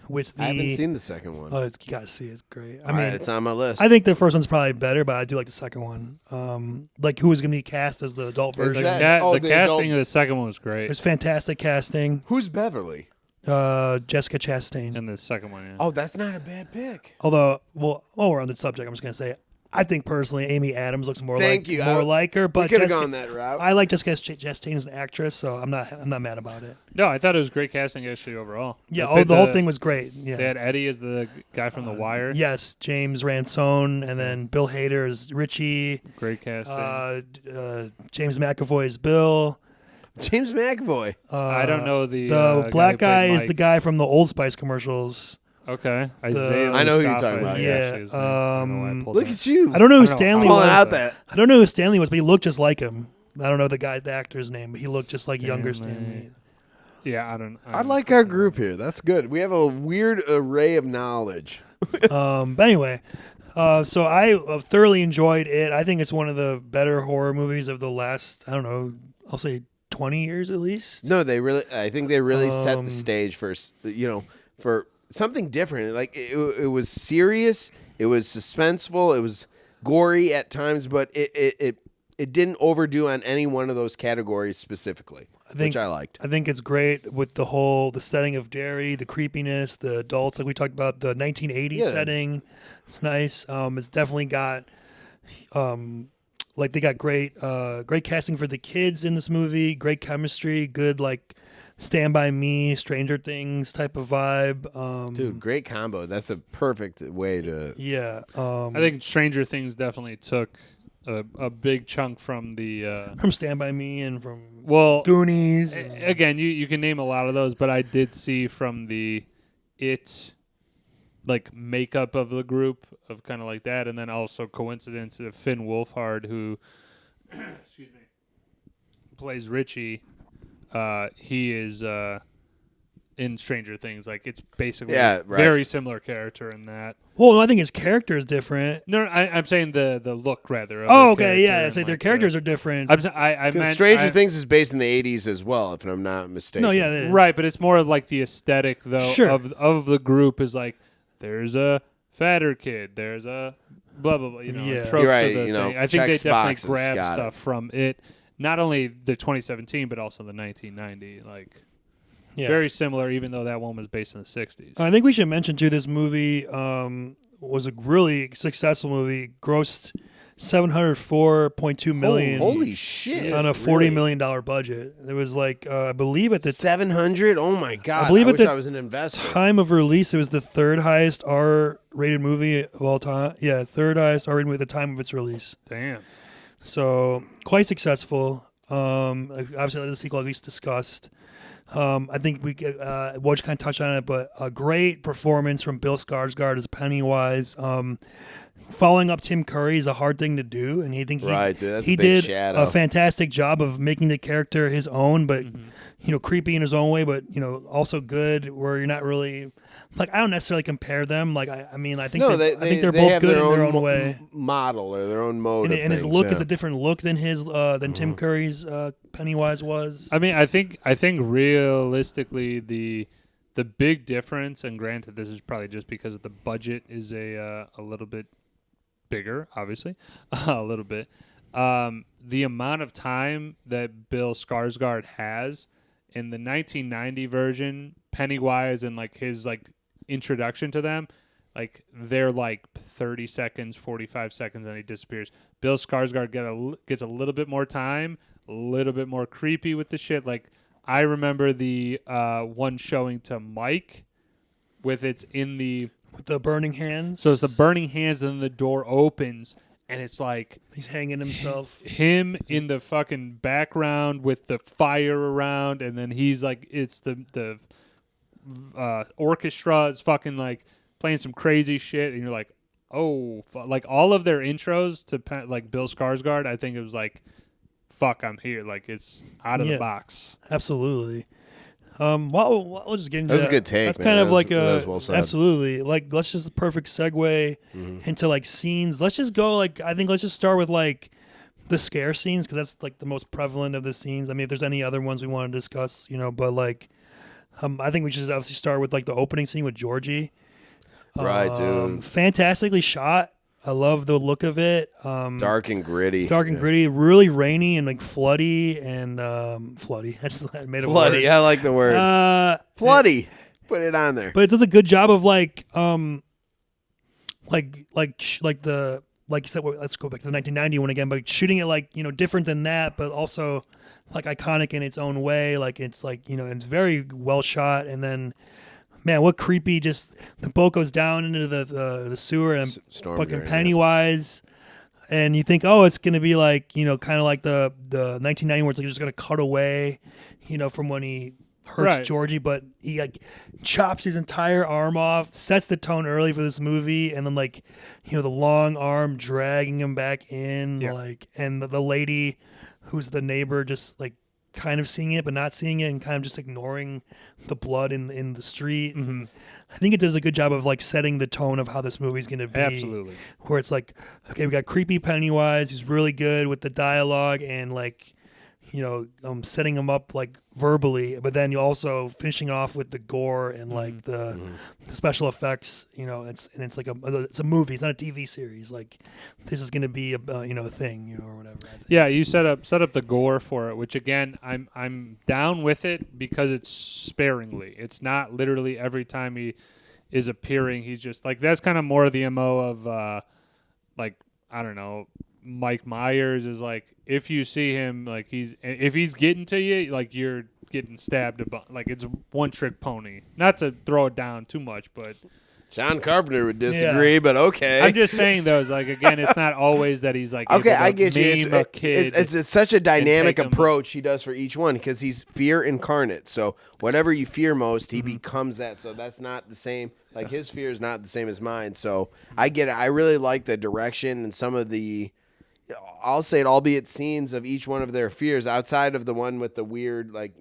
with the. I haven't seen the second one. Oh, you gotta see it. It's great. I All mean, right, it's on my list. I think the first one's probably better, but I do like the second one. Like who was gonna be cast as the adult Is version? that- The the casting adult- of the second one was great. It's fantastic casting. Who's Beverly? Jessica Chastain. In the second one, yeah. Oh, that's not a bad pick. Although, while we're on the subject, I'm just gonna say, I think personally, Amy Adams looks more Thank you. like her. We But could have Jessica, gone that route. I like Jessica Chastain as an actress, so I'm not mad about it. No, I thought it was great casting actually overall. Yeah, They picked the whole thing was great. Yeah. They had Eddie as the guy from The Wire. Yes, James Ransone, and then Bill Hader as Richie. Great casting. James McAvoy as Bill. James McAvoy. I don't know the black guy who played is the Mike. guy from the Old Spice commercials. Okay, Isaiah. I know who you're Mustafa, talking about, is yeah. actually his name. I don't know why I pulled Look that. at you. I don't know who I don't know Stanley how Pulling was. out that. I don't know who Stanley was, but he looked just like him. I don't know the actor's name, but he looked just like younger Stanley. Stanley. Yeah, I don't. I like our group here. That's good. We have a weird array of knowledge. But anyway, so I thoroughly enjoyed it. I think it's one of the better horror movies of the last, I don't know, I'll say 20 years at least. No, I think they really set the Um, stage for something different. Like it was serious, it was suspenseful, it was gory at times, but it didn't overdo on any one of those categories specifically, which I liked. I think it's great with the setting of Derry, the creepiness, the adults, like we talked about, the 1980s Yeah. setting. It's nice. It's definitely got, they got great casting for the kids in this movie, great chemistry, good Stand By Me, Stranger Things type of vibe. Dude, great combo. That's a perfect way to. Yeah. I think Stranger Things definitely took a big chunk from the. From Stand By Me and from Well, Goonies. again, you can name a lot of those, but I did see from the makeup of the group of kind of like that, and then also coincidence of Finn Wolfhard, who excuse me, plays Richie. He is in Stranger Things. Like it's basically Yeah, right. very similar character in that. Well, I think his character is different. No, I'm saying the look rather. Of Oh, the okay, character yeah. and, So their like, characters are different. I Because meant Stranger Things is based in the 80s as well, if I'm not mistaken. No, yeah, it is. right, but it's more of like the aesthetic though Sure. of the group is like there's a fatter kid, there's a blah blah blah. Yeah. Tropes You're right, of the you know, thing. I think they checks definitely boxes, grab got stuff from it. Not only the 2017, but also the 1990. Like Yeah. very similar, even though that one was based in the 60s. I think we should mention too. This movie was a really successful movie. Grossed $704.2 million. Holy shit. On a $40 million budget. It was like I believe at the 700? Oh my god. I believe at wish the I was an investor. time of release, it was the third highest R-rated movie of all time. Yeah, third highest R-rated movie at the time of its release. Damn. So quite successful. Obviously, the sequel, like we discussed. I think we Woj kind of touched on it, but a great performance from Bill Skarsgård as Pennywise. Following up Tim Curry is a hard thing to do, and he Right, dude, that's a he big did shadow. a fantastic job of making the character his own, but creepy in his own way, but also good. Where you're not really like I don't necessarily compare them. Like I mean, I think No, I think they're they both have good their in their own own way. model or their own mode And, of and his things, look yeah. is a different look than his than Tim Curry's Pennywise was. I mean, I think realistically the big difference, and granted, this is probably just because the budget is a little bit bigger, obviously, a little bit. The amount of time that Bill Skarsgård has in the 1990 version, Pennywise and like his like introduction to them, like they're like 30 seconds, 45 seconds, and he disappears. Bill Skarsgård gets a little bit more time, a little bit more creepy with the shit. Like I remember the one showing to Mike with it's in the With the burning hands. so it's the burning hands, and then the door opens, and it's like He's hanging himself. him in the fucking background with the fire around, and then he's like, it's the orchestra is fucking like playing some crazy shit, and you're like, oh, like all of their intros to like Bill Skarsgård, I think it was like, fuck, I'm here, like it's out of the box. Absolutely. Well, we'll just get into That was a good take, That's man. kind of That was- like that was well said. absolutely. Like, let's just perfect segue into like scenes. Let's just go let's just start with like the scare scenes because that's like the most prevalent of the scenes. I mean, if there's any other ones we want to discuss, but like, I think we should obviously start with like the opening scene with Georgie. Right, dude. Fantastically shot. I love the look of it. Dark and gritty. Dark and gritty, really rainy and like floody and floody. I made a Floody. word. I like the word. Floody. Put it on there. But it does a good job of like you said. Let's go back to the 1990 one again, but shooting it like different than that, but also like iconic in its own way. Like it's like it's very well shot, and then. Man, what creepy! Just the boat goes down into the sewer and Storm fucking drain, Pennywise, and you think, oh, it's gonna be like kind of like the 1990 where it's like just gonna cut away, from when he hurts Right. Georgie, but he like chops his entire arm off, sets the tone early for this movie, and then like the long arm dragging him back in, like, and the lady who's the neighbor just like kind of seeing it but not seeing it and kind of just ignoring the blood in the street. Mm-hmm. I think it does a good job of like setting the tone of how this movie's going to be. Absolutely. Where it's like, okay, we got creepy Pennywise. He's really good with the dialogue and like, setting him up like verbally, but then you also finishing off with the gore and like the special effects. It's like it's a movie. It's not a TV series. Like this is going to be a thing, or whatever. I think. Yeah, you set up the gore for it, which again I'm down with it because it's sparingly. It's not literally every time he is appearing, he's just like that's kind of more of the MO of like I don't know. Mike Myers is like if you see him like if he's getting to you like you're getting stabbed like it's one trick pony. Not to throw it down too much, but John Carpenter would disagree, but okay. I'm just saying those like again it's not always that he's like Okay, able to I get you. maim a kid. It's such a dynamic take him- approach he does for each one because he's fear incarnate. So whatever you fear most, he becomes that. So that's not the same. Like his fear is not the same as mine. So I get it. I really like the direction and some of the. I'll say it, albeit scenes of each one of their fears outside of the one with the weird, like,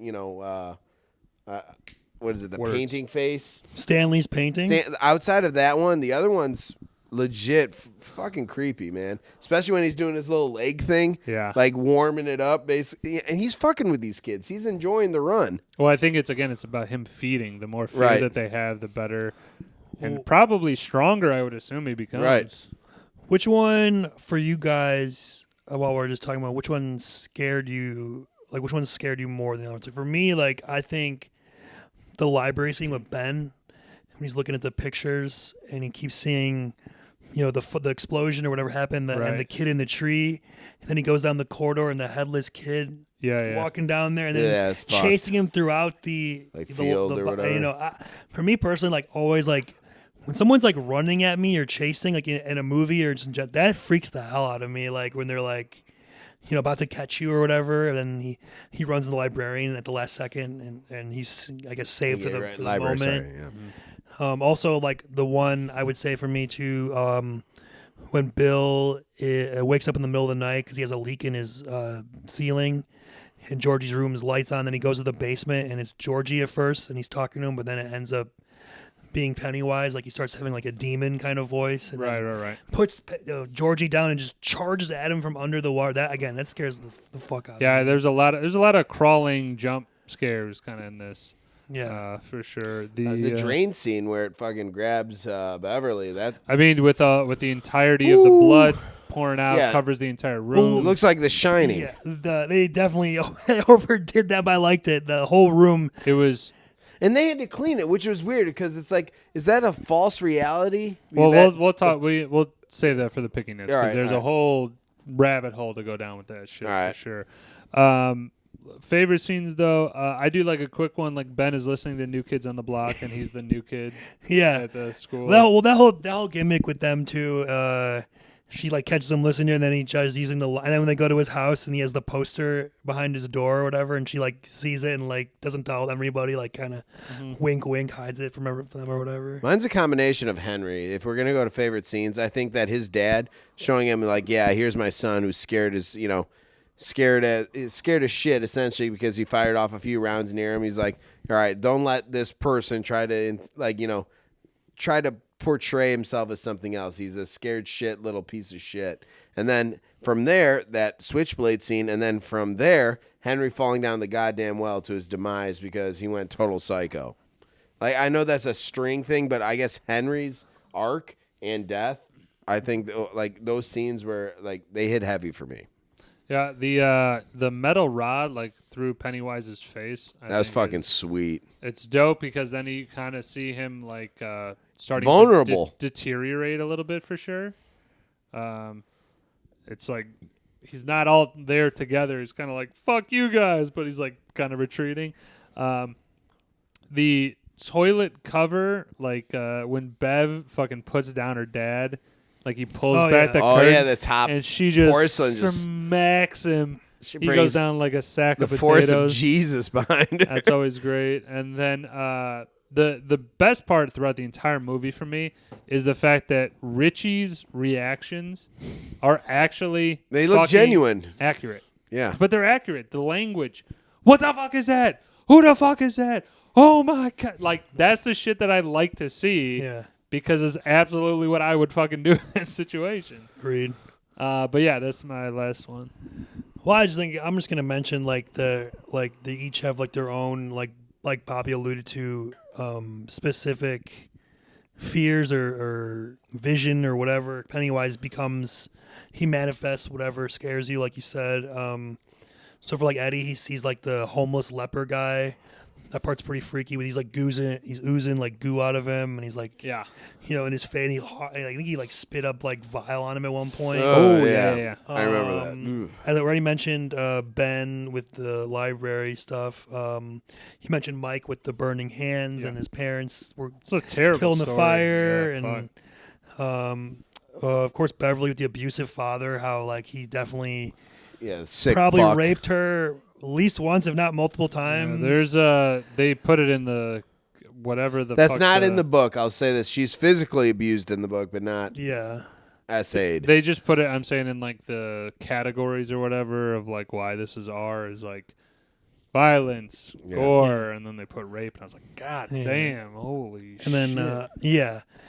what is it? The Words. painting face. Stanley's painting. Outside of that one, the other one's legit fucking creepy, man. Especially when he's doing his little leg thing. Yeah. Like warming it up, basically. And he's fucking with these kids. He's enjoying the run. Well, I think it's about him feeding. The more fear Right. that they have, the better. And probably stronger, I would assume he becomes. Right. Which one for you guys? While we're just talking about which one scared you, like which one scared you more than the others? Like for me, like I think the library scene with Ben, when he's looking at the pictures and he keeps seeing, the explosion or whatever happened, and the kid in the tree, and then he goes down the corridor and the headless kid walking down there, and then chasing him throughout the field or whatever. For me personally, like always, like when someone's like running at me or chasing, like in a movie or just, that freaks the hell out of me. Like when they're like, about to catch you or whatever, and then he runs to the librarian at the last second, and he's, I guess, saved for the moment. Sorry, yeah. Also, like the one I would say for me too, when Bill wakes up in the middle of the night because he has a leak in his ceiling, and Georgie's room is lights on. Then he goes to the basement, and it's Georgie at first, and he's talking to him, but then it ends up being Pennywise. Like he starts having like a demon kind of voice, and Right. puts Georgie down and just charges at him from under the water. That scares the fuck out of me. Yeah, there's a lot of crawling jump scares kind of in this. Yeah, for sure. The drain scene where it fucking grabs Beverly. That I mean, with the entirety of the blood pouring out, covers the entire room. It looks like The Shining. Yeah, they definitely overdid that, but I liked it. The whole room. It was. And they had to clean it, which was weird because it's like, is that a false reality? Well, we'll talk. We'll save that for the pickiness because there's a whole rabbit hole to go down with that shit for sure. Favorite scenes though, I do like a quick one. Like Ben is listening to New Kids on the Block, and he's the new kid. At the school. That whole gimmick with them too. She like catches him listening, and then he tries using and then when they go to his house and he has the poster behind his door or whatever, and she like sees it and like doesn't tell everybody, like kind of wink, hides it from them or whatever. Mine's a combination of Henry. If we're gonna go to favorite scenes, I think that his dad showing him like, here's my son who's scared as scared as shit essentially because he fired off a few rounds near him. He's like, all right, don't let this person try to portray himself as something else. He's a scared shit little piece of shit. And then from there, that switchblade scene, and then from there, Henry falling down the goddamn well to his demise because he went total psycho. Like, I know that's a string thing, but I guess Henry's arc and death, I think like those scenes were like they hit heavy for me. Yeah, the metal rod like through Pennywise's face. That was fucking sweet. It's dope because then you kind of see him like starting vulnerable to deteriorate a little bit for sure. It's like he's not all there together. He's kind of like fuck you guys, but he's like kind of retreating. The toilet cover, like when Bev fucking puts down her dad. Like he pulls back the curtain, the top, and she just smacks him. He goes down like a sack of potatoes. The force of Jesus behind it. That's always great. And then the best part throughout the entire movie for me is the fact that Richie's reactions are actually they look genuine, accurate. Yeah, but they're accurate. The language. What the fuck is that? Who the fuck is that? Oh my god! Like that's the shit that I like to see. Yeah. Because it's absolutely what I would fucking do in that situation. Agreed. But yeah, that's my last one. Well, I just think I'm just gonna mention they each have like their own like Bobby alluded to specific fears or vision or whatever. Pennywise he manifests whatever scares you, like you said. So for like Eddie, he sees like the homeless leper guy. That part's pretty freaky. He's like oozing like goo out of him, and he's like, in his face. I think he like spit up like vial on him at one point. Oh yeah. I remember that. As I already mentioned, Ben with the library stuff. He mentioned Mike with the burning hands, and his parents were killed in the fire, and of course Beverly with the abusive father. How like he definitely sick probably fuck. raped her. At least once, if not multiple times. Yeah, they put it in the whatever the. That's not in the book. I'll say this: she's physically abused in the book, but not essayed. They just put it. I'm saying in like the categories or whatever of like why this is R is like violence, Yeah. gore, and then they put rape, and I was like, God damn, holy shit. And then,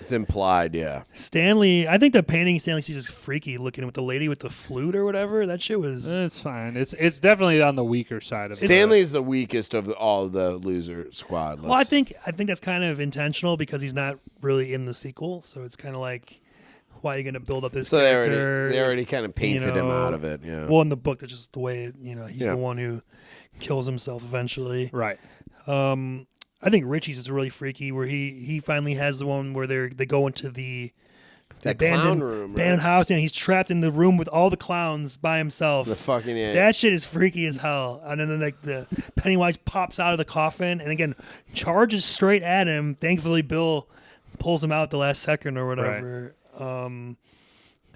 It's implied, yeah. Stanley, I think the painting Stanley sees is freaky looking with the lady with the flute or whatever. That shit was... It's fine. It's definitely on the weaker side of it. Stanley's the weakest of all the loser squad. Well, I think that's kind of intentional because he's not really in the sequel, so it's kind of like, why are you going to build up this character? They already kind of painted him out of it, yeah. Well, in the book, that's just the way, he's the one who kills himself eventually. Right. I think Richie's is really freaky, where he finally has the one where they go into the clown room, abandoned house, and he's trapped in the room with all the clowns by himself. The fucking that shit is freaky as hell. And then the Pennywise pops out of the coffin, and again charges straight at him. Thankfully, Bill pulls him out at the last second or whatever. Right.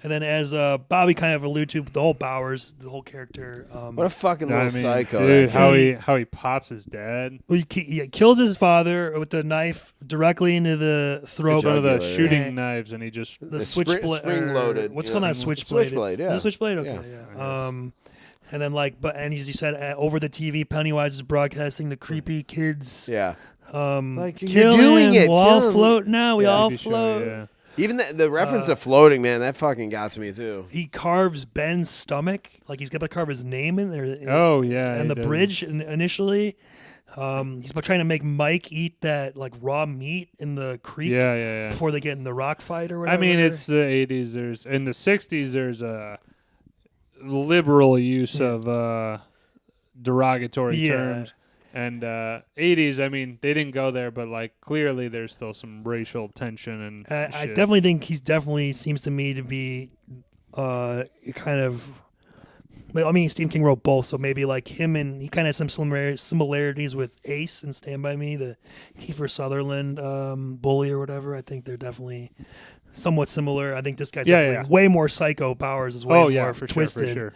And then, as Bobby kind of alluded to, the whole Bowers, the whole character. What a fucking little psycho! Dude, how he pops his dad. Well, he kills his father with the knife directly into the throat. It's one of the shooting knives, and he just the switchblade, spring loaded. What's called a switchblade? Switchblade, Is it switchblade? Okay, yeah. And then and as you said, over the TV, Pennywise is broadcasting the creepy kids. Yeah. Like you're doing it. We'll all float now. We all float. Show, yeah. Even the reference to floating, man, that fucking got to me too. He carves Ben's stomach, like he's got to carve his name in there. And the bridge initially. He's trying to make Mike eat that like raw meat in the creek. Before they get in the rock fight or whatever. I mean, it's the 80s. In the 60s, there's a liberal use of derogatory terms. And 80s, I mean, they didn't go there, but like clearly there's still some racial tension and I definitely think he's definitely seems to me to be kind of. I mean, Stephen King wrote both, so maybe like him, and he kind of has some similarities with Ace and Stand By Me, the Kiefer Sutherland bully or whatever. I think they're definitely somewhat similar. I think this guy's definitely way more psycho. Powers is way more twisted. Sure.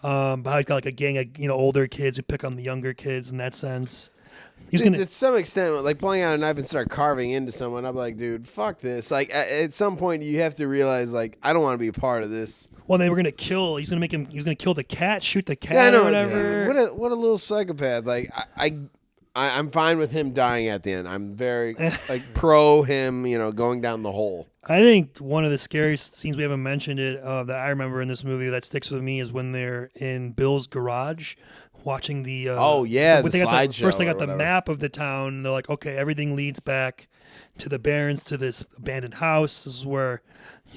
But how he's got like a gang of older kids who pick on the younger kids in that sense. To some extent, like pulling out a knife and start carving into someone, I'm like, dude, fuck this. Like at some point, you have to realize, like, I don't want to be a part of this. Well, they were gonna kill. He was gonna kill the cat, shoot the cat, or whatever. What a little psychopath. Like I'm fine with him dying at the end. I'm very like pro him, going down the hole. I think one of the scariest scenes we haven't mentioned that I remember in this movie that sticks with me is when they're in Bill's garage watching the the slideshow. First they got the map of the town, and they're like, okay, everything leads back to the Barrens, to this abandoned house. This is where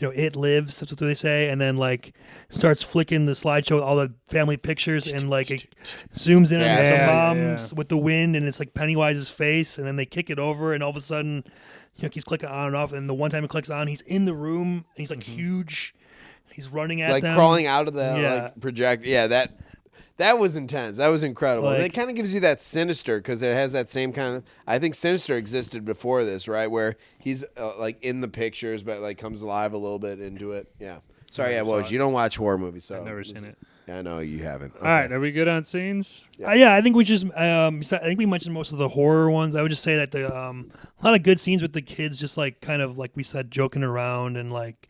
it lives. That's what they say. And then like starts flicking the slideshow with all the family pictures, and like it zooms in on the moms with the wind, and it's like Pennywise's face, and then they kick it over, and all of a sudden keeps clicking on and off, and the one time it clicks on, he's in the room, and he's like huge. He's running at them, like crawling out of the projector. Yeah, that was intense. That was incredible. And it kind of gives you that Sinister, because it has that same kind of. I think Sinister existed before this, right? Where he's like in the pictures, but like comes alive a little bit into it. Yeah. Sorry, Woj, you don't watch horror movies, so I've never seen it. Yeah, I know you haven't. Okay. All right, are we good on scenes? I think we just. I think we mentioned most of the horror ones. I would just say that the a lot of good scenes with the kids, just like kind of like we said, joking around and like.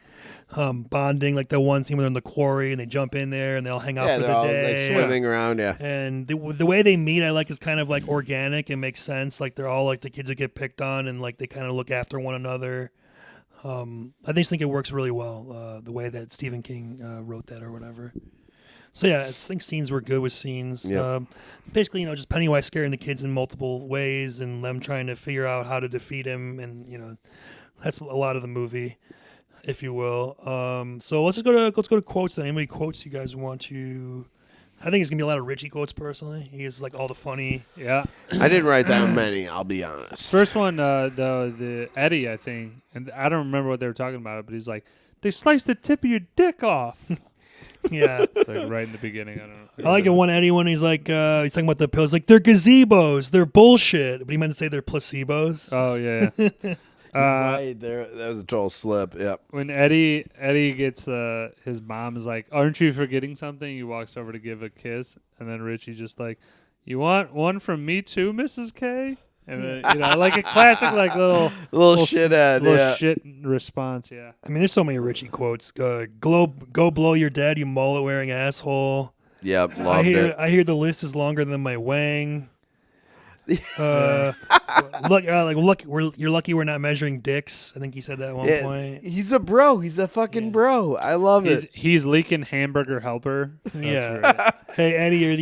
Bonding, like the one scene where they're in the quarry and they jump in there and they all hang out for the day, like swimming around. And the way they meet, I like, is kind of like organic and makes sense. Like they're all like the kids that get picked on, and like they kind of look after one another. I just think it works really well, the way that Stephen King wrote that or whatever. So yeah, I think scenes were good with scenes. Yep. Basically, just Pennywise scaring the kids in multiple ways and them trying to figure out how to defeat him, and that's a lot of the movie, if you will. So let's go to quotes then. Any quotes you guys want to? I think it's gonna be a lot of Richie quotes personally. He has like all the funny. Yeah, I didn't write down many. I'll be honest. First one, the Eddie, I think, and I don't remember what they were talking about, but he's like, they sliced the tip of your dick off. Yeah, it's like right in the beginning. I don't know. I like it one Eddie when he's like, he's talking about the pills, like they're gazebos, they're bullshit, but he meant to say they're placebos. Oh yeah. Right there, that was a total slip. Yep. When Eddie gets his mom is like, "Aren't you forgetting something?" He walks over to give a kiss, and then Richie's just like, "You want one from me too, Mrs. K?" And then like a classic like little shithead, little shit response. Yeah. I mean, there's so many Richie quotes. Go blow your dad, you mullet wearing asshole. Yep, loved it. I hear the list is longer than my wang. You're lucky we're not measuring dicks. I think he said that at one point. He's a bro. He's a fucking bro. I love it. He's leaking hamburger helper. Yeah. Right. Hey Eddie, are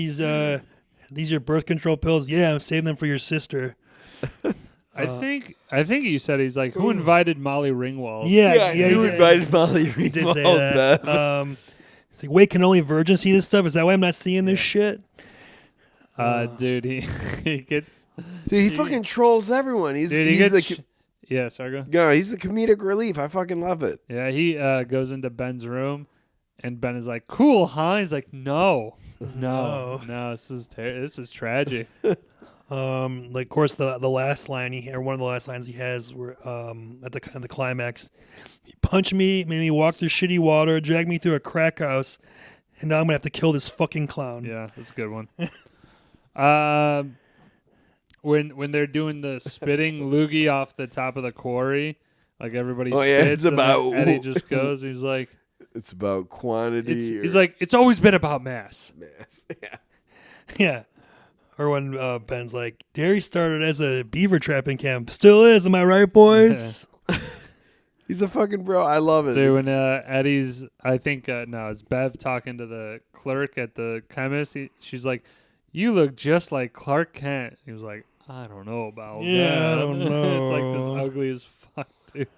these your birth control pills? Yeah, I'm saving them for your sister. I think you said he's like, who invited Molly Ringwald? Yeah, you invited Molly He did say that. It's like, wait, can only virgins see this stuff? Is that why I'm not seeing this shit? Dude, he gets. Dude, he fucking trolls everyone. He's Sorry, go. No, he's the comedic relief. I fucking love it. Yeah, he goes into Ben's room, and Ben is like, "Cool, huh?" He's like, "No, this is tragic." Like, of course, the last line or one of the last lines he has, were at the kind of the climax. He punched me, made me walk through shitty water, dragged me through a crack house, and now I'm gonna have to kill this fucking clown. Yeah, that's a good one. When they're doing the spitting loogie off the top of the quarry, like everybody spits, it's about Eddie just goes. He's like, it's about quantity. He's like, it's always been about mass. Yeah. Yeah. Or when Ben's like, Derry started as a beaver trapping camp. Still is, am I right, boys? Yeah. He's a fucking bro. I love it. So when Eddie's, I think, it's Bev talking to the clerk at the chemist. She's like, you look just like Clark Kent. He was like, I don't know about that. I don't know. It's like this ugly as fuck, dude.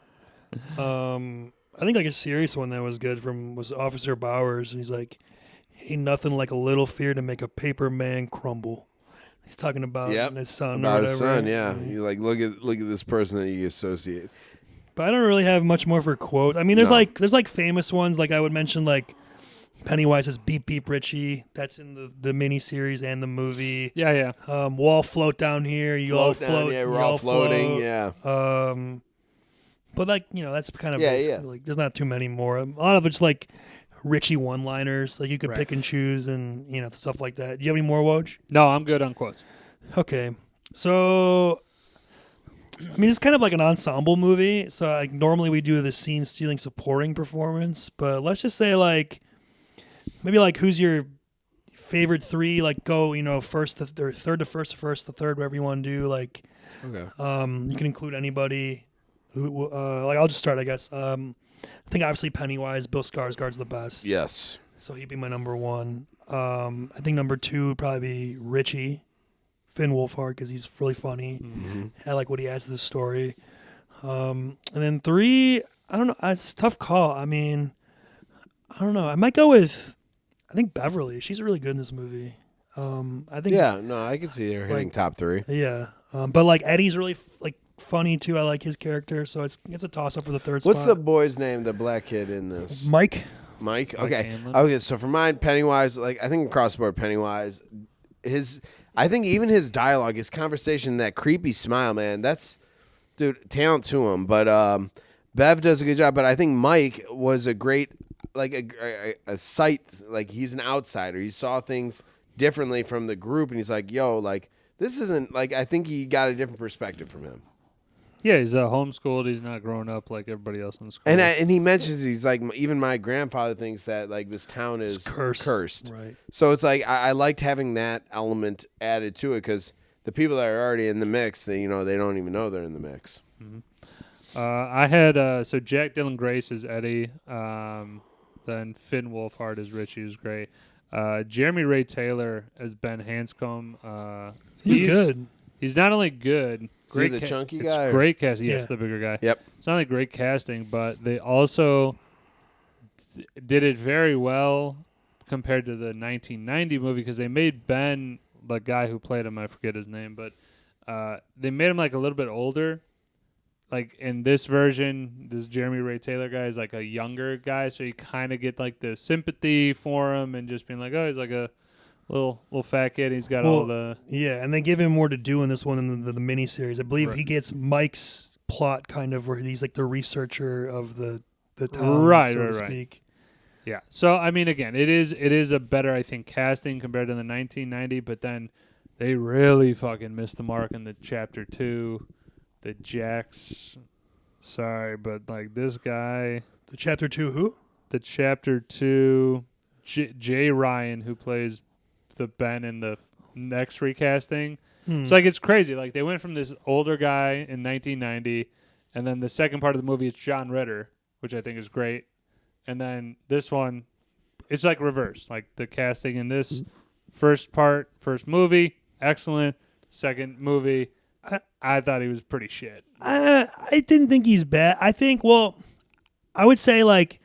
I think like a serious one that was good was Officer Bowers. And he's like, ain't nothing like a little fear to make a paper man crumble. He's talking about his son or whatever. About his son, yeah. You like look at this person that you associate. But I don't really have much more for quotes. I mean, there's like famous ones. Like I would mention like Pennywise's "Beep Beep Richie." That's in the mini series and the movie. Yeah. We'll all float down here. You all float. Yeah, we're all floating. Yeah. But like that's kind of like there's not too many more. A lot of it's like Richie one-liners. Like you could pick and choose and stuff like that. Do you have any more, Woj? No, I'm good on quotes. Okay, so. I mean, it's kind of like an ensemble movie. So, like, normally we do the scene stealing supporting performance, but let's just say, like, maybe like who's your favorite three? Like, go, first, or third to first, the third, whatever you want to do. Like, okay. You can include anybody. Who, like, I'll just start, I guess. I think obviously Pennywise, Bill Skarsgård's the best. Yes. So he'd be my number one. I think number two would probably be Richie. Finn Wolfhard, because he's really funny. Mm-hmm. I like what he adds to the story. And then three, I don't know. It's a tough call. I mean, I don't know. I might go with, I think Beverly. She's really good in this movie. I think. Yeah, no, I can see her hitting top three. Yeah, but like Eddie's really like funny too. I like his character, so it's a toss up for the third spot. What's the boy's name? The black kid in this? Mike. Okay. Okay. So for mine, Pennywise. Like I think across the board, Pennywise. I think even his dialogue, his conversation, that creepy smile, man, that's, dude, talent to him. But Bev does a good job. But I think Mike was a great, like a sight, like he's an outsider. He saw things differently from the group, and he's like, yo, like this isn't, like I think he got a different perspective from him. Yeah, he's homeschooled. He's not growing up like everybody else in the school. And he mentions, he's like, even my grandfather thinks that like this town is cursed. Right. So it's like I liked having that element added to it because the people that are already in the mix, they don't even know they're in the mix. Mm-hmm. I had so Jack Dylan Grace is Eddie. Then Finn Wolfhard as Richie, who's great. Jeremy Ray Taylor as Ben Hanscom. He's good. He's not only good. Great, the chunky guy. It's great casting. Yes, the bigger guy. Yep. It's not only great casting, but they also did it very well compared to the 1990 movie because they made Ben, the guy who played him, I forget his name, but they made him like a little bit older. Like in this version, this Jeremy Ray Taylor guy is like a younger guy, so you kind of get like the sympathy for him and just being like, oh, he's like a little fat kid. He's got all the and they give him more to do in this one in the mini series. I believe he gets Mike's plot kind of where he's like the researcher of the town, so to speak. Yeah. So I mean, again, it is a better, I think, casting compared to the 1990. But then they really fucking missed the mark in the chapter 2. The Jax. Sorry, but like this guy. The chapter 2 who? The chapter 2. Jay Ryan, who plays the Ben in the next recasting. So like it's crazy. Like they went from this older guy in 1990, and then the second part of the movie is John Ritter, which I think is great, and then this one, it's like reverse. Like the casting in this first movie, excellent. Second movie, I thought he was pretty shit. I didn't think he's bad. I think, I would say, like,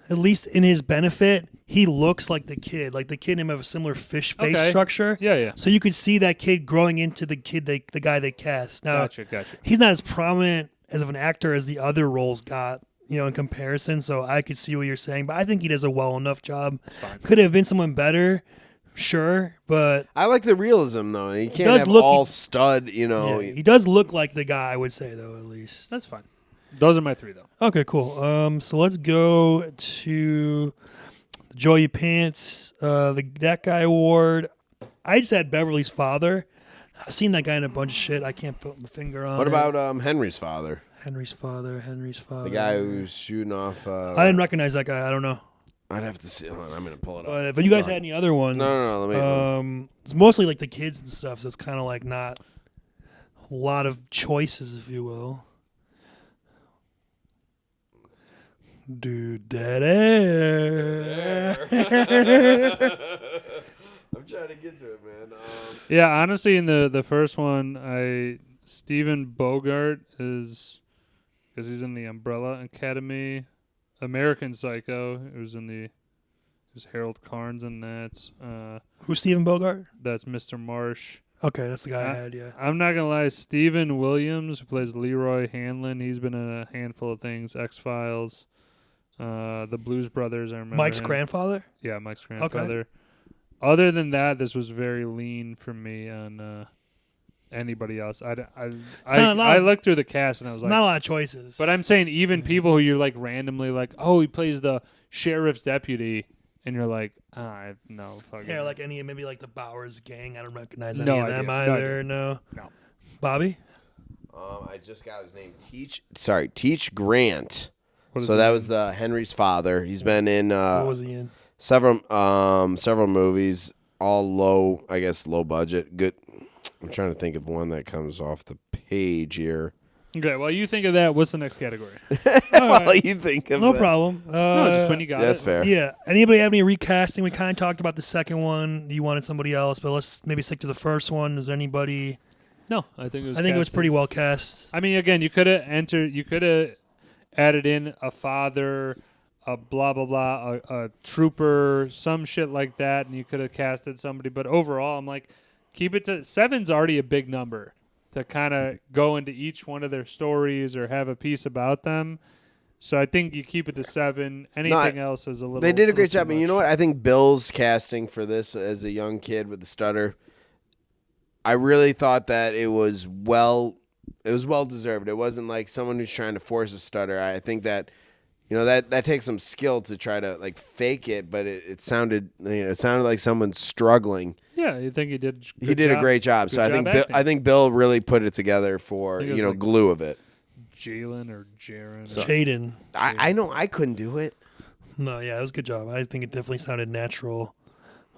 at least in his benefit, he looks like the kid. Like, the kid and him have a similar face structure. Yeah. So you could see that kid growing into the guy they cast. Now, Gotcha. he's not as prominent as of an actor as the other roles got, in comparison. So I could see what you're saying. But I think he does a well enough job. Could have been someone better. Sure, but I like the realism though. You can't have all stud, Yeah, he does look like the guy, I would say, though, at least. That's fine. Those are my 3, though. Okay, cool. So let's go to Joey Pants, that guy award. I just had Beverly's father. I've seen that guy in a bunch of shit. I can't put my finger on What it. about Henry's father? Henry's father. The guy who's shooting off. I didn't recognize that guy. I don't know. I'd have to see. Hold on, I'm going to pull it up. But you guys had any other ones? No. Let me. It's mostly like the kids and stuff, so it's kind of like not a lot of choices, if you will. Dude, dead air. I'm trying to get to it, man. Yeah, honestly, in the first one, Stephen Bogart is, because he's in the Umbrella Academy. American Psycho. It was Harold Carnes in that. Who's Stephen Bogart? That's Mr. Marsh. Okay, that's the guy I had, yeah. I'm not gonna lie, Stephen Williams, who plays Leroy Hanlon, he's been in a handful of things. X-Files, the Blues Brothers. I remember Mike's him. grandfather? Yeah, Mike's grandfather. Okay. Other than that, this was very lean for me on anybody else. I looked through the cast and I was like, not a lot of choices. But I'm saying even people who you're like randomly like, oh, he plays the sheriff's deputy, and you're like, no, fuck yeah, it. like maybe like the Bowers gang. I don't recognize No any of idea. them No either. idea. No. Bobby? I just got his name. Teach Grant. What is So his that name? was the Henry's father. He's been in What was he in? several movies, all low budget. Good. I'm trying to think of one that comes off the page here. Okay, well, you think of that. What's the next category? Well, you think of No that. problem. No, just when you got That's it. fair. Yeah. Anybody have any recasting? We kind of talked about the second one. You wanted somebody else, but let's maybe stick to the first one. Is there anybody? No, I think it was. I think it was casted. pretty well cast. I mean, again, you could have added in a father, a blah blah blah, a trooper, some shit like that, and you could have casted somebody. But overall, I'm like, keep it to 7's already a big number to kind of go into each one of their stories or have a piece about them. So I think you keep it to 7. Anything else is a little. They did a great too job. And you much. know what? I think Bill's casting for this as a young kid with the stutter, I really thought that it was well deserved. It wasn't like someone who's trying to force a stutter. I think that, that takes some skill to try to like fake it, but it sounded like someone's struggling. Yeah, you think he did? He did a great job. So I think Bill really put it together for like glue of it. Jalen or Jaron. Jaden. I know I couldn't do it. No, yeah, it was a good job. I think it definitely sounded natural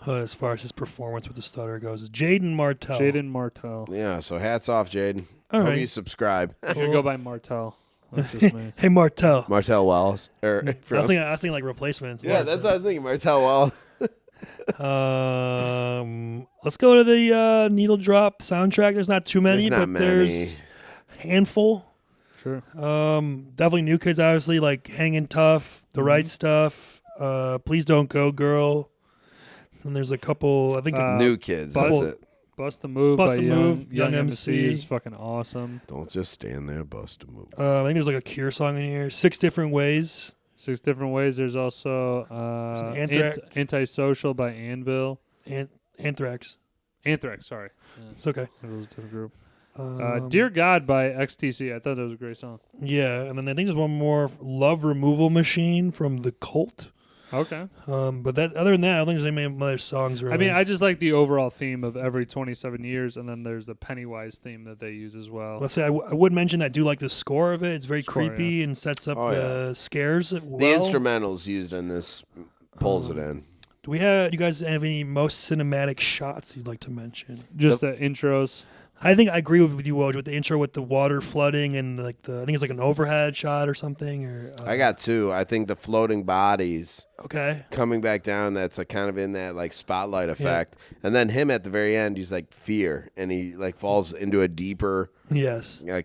as far as his performance with the stutter goes. Jaden Martell. Jaden Martell. Yeah. So hats off, Jaden. All Hope right. you subscribe. You should go by Martell. That's just me. Hey, Martell. Martell Wallace. I was thinking like replacements. Yeah, that's what I was thinking. Martell Wallace. Let's go to the Needle Drop soundtrack. There's not too many, There's not but there's a handful. Sure. Definitely New Kids, obviously, like Hanging Tough, The Right Stuff, Please Don't Go Girl. And there's a couple, I think. New Kids. Bust- That's it. Bust a Move Bust by a Move, Young MC. is fucking awesome. Don't just stand there. Bust a move. I think there's like a Cure song in here. 6 Different Ways. 6 Different Ways. There's also Anthrax. Antisocial by Anvil. Anthrax. Anthrax, sorry. It's okay. It was a different group. Dear God by XTC. I thought that was a great song. Yeah, and then I think there's one more, Love Removal Machine from The Cult. Okay. But other than that, I don't think there's any other songs really. I mean, I just like the overall theme of every 27 years, and then there's the Pennywise theme that they use as well. Let's say I would mention that I do like the score of it. It's very Score, creepy and sets up the scares well. The instrumentals used in this pulls it in. Do you guys have any most cinematic shots you'd like to mention? Just the intros. I think I agree with you, Woj, with the intro with the water flooding and I think it's like an overhead shot or something. Or I got two. I think the floating bodies coming back down, that's like kind of in that like spotlight effect. Yeah. And then him at the very end, he's like fear, and he like falls into a deeper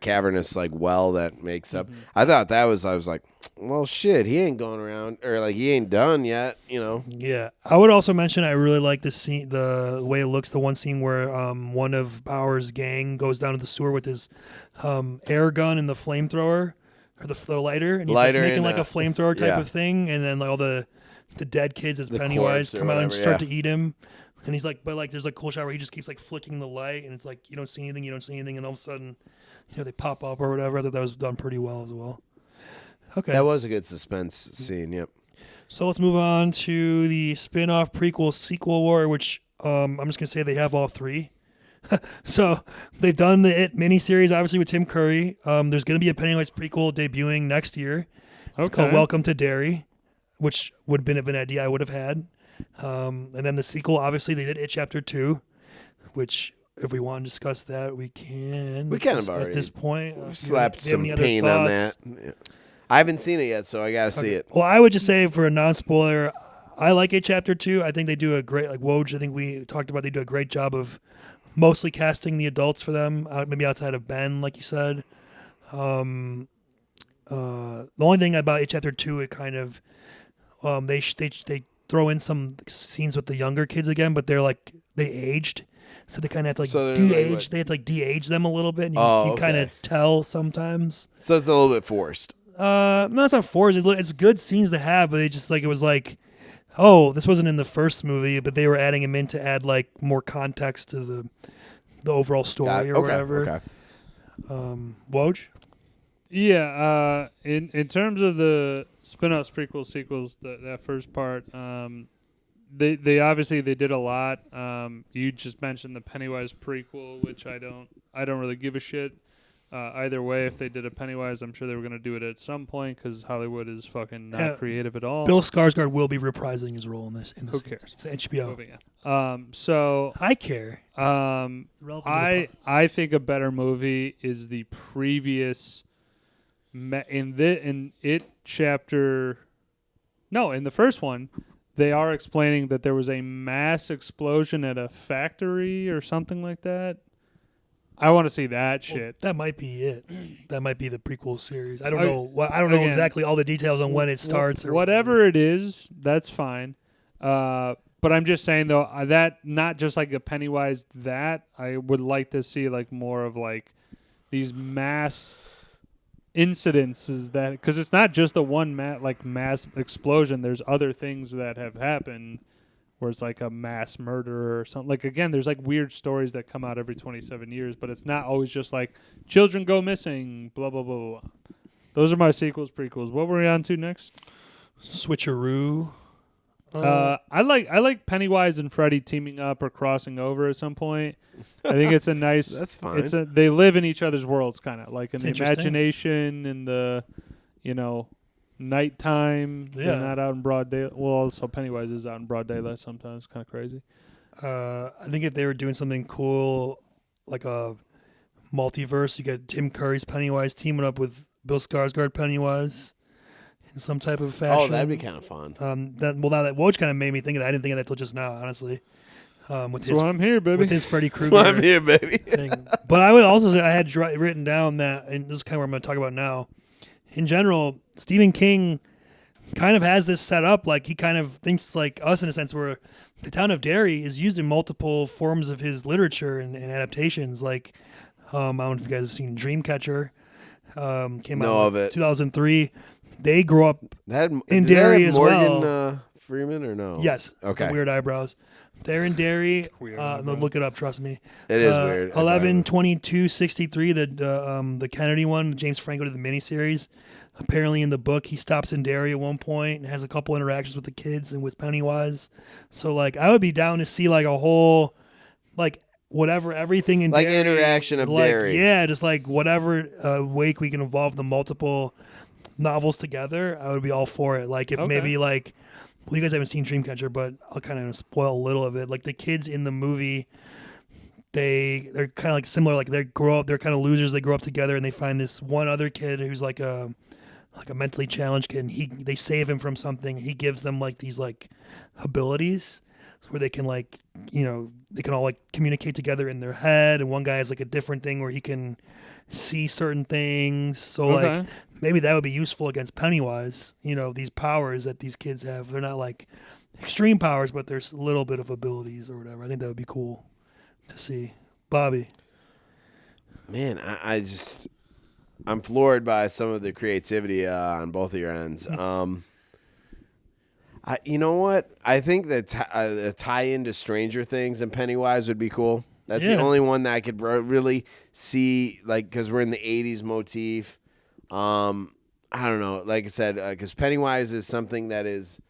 cavernous like well that makes up. I thought I was like, well, shit, he ain't going around, or like he ain't done yet, you know? Yeah. I would also mention I really like the scene, the way it looks, the one scene where one of Bauer's gang goes down to the sewer with his air gun and the flamethrower, or the lighter, and he's like making like a flamethrower type of thing, and then like all the dead kids as Pennywise come out and start to eat him. And he's like, but like there's like a cool shot where he just keeps like flicking the light, and it's like you don't see anything, and all of a sudden, they pop up or whatever. I thought that was done pretty well as well. Okay. That was a good suspense scene, yep. So let's move on to the spin-off prequel sequel war, which I'm just going to say they have all three. So they've done the It miniseries, obviously, with Tim Curry. There's going to be a Pennywise prequel debuting next year. It's called Welcome to Derry, which would have been an idea I would have had. And then the sequel, obviously, they did It Chapter 2, which... If we want to discuss that, we can. We kind of already. At this point. Slapped some paint on that. Yeah. I haven't seen it yet, so I got to see it. Well, I would just say, for a non-spoiler, I like It Chapter 2. I think they do a great, like Woj, I think we talked about, they do a great job of mostly casting the adults for them, maybe outside of Ben, like you said. The only thing about It Chapter 2, it kind of, they throw in some scenes with the younger kids again, but they're like, they aged. So they kind of have to like de-age. They have to like de-age them a little bit, and you kind of tell sometimes. So it's a little bit forced. No, it's not forced. It's good scenes to have, but it just like it was like, oh, this wasn't in the first movie, but they were adding him in to add like more context to the overall story or whatever. Okay. Woj? Yeah. In terms of the spin-offs, prequels, sequels, that first part. They obviously they did a lot. You just mentioned the Pennywise prequel, which I don't really give a shit. Either way, if they did a Pennywise, I'm sure they were going to do it at some point because Hollywood is fucking not creative at all. Bill Skarsgård will be reprising his role in this. Who cares? It's HBO. So I care. I think a better movie is the previous in the first one. They are explaining that there was a mass explosion at a factory or something like that. I want to see that shit. That might be it. That might be the prequel series. I don't know. I don't know exactly all the details on when it starts. Or whatever it is, that's fine. But I'm just saying though that not just like a Pennywise. That I would like to see like more of like these mass incidences that because it's not just the one mass explosion. There's other things that have happened where it's like a mass murder or something. Like again, there's like weird stories that come out every 27 years, but it's not always just like children go missing. Blah blah blah blah. Those are my sequels, prequels. What were we on to next? Switcheroo. I like Pennywise and Freddy teaming up or crossing over at some point. I think it's a nice. That's fine. They live in each other's worlds, kind of like in the imagination and the, nighttime. Yeah. They're not out in broad daylight. Well, also Pennywise is out in broad daylight sometimes. Kind of crazy. I think if they were doing something cool, like a multiverse, you get Tim Curry's Pennywise teaming up with Bill Skarsgård Pennywise. In some type of fashion. Oh, that'd be kind of fun. Now that Woj kind of made me think of that. I didn't think of that till just now, honestly. That's why I'm here, baby. With his Freddy Krueger. That's why I'm here, baby. Thing. But I would also say I had written down that, and this is kind of what I'm going to talk about now. In general, Stephen King kind of has this set up, like he kind of thinks like us in a sense, where the town of Derry is used in multiple forms of his literature and adaptations. Like, I don't know if you guys have seen Dreamcatcher. Came out in 2003. They grew up in Derry as well. Morgan Freeman or no? Yes. Okay. The weird eyebrows. They're in Derry. Look it up. Trust me. It is weird. 11/22/63. The Kennedy one. James Franco did the miniseries. Apparently, in the book, he stops in Derry at one point and has a couple interactions with the kids and with Pennywise. So, like, I would be down to see like a whole, like whatever everything in like Derry, interaction of like, Derry. Yeah, just like whatever way we can involve the multiple novels together, I would be all for it. Like if maybe like Well, you guys haven't seen Dreamcatcher, but I'll kind of spoil a little of it. Like the kids in the movie, they're kind of like similar. Like they grow up, they're kind of losers. They grow up together, and they find this one other kid who's like a mentally challenged kid. And they save him from something. He gives them like these like abilities where they can like they can all like communicate together in their head. And one guy has like a different thing where he can see certain things. So Okay. like maybe that would be useful against Pennywise. These powers that these kids have, they're not like extreme powers, but there's a little bit of abilities or whatever. I think that would be cool to see. Bobby. Man, I'm floored by some of the creativity on both of your ends. You know what? I think that a tie into Stranger Things and Pennywise would be cool. That's the only one that I could really see, like, because we're in the 80s motif. I don't know. Like I said, because Pennywise is something that is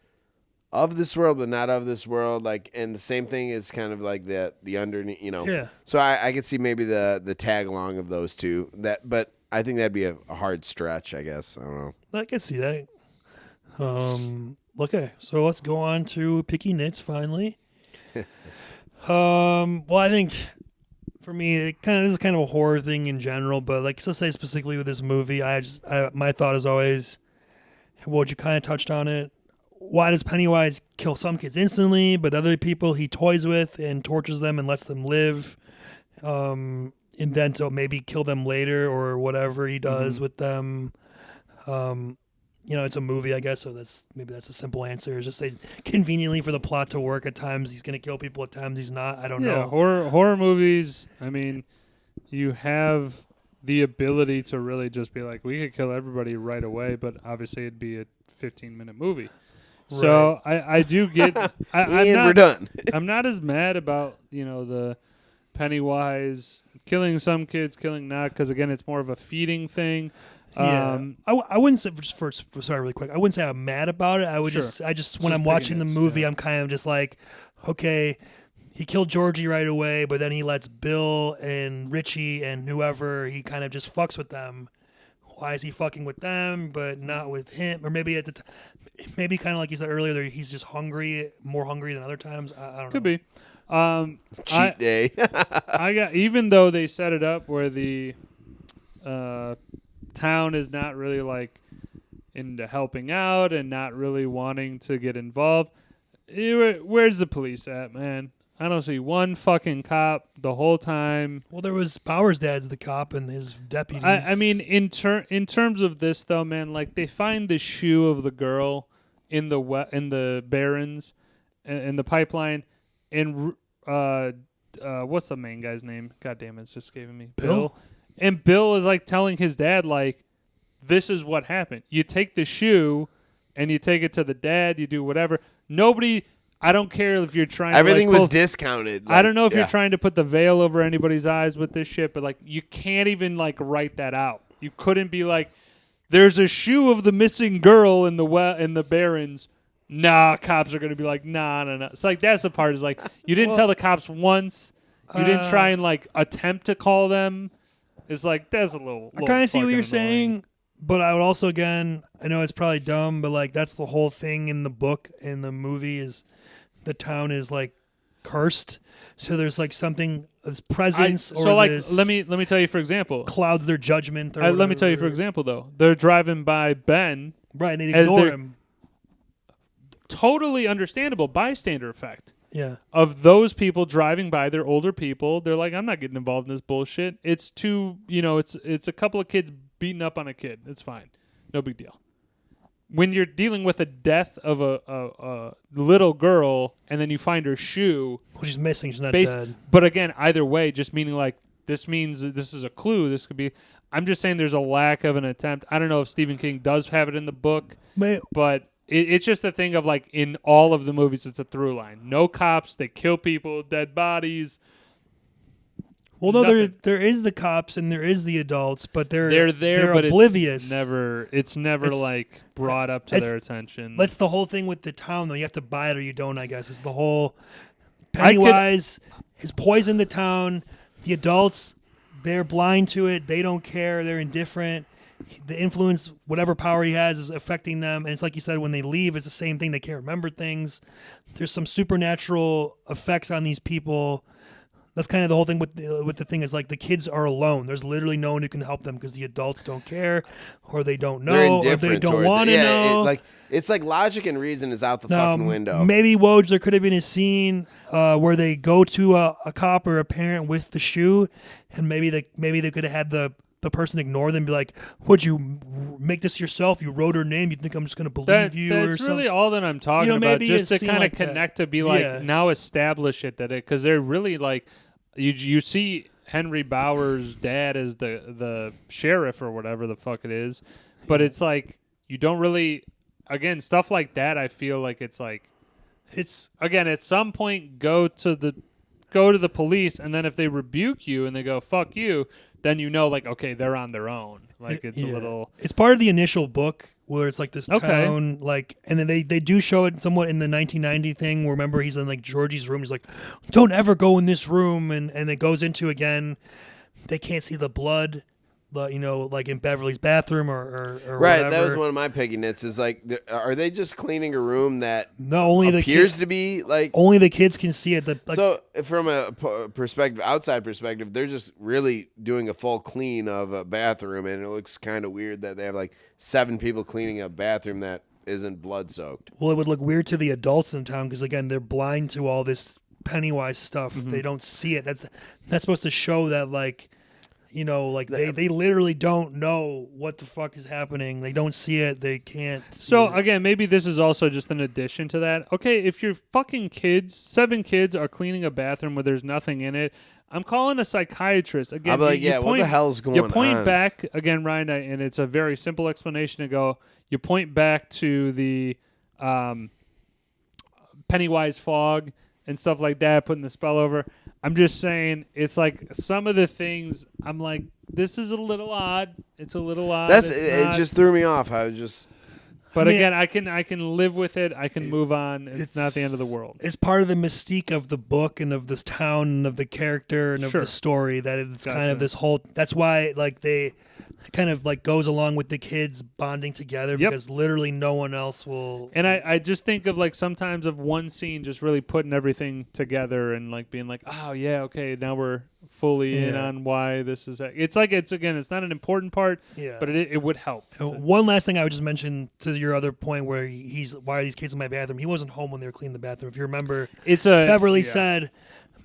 of this world, but not of this world. Like, and the same thing is kind of like the underneath, Yeah. So I could see maybe the tag along of those two. But I think that'd be a hard stretch, I guess. I don't know. I can see that. Okay, so let's go on to Picky Nits finally. Well, I think for me, this is kind of a horror thing in general, but like let's say specifically with this movie, my thought is always, well, you kind of touched on it. Why does Pennywise kill some kids instantly, but other people he toys with and tortures them and lets them live, and then so maybe kill them later or whatever he does with them. It's a movie, I guess, so that's a simple answer. It's just say conveniently for the plot to work. At times he's going to kill people, at times he's not. I don't know. Horror movies, I mean, you have the ability to really just be like, we could kill everybody right away, but obviously it'd be a 15-minute movie. Right. So I do get we're done. I'm not as mad about, the Pennywise killing some kids, killing not, because again, it's more of a feeding thing. Yeah, I wouldn't say sorry, really quick. I wouldn't say I'm mad about it. I would just when I'm watching the movie, I'm kind of just like, okay, he killed Georgie right away, but then he lets Bill and Richie and whoever, he kind of just fucks with them. Why is he fucking with them, but not with him? Or maybe maybe kind of like you said earlier, he's just more hungry than other times. I don't know. Could be. Cheat day. Even though they set it up where the town is not really like into helping out and not really wanting to get involved. Where's the police at, man? I don't see one fucking cop the whole time. Well, there was Powers' dad's the cop and his deputies. I mean, in terms of this though, man, like they find the shoe of the girl in the Barrens in the pipeline, and what's the main guy's name? God damn it, it's just escaping me. Bill. And Bill is like telling his dad, like, this is what happened. You take the shoe and you take it to the dad, you do whatever. I don't care if you're trying Everything to like, was discounted. I don't know if you're trying to put the veil over anybody's eyes with this shit, but like you can't even like write that out. You couldn't be like, there's a shoe of the missing girl in the Barrens. Nah, cops are gonna be like, nah. It's like that's the part is like you didn't tell the cops once. You didn't try and like attempt to call them. It's like that's a little. I kind of see what you're saying, but I would also I know it's probably dumb, but like that's the whole thing in the book and the movie is the town is like cursed, so there's like something this presence. Let me tell you for example. Clouds their judgment. Let me tell you for example though. They're driving by Ben. Right, and they ignore him. Totally understandable bystander effect. Yeah. Of those people driving by, they're older people. They're like, I'm not getting involved in this bullshit. It's it's a couple of kids beating up on a kid. It's fine. No big deal. When you're dealing with a death of a little girl and then you find her shoe. Well, she's missing. She's not dead. But again, either way, just meaning like this means that this is a clue. This could be. I'm just saying there's a lack of an attempt. I don't know if Stephen King does have it in the book, but it's just a thing of like in all of the movies, it's a through line. No cops. They kill people, dead bodies. Well, no, there is the cops and there is the adults, but they're but oblivious. It's never like brought up to their attention. That's the whole thing with the town, though. You have to buy it or you don't, I guess. It's the whole Pennywise has poisoned the town. The adults, they're blind to it. They don't care. They're indifferent. the influence, whatever power he has, is affecting them. And it's like you said, when they leave, it's the same thing. They can't remember things. There's some supernatural effects on these people. That's kind of the whole thing with the thing is like the kids are alone. There's literally no one who can help them because the adults don't care, or they don't know, or they don't want to know. It's like logic and reason is out the fucking window. Maybe Woj, there could have been a scene where they go to a cop or a parent with the shoe, and maybe they could have had the person ignore them and be like, would you make this yourself? You wrote her name. You think I'm just going to believe you or something? That's really all that I'm talking about. Just to kind of connect to be like, now establish it that because they're really like, you see Henry Bauer's dad as the sheriff or whatever the fuck it is, but it's like you don't really, again, stuff like that. I feel like it's again at some point go to the police, and then if they rebuke you and they go fuck you, then you know like okay they're on their own. Like it's a little. It's part of the initial book where it's like this town, like, and then they do show it somewhat in the 1990 thing. Where remember he's in like Georgie's room. He's like, "Don't ever go in this room," and it goes into again. They can't see the blood, but like in Beverly's bathroom or right. Whatever. That was one of my picking nits. Is like, are they just cleaning a room that only appears to be like only the kids can see it? So from a outside perspective, they're just really doing a full clean of a bathroom, and it looks kind of weird that they have like 7 people cleaning a bathroom that isn't blood soaked. Well, it would look weird to the adults in town because again, they're blind to all this Pennywise stuff. Mm-hmm. They don't see it. That's supposed to show that like. They literally don't know what the fuck is happening. They don't see it. They can't see it. Again, maybe this is also just an addition to that. Okay, if your fucking 7 kids are cleaning a bathroom where there's nothing in it, I'm calling a psychiatrist. Again, I'll be like, what the hell's going on? You point back, again, Ryan, and it's a very simple explanation to go, you point back to the Pennywise fog and stuff like that, putting the spell over. I'm just saying, it's like some of the things. I'm like, this is a little odd. It's a little odd. It just threw me off. I was just. But again, I can live with it. I can move on. It's not the end of the world. It's part of the mystique of the book and of this town and of the character and of the story that it's kind of this whole. That's why like they kind of like goes along with the kids bonding together because literally no one else will. And I just think of like sometimes of one scene just really putting everything together and like being like, oh yeah, okay, now we're fully in on why this is. It's like it's not an important part, but it would help. One last thing I would just mention to your other point where why are these kids in my bathroom? He wasn't home when they were cleaning the bathroom. If you remember, Beverly said,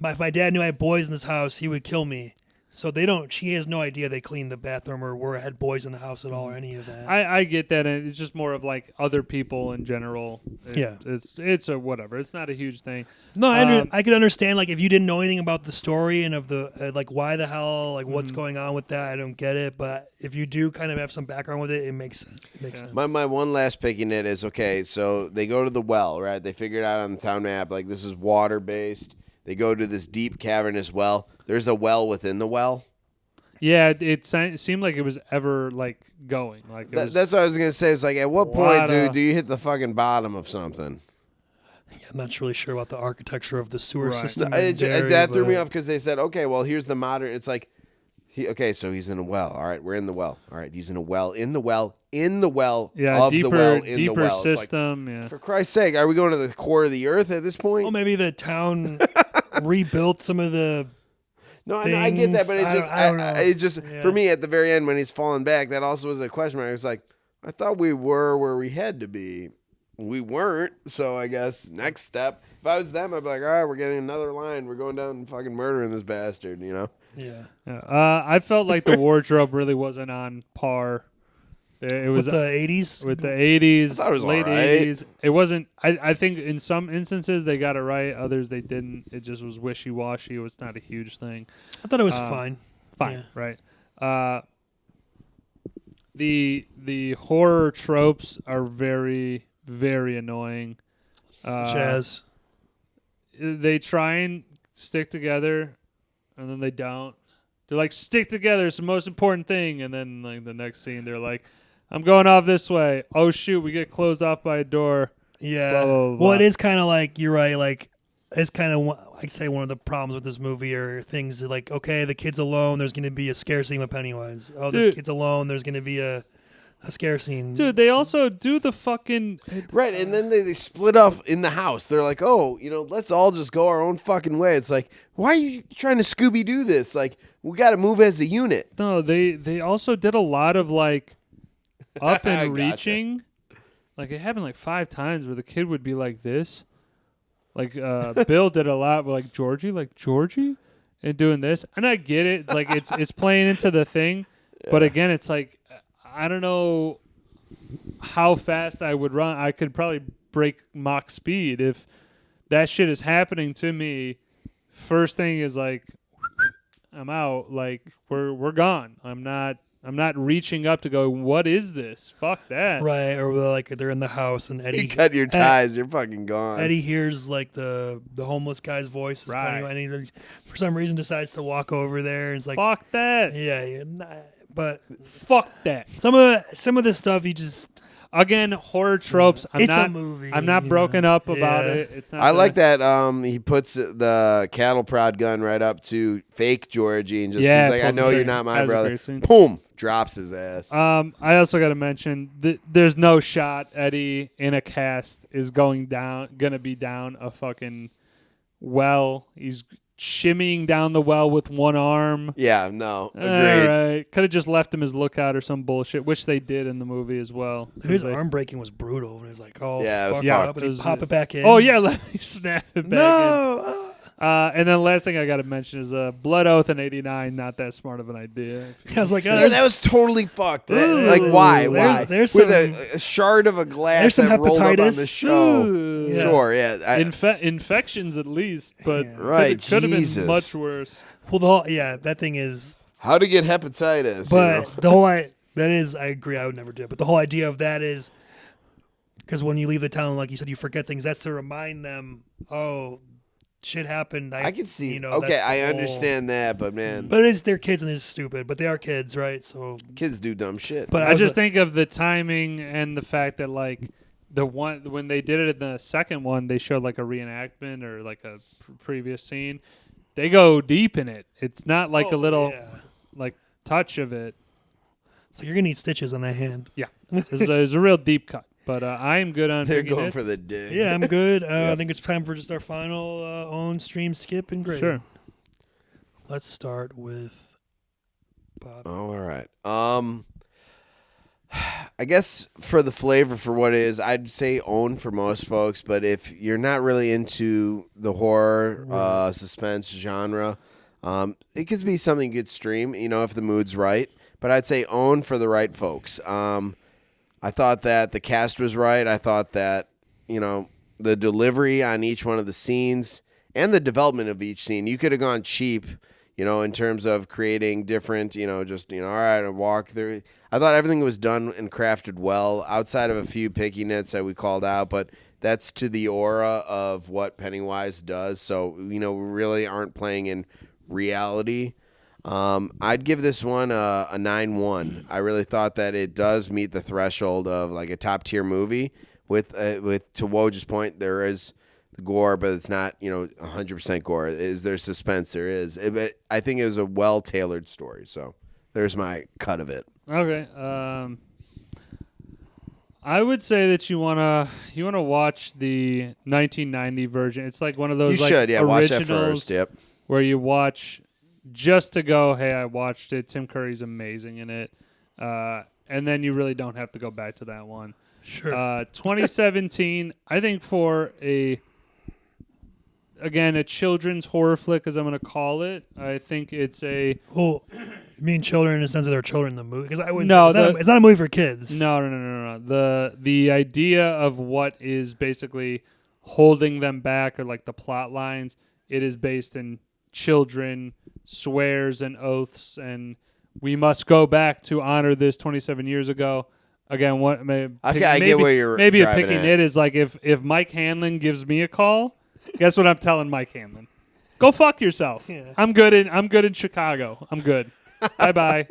if my dad knew I had boys in this house, he would kill me. So she has no idea they cleaned the bathroom or had boys in the house at all or any of that. I get that, and it's just more of like other people in general. It's a whatever. It's not a huge thing. No, I could understand like if you didn't know anything about the story and of the like why the hell like what's going on with that. I don't get it, but if you do kind of have some background with it, it makes sense. It makes sense. My one last picking it is okay. So they go to the well, right? They figured out on the town map like this is water based. They go to this deep cavernous well. There's a well within the well. Yeah, it seemed like it was ever like going. Like that's what I was gonna say. It's like at what point, do you hit the fucking bottom of something? Yeah, I'm not really sure about the architecture of the sewer system. That threw me off because they said, okay, well here's the modern. It's like, so he's in a well. All right, we're in the well. All right, he's in a well. In the well. In the well. Yeah, of deeper, the well. In deeper the well. system. Like, for Christ's sake, are we going to the core of the earth at this point? Well, maybe the town rebuilt some of the. No, I get that, but it just for me at the very end when he's falling back, that also was a question mark. I was like, I thought we were where we had to be. We weren't, so I guess next step. If I was them, I'd be like, all right, we're getting another line. We're going down and fucking murdering this bastard, you know? Yeah. I felt like the wardrobe really wasn't on par. It was with the 80s? With the 80s, I thought it was late all right. 80s. It wasn't. I think in some instances they got it right. Others they didn't. It just was wishy-washy. It was not a huge thing. I thought it was fine. Fine, right. The horror tropes are very, very annoying. Such as? They try and stick together, and then they don't. They're like, stick together. It's the most important thing. And then like the next scene, they're like, I'm going off this way. Oh, shoot. We get closed off by a door. Yeah. Blah, blah, blah, blah. Well, it is kind of like, you're right, like, it's kind of, I'd say, one of the problems with this movie are things that, like, okay, the kid's alone, there's going to be a scare scene with Pennywise. Oh, Dude. this kid's alone, there's going to be a scare scene. Dude, they also do the fucking... Right, and then they split up in the house. They're like, oh, let's all just go our own fucking way. It's like, why are you trying to Scooby-Doo this? Like, we got to move as a unit. No, they also did a lot of, like, up and Gotcha. reaching. Like, it happened, like, 5 times where the kid would be like this. Like, Bill did a lot with, like, Georgie? And doing this. And I get it. It's like, it's playing into the thing. Yeah. But again, it's like, I don't know how fast I would run. I could probably break Mach speed. If that shit is happening to me, first thing is, like, I'm out. Like, we're gone. I'm not reaching up to go, what is this? Fuck that. Right, or like they're in the house and Eddie... You cut your ties, you're fucking gone. Eddie hears, like, the homeless guy's voice. Right. And he, for some reason, decides to walk over there. And it's like... Fuck that. Yeah, but... Fuck that. Some of this stuff, you just... Again, horror tropes. A movie. I'm not broken up about it. It's not. I like that. He puts the cattle prod gun right up to fake Georgie and just he's like, I know you're not my brother. Boom, drops his ass. I also got to mention there's no shot Eddie in a cast is gonna be down a fucking well. He's shimmying down the well with one arm. Yeah, no, agreed. All right, could have just left him as lookout or some bullshit, which they did in the movie as well. His arm breaking was brutal. And he's like, oh, yeah, fuck yeah, up, and pop it back in. Oh yeah, let me snap it back in. No. And then last thing I got to mention is Blood Oath in '89. Not that smart of an idea. I was like, yeah, that was totally fucked. Like, why? Why? There's with some, a shard of a glass there's some that rolled up on hepatitis. the show. Yeah. Sure, yeah. Infections at least, but right, could have Jesus. been much worse. Well, that thing is how to get hepatitis. But the whole I agree. I would never do it. But the whole idea of that is because when you leave the town, like you said, you forget things. That's to remind them, oh, shit happened. I can see. Okay, I understand that, but man. But they're kids and it's stupid. But they are kids, right? So kids do dumb shit. But I just think of the timing and the fact that, like, the one when they did it in the second one, they showed like a reenactment or like a previous scene. They go deep in it. It's not like a little like touch of it. So you're gonna need stitches on that hand. Yeah, there's a real deep cut. But I am good on. They're going hits. for the dig. Yeah, I'm good. I think it's time for just our final own stream skip and grade. Sure. Let's start with Bob. Oh, all right. I guess for the flavor for what it is, I'd say own for most folks. But if you're not really into the horror suspense genre, it could be something you could stream. If the mood's right. But I'd say own for the right folks. I thought that the cast was right. I thought that, the delivery on each one of the scenes and the development of each scene, you could have gone cheap, in terms of creating different, all right, a walk through. I thought everything was done and crafted well outside of a few picky nits that we called out, but that's to the aura of what Pennywise does. So, we really aren't playing in reality. I'd give this one a 9-1. I really thought that it does meet the threshold of like a top tier movie. With to Woj's point, there is the gore, but it's not 100% gore. Is there suspense? There is. But I think it was a well tailored story. So there's my cut of it. Okay. I would say that you wanna watch the 1990 version. It's like one of those you should watch that originals first. Yep. Where you watch. Just to go, hey, I watched it. Tim Curry's amazing in it. And then you really don't have to go back to that one. Sure. 2017, I think for a children's horror flick, as I'm going to call it, I think it's a... Well, you mean children in the sense of they're children in the movie? Because I wouldn't. No, it's not a movie for kids. No. The idea of what is basically holding them back or like the plot lines, it is based in children... swears and oaths, and we must go back to honor this 27 years ago. Again, I get where you're maybe a driving picking at. it is like if Mike Hanlon gives me a call, guess what I'm telling Mike Hanlon? Go fuck yourself. Yeah. I'm good in Chicago. I'm good. Bye.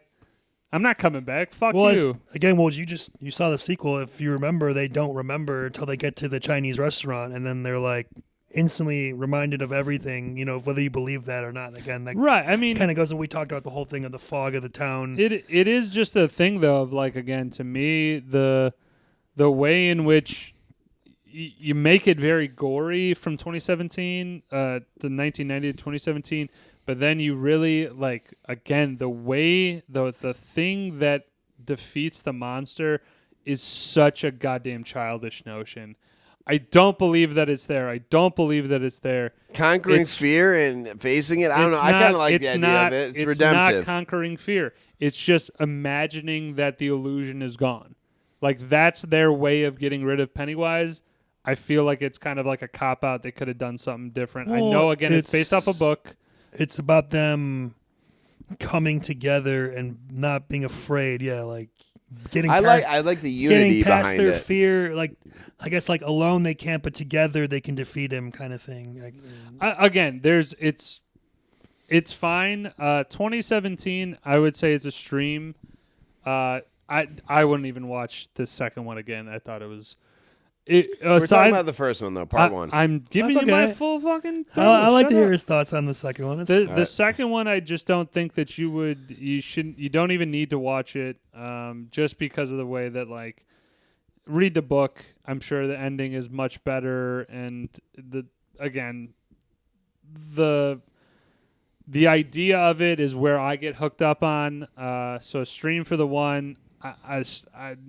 I'm not coming back. Fuck you. You saw the sequel. If you remember, they don't remember until they get to the Chinese restaurant, and then they're like, instantly reminded of everything, whether you believe that or not. Again, that Right. I mean, kind of goes, and we talked about the whole thing of the fog of the town. it is just a thing though of like, again, to me, the way in which you make it very gory from 2017, the 1990 to 2017, but then you really like, again, the way the thing that defeats the monster is such a goddamn childish notion. I don't believe that it's there. I don't believe that it's there. Conquering fear and facing it. I don't know. I kind of like the idea of it. It's redemptive. It's not conquering fear. It's just imagining that the illusion is gone. Like, that's their way of getting rid of Pennywise. I feel like it's kind of like a cop-out. They could have done something different. Well, I know, again, it's based off a book. It's about them coming together and not being afraid. Yeah, like getting I like the unity getting past behind their it. fear. Like, I guess like alone they can't, but together they can defeat him, kind of thing. Like, Again, it's fine. 2017, I would say it's a stream. I wouldn't even watch the second one again. I thought it was. We're talking about the first one though, part one. I'm giving That's you my okay. full fucking. I like to Shut hear up. his thoughts on the second one. The second one, I just don't think that you don't even need to watch it, just because of the way that, like, read the book. I'm sure the ending is much better, and the idea of it is where I get hooked up on. So stream for the one, I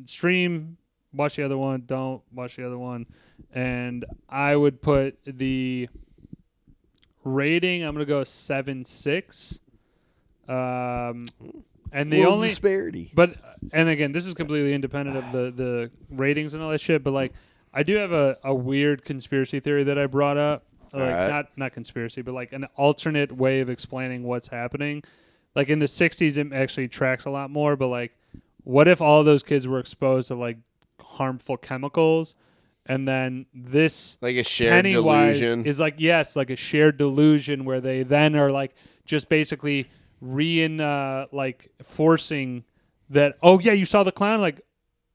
stream. Watch the other one. Don't watch the other one. And I would put the rating. I'm gonna go 7.6. And the only disparity. But and again, this is completely independent of the ratings and all that shit. But like, I do have a weird conspiracy theory that I brought up. Like, right. not conspiracy, but like an alternate way of explaining what's happening. Like in the 60s, it actually tracks a lot more. But like, what if all those kids were exposed to like harmful chemicals, and then this Like a shared Pennywise delusion. is like, yes, like a shared delusion where they then are like just basically like forcing that, oh yeah, you saw the clown, like,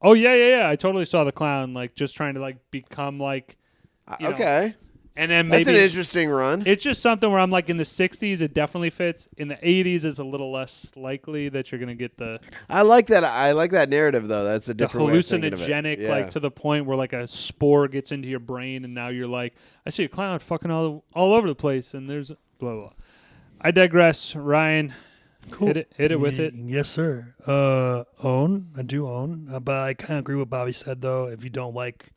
oh yeah, I totally saw the clown, like just trying to like become like, you know. Okay. And then That's maybe an interesting run. it's just something where I'm like, in the 60s, it definitely fits. In the 80s, it's a little less likely that you're going to get the I like that. I like that narrative, though. That's a different way of thinking of it. hallucinogenic, Yeah. like to the point where like a spore gets into your brain, and now you're like, I see a clown fucking all over the place, and there's blah, blah. I digress. Ryan, Cool. hit it with it. Yes, sir. I do own. But I kind of agree with what Bobby said, though. If you don't like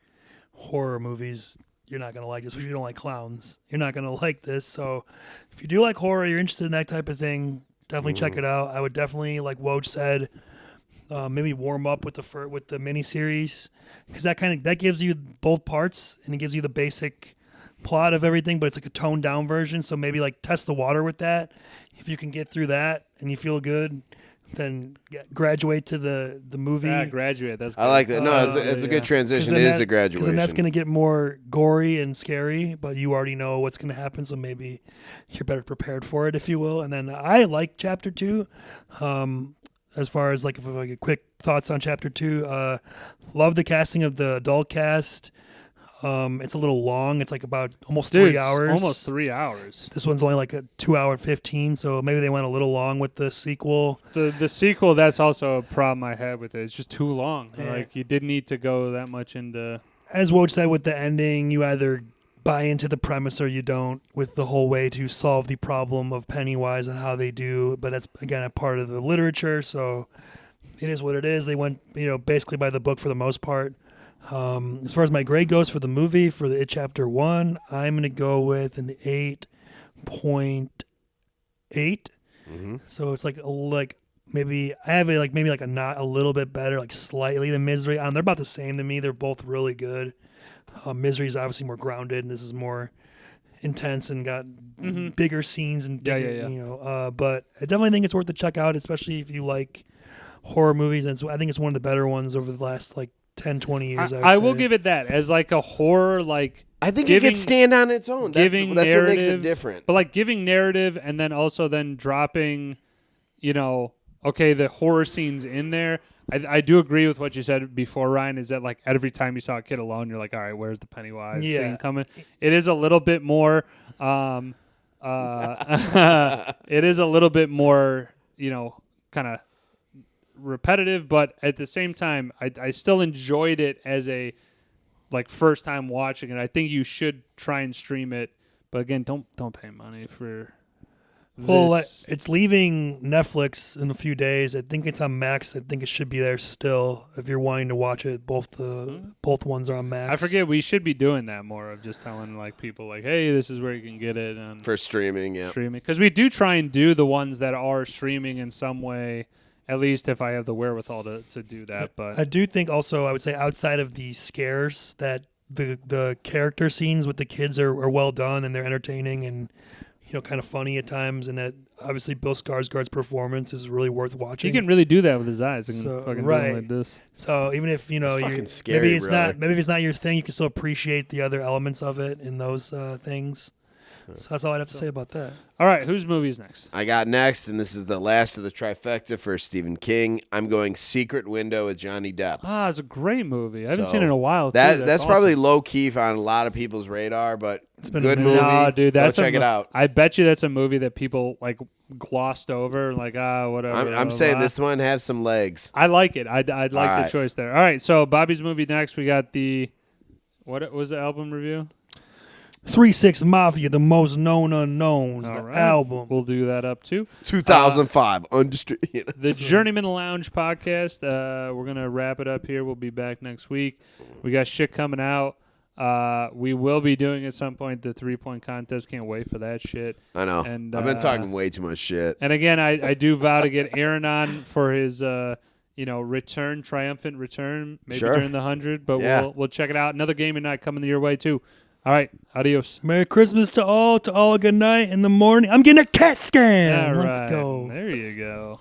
horror movies, you're not going to like this. If you don't like clowns, you're not going to like this. So if you do like horror, you're interested in that type of thing, definitely check it out. I would definitely, like Woj said, maybe warm up with the miniseries, because that gives you both parts, and it gives you the basic plot of everything, but it's like a toned down version. So maybe like test the water with that. If you can get through that and you feel good, then graduate to the movie. Yeah, graduate. That's I like that. No, it's a yeah. good transition. Then It is that- a graduation. Then that's going to get more gory and scary, but you already know what's going to happen, so maybe you're better prepared for it, if you will. And then I like Chapter 2. As far as like quick thoughts on Chapter 2, love the casting of the adult cast. It's a little long. It's like about almost 3 hours. Almost 3 hours. This one's only like a 2 hour and 15, so maybe they went a little long with the sequel. The sequel, that's also a problem I had with it. It's just too long. Yeah. Like, you didn't need to go that much into. As Woj said with the ending, you either buy into the premise or you don't, with the whole way to solve the problem of Pennywise and how they do. But that's, again, a part of the literature, so it is what it is. They went, basically by the book for the most part. As far as my grade goes for the movie, for the It Chapter 1, I'm going to go with an 8.8. Mm-hmm. So it's like maybe I have it maybe a not a little bit better, like slightly than Misery. They're about the same to me. They're both really good. Misery is obviously more grounded, and this is more intense and got bigger scenes and bigger, Yeah. But I definitely think it's worth the check out, especially if you like horror movies. And I think it's one of the better ones over the last 10, 20 years. I will give it that as like a horror, like I think it can stand on its own. That's what makes it narrative, different. But like giving narrative and then also then dropping, okay, the horror scenes in there. I do agree with what you said before, Ryan, is that like every time you saw a kid alone, you're like, all right, where's the Pennywise scene coming? It is a little bit more it is a little bit more, kind of repetitive, but at the same time, I still enjoyed it as a like first time watching it. I think you should try and stream it, but again, don't pay money for Well, this. it's leaving Netflix in a few days. I think it's on Max. I think it should be there still if you're wanting to watch it. Both ones are on Max. I forget. We should be doing that more of just telling like people like, hey, this is where you can get it and For streaming, yeah. streaming, because we do try and do the ones that are streaming in some way. At least if I have the wherewithal to do that. But I do think also I would say outside of the scares that the character scenes with the kids are well done and they're entertaining and kind of funny at times, and that obviously Bill Skarsgård's performance is really worth watching. he can really do that with his eyes. And So, fucking right. do like this. So even if That's fucking you're, scary, maybe it's brother. maybe it's not your thing, you can still appreciate the other elements of it and those things. So that's all I'd have to say about that. All right, whose movie is next? I got next, and this is the last of the trifecta for Stephen King. I'm going Secret Window with Johnny Depp. Ah, it's a great movie. I haven't So, seen it in a while. That's That's probably awesome. low key on a lot of people's radar, but it's been good a movie. No, dude, that's Go check it out. I bet you that's a movie that people like glossed over, like whatever. I'm blah, saying blah. this one has some legs. I like it. I'd like right. the choice there. All right, so Bobby's movie next. We got what was the album review? 3-6 Mafia, the most known unknowns, All the right. album. We'll do that up too. 2005, The Journeymen Lounge podcast. We're gonna wrap it up here. We'll be back next week. We got shit coming out. We will be doing at some point the 3-point contest. Can't wait for that shit. I know. And I've been talking way too much shit. And again, I do vow to get Aaron on for his triumphant return, maybe Sure. during the 100. But Yeah. we'll check it out. Another gaming night coming your way too. All right, adios. Merry Christmas to all a good night in the morning. I'm getting a CAT scan. All Let's right, go. there you go.